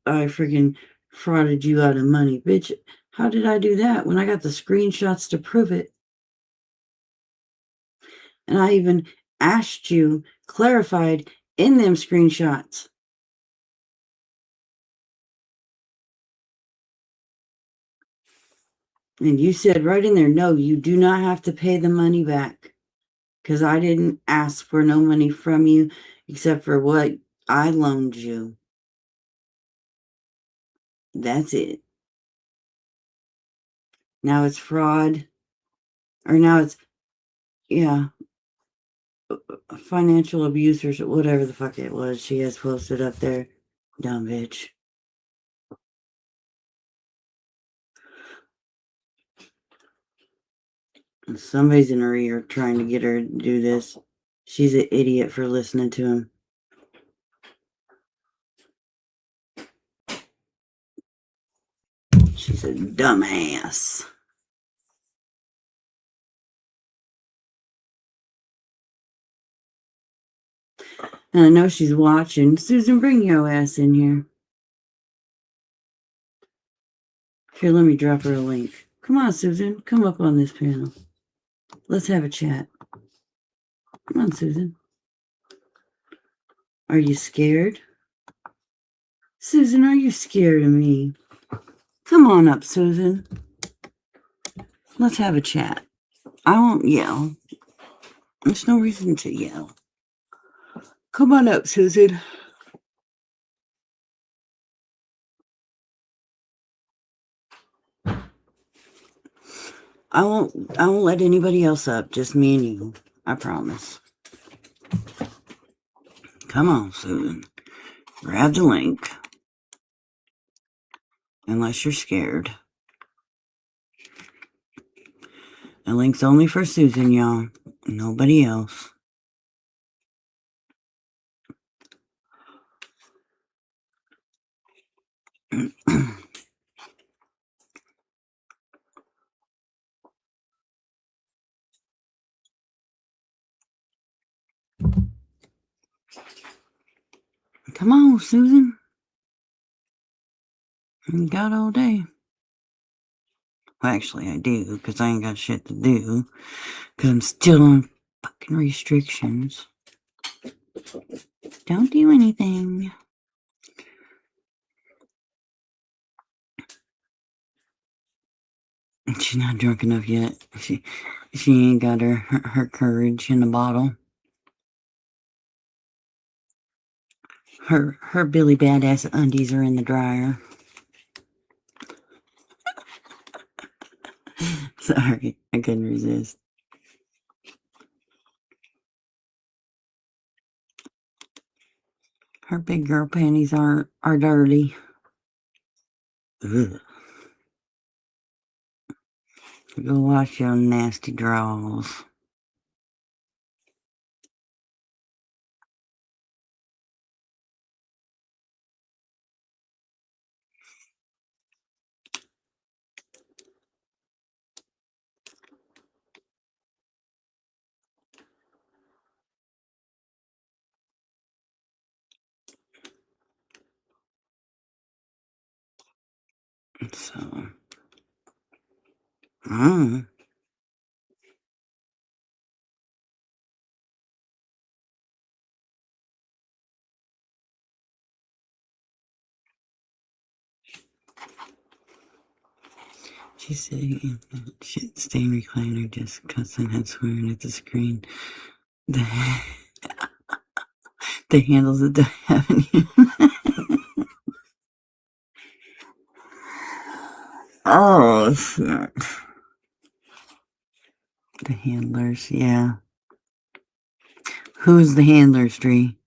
Speaker 2: I freaking frauded you out of money. Bitch, how did I do that when I got the screenshots to prove it? And I even asked you, clarified in them screenshots. And you said right in there, no, you do not have to pay the money back. Because I didn't ask for no money from you except for what I loaned you. That's it. Now it's fraud. Or now it's, yeah. financial abusers, whatever the fuck it was, she has posted up there. Dumb bitch. And somebody's in her ear trying to get her to do this. She's an idiot for listening to him. She's a dumbass. And I know she's watching. Susan, bring your ass in here. Here, let me drop her a link. Come on, Susan. Come up on this panel. Let's have a chat. Come on, Susan. Are you scared? Susan, are you scared of me? Come on up, Susan. Let's have a chat. I won't yell. There's no reason to yell. Come on up, Susan. I won't let anybody else up, just me and you. I promise. Come on, Susan. Grab the link. Unless you're scared. The link's only for Susan, y'all. Nobody else. Come on, Susan. You got all day. Well, actually, I do, because I ain't got shit to do. Because I'm still on fucking restrictions. Don't do anything. She's not drunk enough yet. She ain't got her courage in the bottle. Her Billy Badass undies are in the dryer. Sorry, I couldn't resist. Her big girl panties are dirty. Ugh. Go wash your nasty drawers. So, she's sitting in the shit stained recliner, just cussing and swearing at the screen. The handles that don't have any. Oh, shit. The handlers, yeah. Who's the handlers, Dree?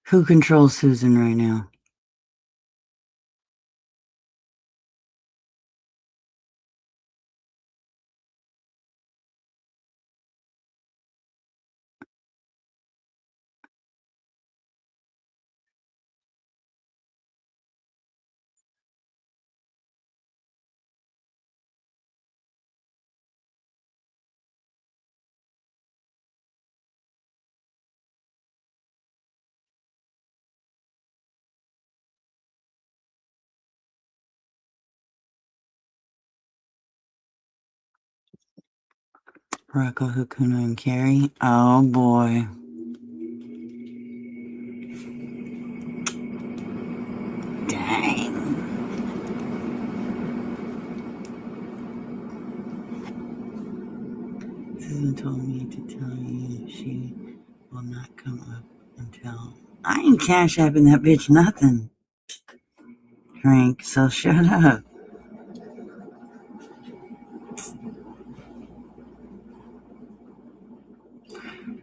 Speaker 2: Who controls Susan right now? Rocco, Hakuna, and Carrie. Oh boy. Dang. Susan told me to tell you she will not come up until I ain't cash apping that bitch nothing. Frank, so shut up.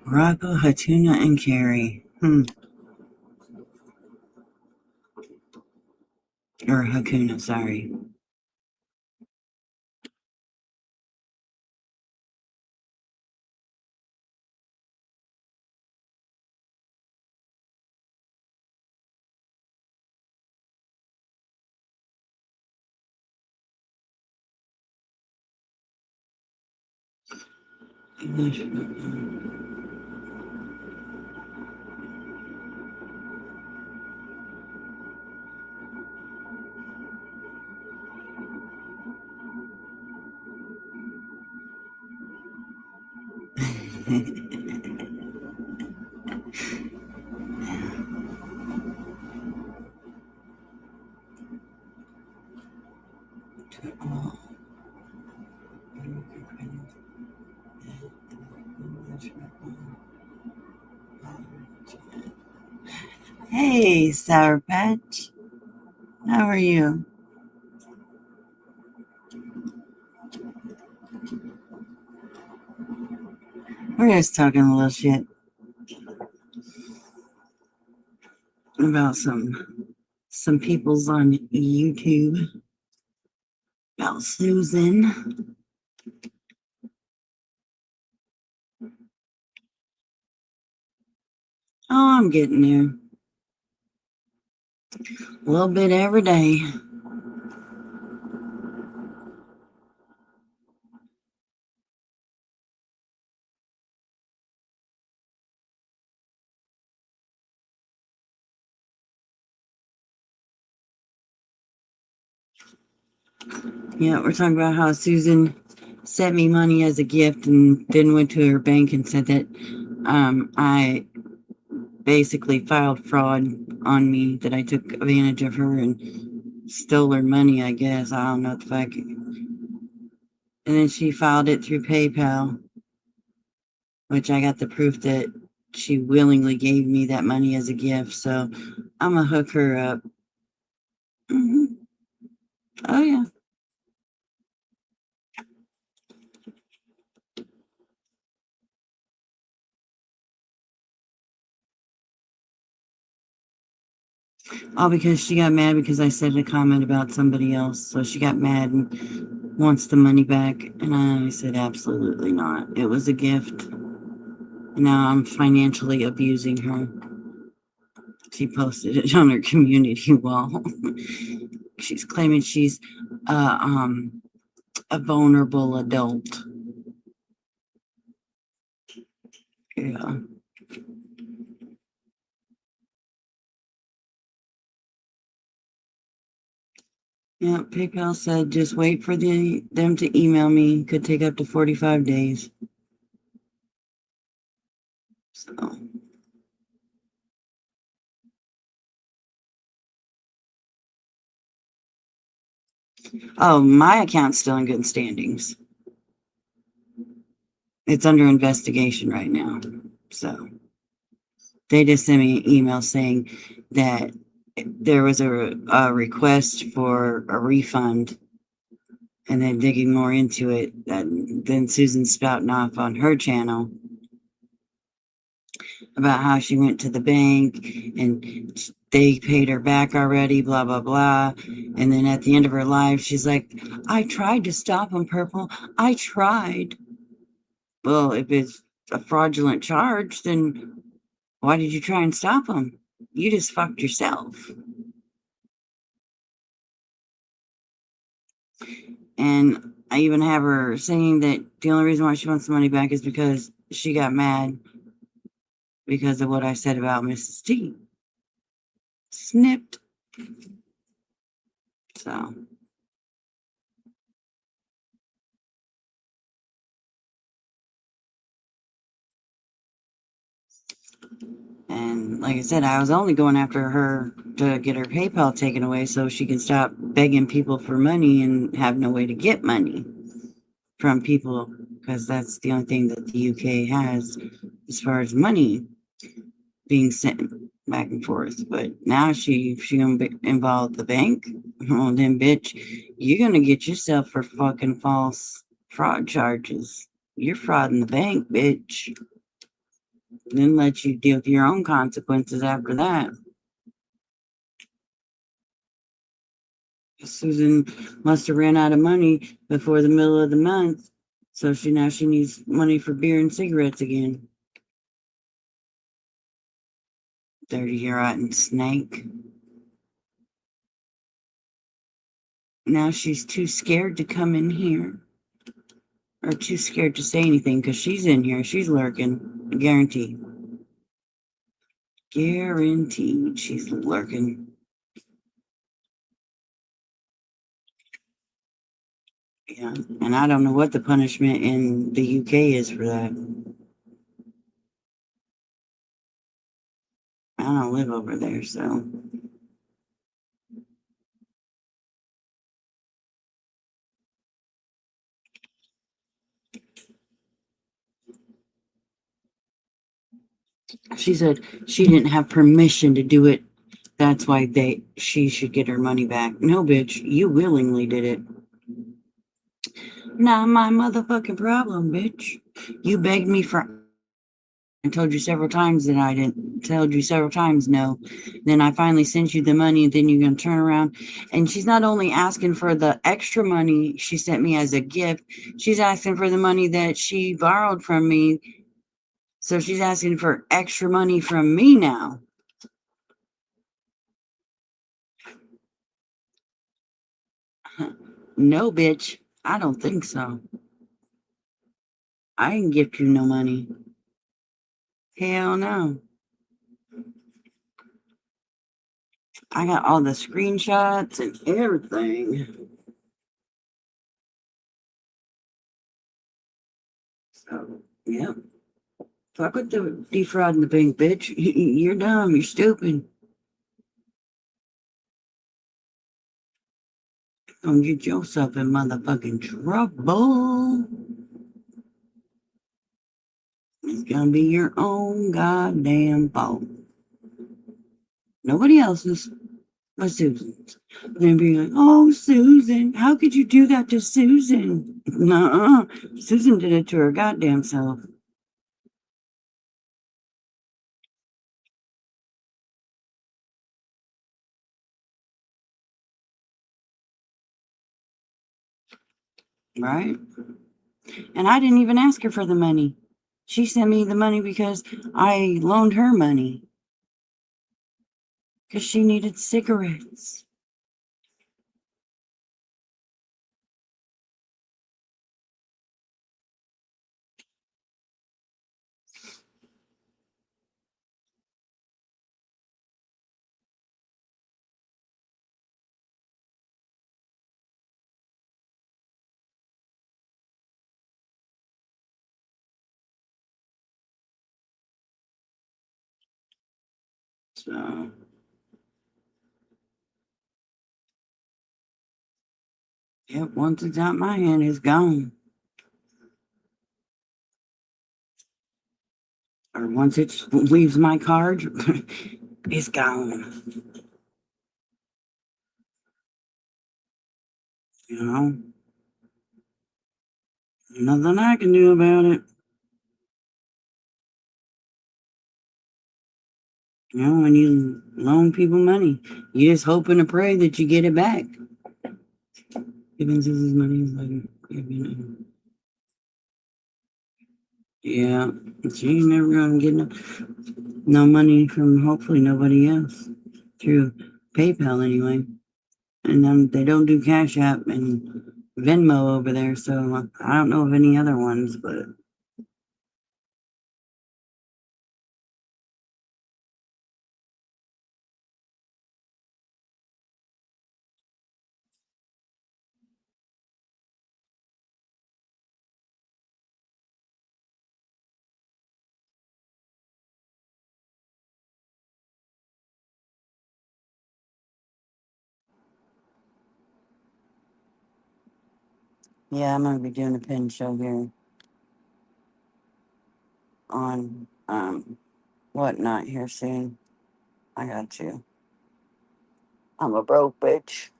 Speaker 2: Rocco, Hatuna, and Carrie. Or Hakuna, sorry. Hey, Sour Patch. How are you? We're just talking a little shit about some peoples on YouTube. About Susan. Oh, I'm getting there. A little bit every day. Yeah, we're talking about how Susan sent me money as a gift and then went to her bank and said that I basically filed fraud on me, that I took advantage of her and stole her money, I guess. I don't know what the fuck. And then she filed it through PayPal, which I got the proof that she willingly gave me that money as a gift. So I'm going to hook her up. Oh, yeah. All because she got mad because I said a comment about somebody else. So she got mad and wants the money back. And I said, absolutely not. It was a gift. And now I'm financially abusing her. She posted it on her community wall. She's claiming she's a vulnerable adult. Yeah. Yeah, PayPal said just wait for them to email me. Could take up to 45 days. So. Oh, my account's still in good standings. It's under investigation right now. So they just sent me an email saying that there was a request for a refund, and then digging more into it, then Susan's spouting off on her channel about how she went to the bank and they paid her back already, blah, blah, blah. And then at the end of her life, she's like, I tried to stop him, Purple. I tried. Well, if it's a fraudulent charge, then why did you try and stop him? You just fucked yourself. And I even have her saying that the only reason why she wants the money back is because she got mad because of what I said about Mrs. T. Snipped. So. And like I said, I was only going after her to get her PayPal taken away so she can stop begging people for money and have no way to get money from people, because that's the only thing that the UK has as far as money being sent back and forth. But now she gonna be involved the bank. Well, then, bitch, you're gonna get yourself for fucking false fraud charges. You're frauding the bank, bitch. Then let you deal with your own consequences after that. Susan must have ran out of money before the middle of the month, so she needs money for beer and cigarettes again. Dirty rotten snake. Now she's too scared to come in here, or too scared to say anything because she's in here. She's lurking. Guaranteed. Guaranteed she's lurking. Yeah, and I don't know what the punishment in the UK is for that. I don't live over there, so. She said she didn't have permission to do it. That's why she should get her money back. No, bitch, you willingly did it. Not my motherfucking problem, bitch. You begged me for. I told you several times that I didn't. Told you several times no. Then I finally sent you the money, and then you're gonna turn around. And she's not only asking for the extra money she sent me as a gift. She's asking for the money that she borrowed from me. So she's asking for extra money from me now. No, bitch. I don't think so. I ain't gift you no money. Hell no. I got all the screenshots and everything. So, yeah. Fuck with the defrauding the bank, bitch. You're dumb. You're stupid. Don't get yourself in motherfucking trouble. It's gonna be your own goddamn fault. Nobody else's but Susan's. Then be like, oh, Susan, how could you do that to Susan? Nuh-uh. Susan did it to her goddamn self. Right? And I didn't even ask her for the money. She sent me the money because I loaned her money. Because she needed cigarettes. So, yep, once it's out my hand, it's gone. Or once it leaves my card, it's gone. You know? Nothing I can do about it. You know, when you loan people money, you just hoping and pray that you get it back. Giving Susie's money is like, yeah, she ain't never gonna get no money from hopefully nobody else through PayPal anyway. And then they don't do Cash App and Venmo over there, so I don't know of any other ones, but yeah, I'm gonna be doing a pin show here on whatnot here soon. I got to. I'm a broke bitch.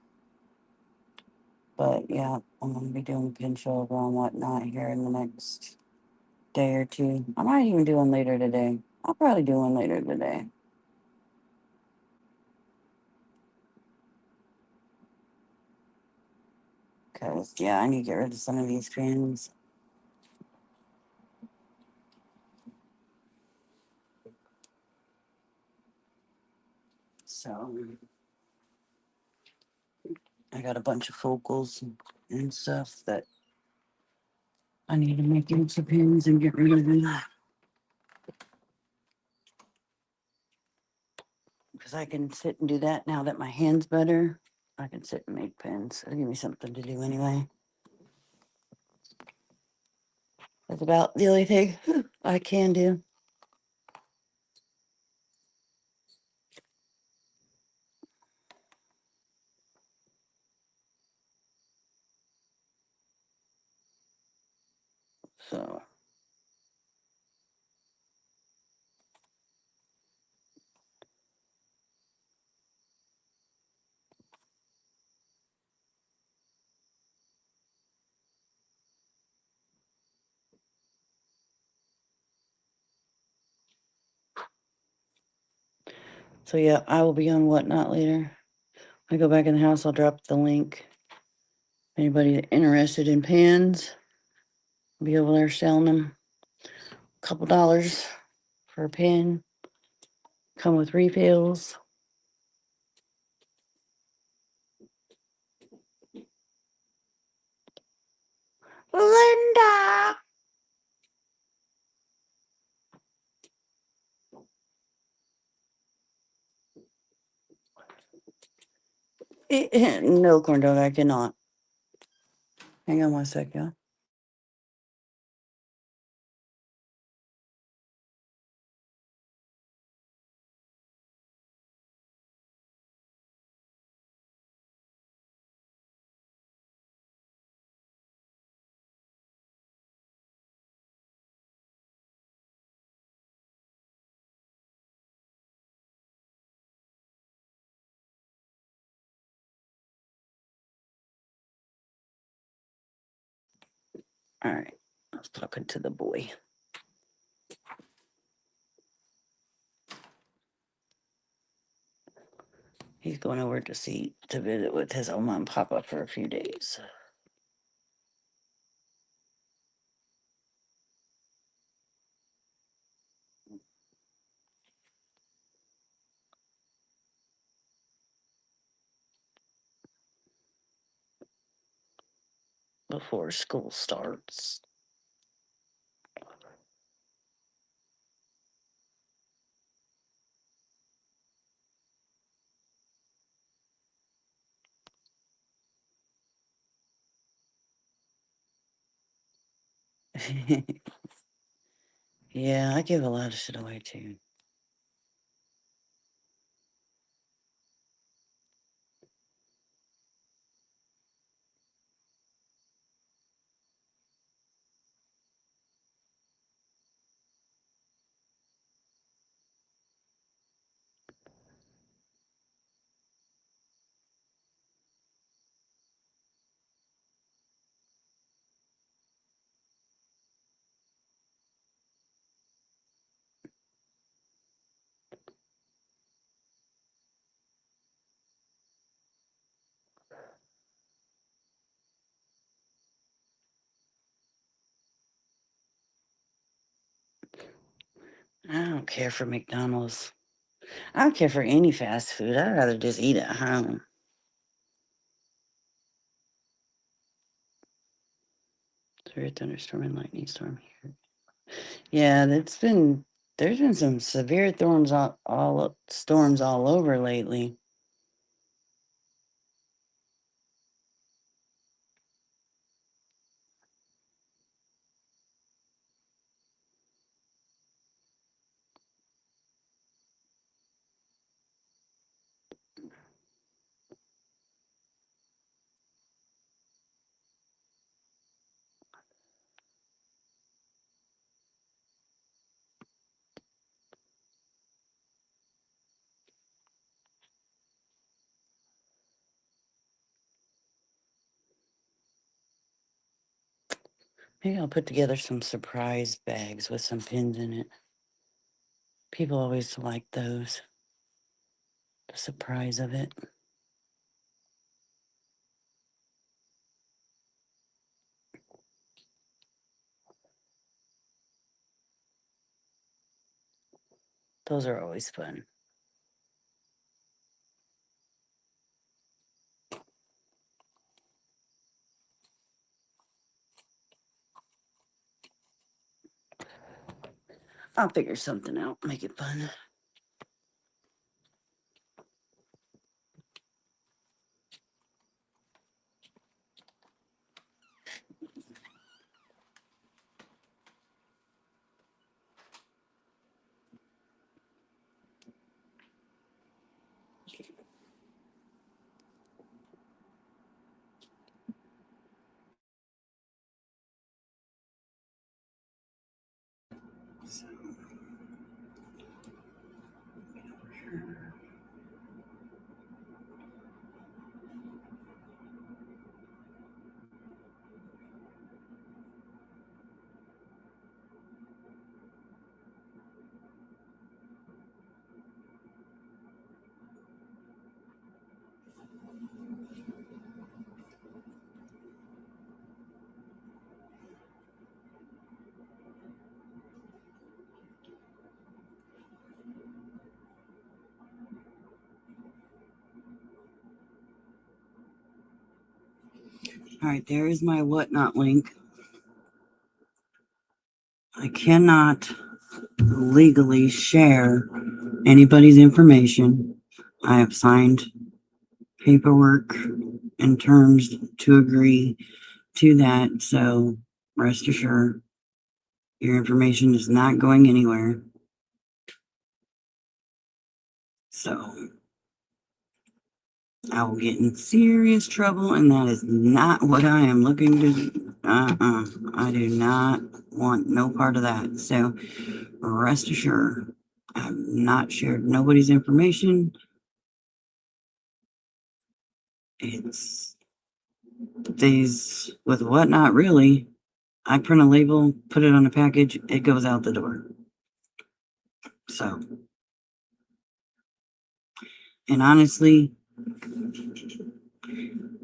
Speaker 2: But yeah, I'm gonna be doing a pin show over on whatnot here in the next day or two. I might even do one later today. I'll probably do one later today. Because, yeah, I need to get rid of some of these pins. So, I got a bunch of focals and stuff that I need to make into pins and get rid of them. Because I can sit and do that now that my hand's better. I can sit and make pins. It'll give me something to do anyway. That's about the only thing I can do. So, yeah, I will be on Whatnot later. I go back in the house, I'll drop the link. Anybody interested in pins, be over there selling them. A couple dollars for a pin. Come with refills. Linda! No, corn dog, I cannot. Hang on one sec, y'all. All right, I was talking to the boy. He's going over to visit with his old mom and papa for a few days. Before school starts. Yeah, I give a lot of shit away too. I don't care for McDonald's. I don't care for any fast food. I'd rather just eat at home. Severe thunderstorm and lightning storm here. Yeah, there's been some severe storms all over lately. Maybe I'll put together some surprise bags with some pins in it. People always like those. The surprise of it. Those are always fun. I'll figure something out, make it fun. All right, there is my whatnot link. I cannot legally share anybody's information. I have signed paperwork and terms to agree to that. So rest assured, your information is not going anywhere. So I will get in serious trouble, and that is not what I am looking to. I do not want no part of that. So rest assured, I've not shared nobody's information. It's these with whatnot, really. I print a label, put it on a package, it goes out the door. So, and honestly,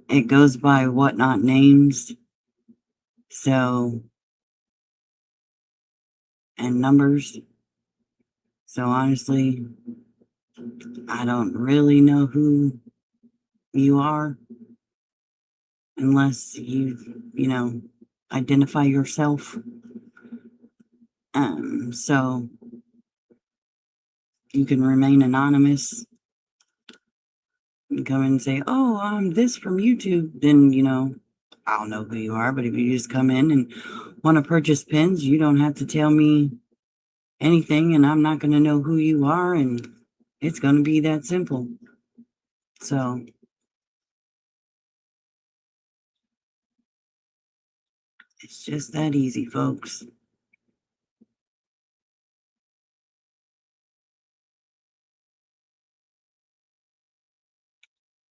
Speaker 2: it goes by whatnot names. So, and numbers. So honestly, I don't really know who you are unless you identify yourself. So you can remain anonymous and come in and say, oh, I'm this from YouTube. Then, I'll know who you are. But if you just come in and want to purchase pins, you don't have to tell me anything, and I'm not going to know who you are, and it's going to be that simple. So it's just that easy, folks.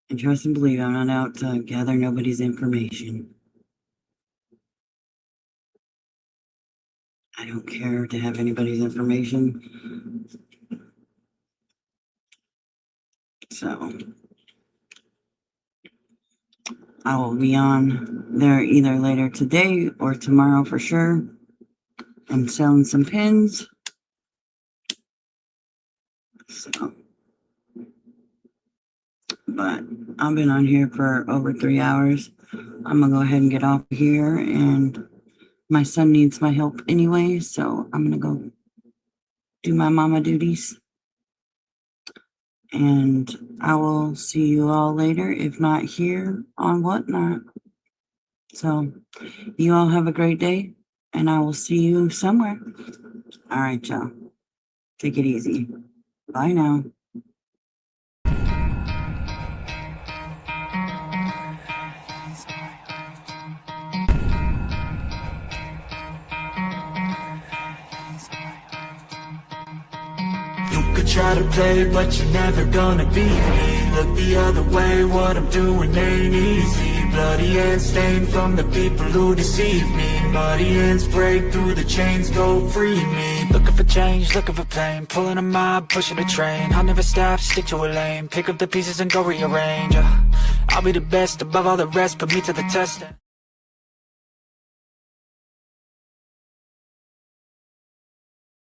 Speaker 2: And trust and believe, I'm not out to gather nobody's information. I don't care to have anybody's information. So I will be on there either later today or tomorrow for sure. I'm selling some pins. So, but I've been on here for over 3 hours. I'm gonna go ahead and get off here, and my son needs my help anyway, so I'm gonna go do my mama duties. And I will see you all later, if not here on Whatnot. So you all have a great day, and I will see you somewhere. All right, y'all. Take it easy. Bye now.
Speaker 3: You could try to play, but you're never gonna beat me. Look the other way, what I'm doing ain't easy. Bloody hands stained from the people who deceive me. Muddy hands break through the chains, go free me.
Speaker 5: Looking for change, looking for pain, pulling a mob, pushing a train. I'll never stop, stick to a lane, pick up the pieces and go rearrange. I'll be the best above all the rest, put me to the test.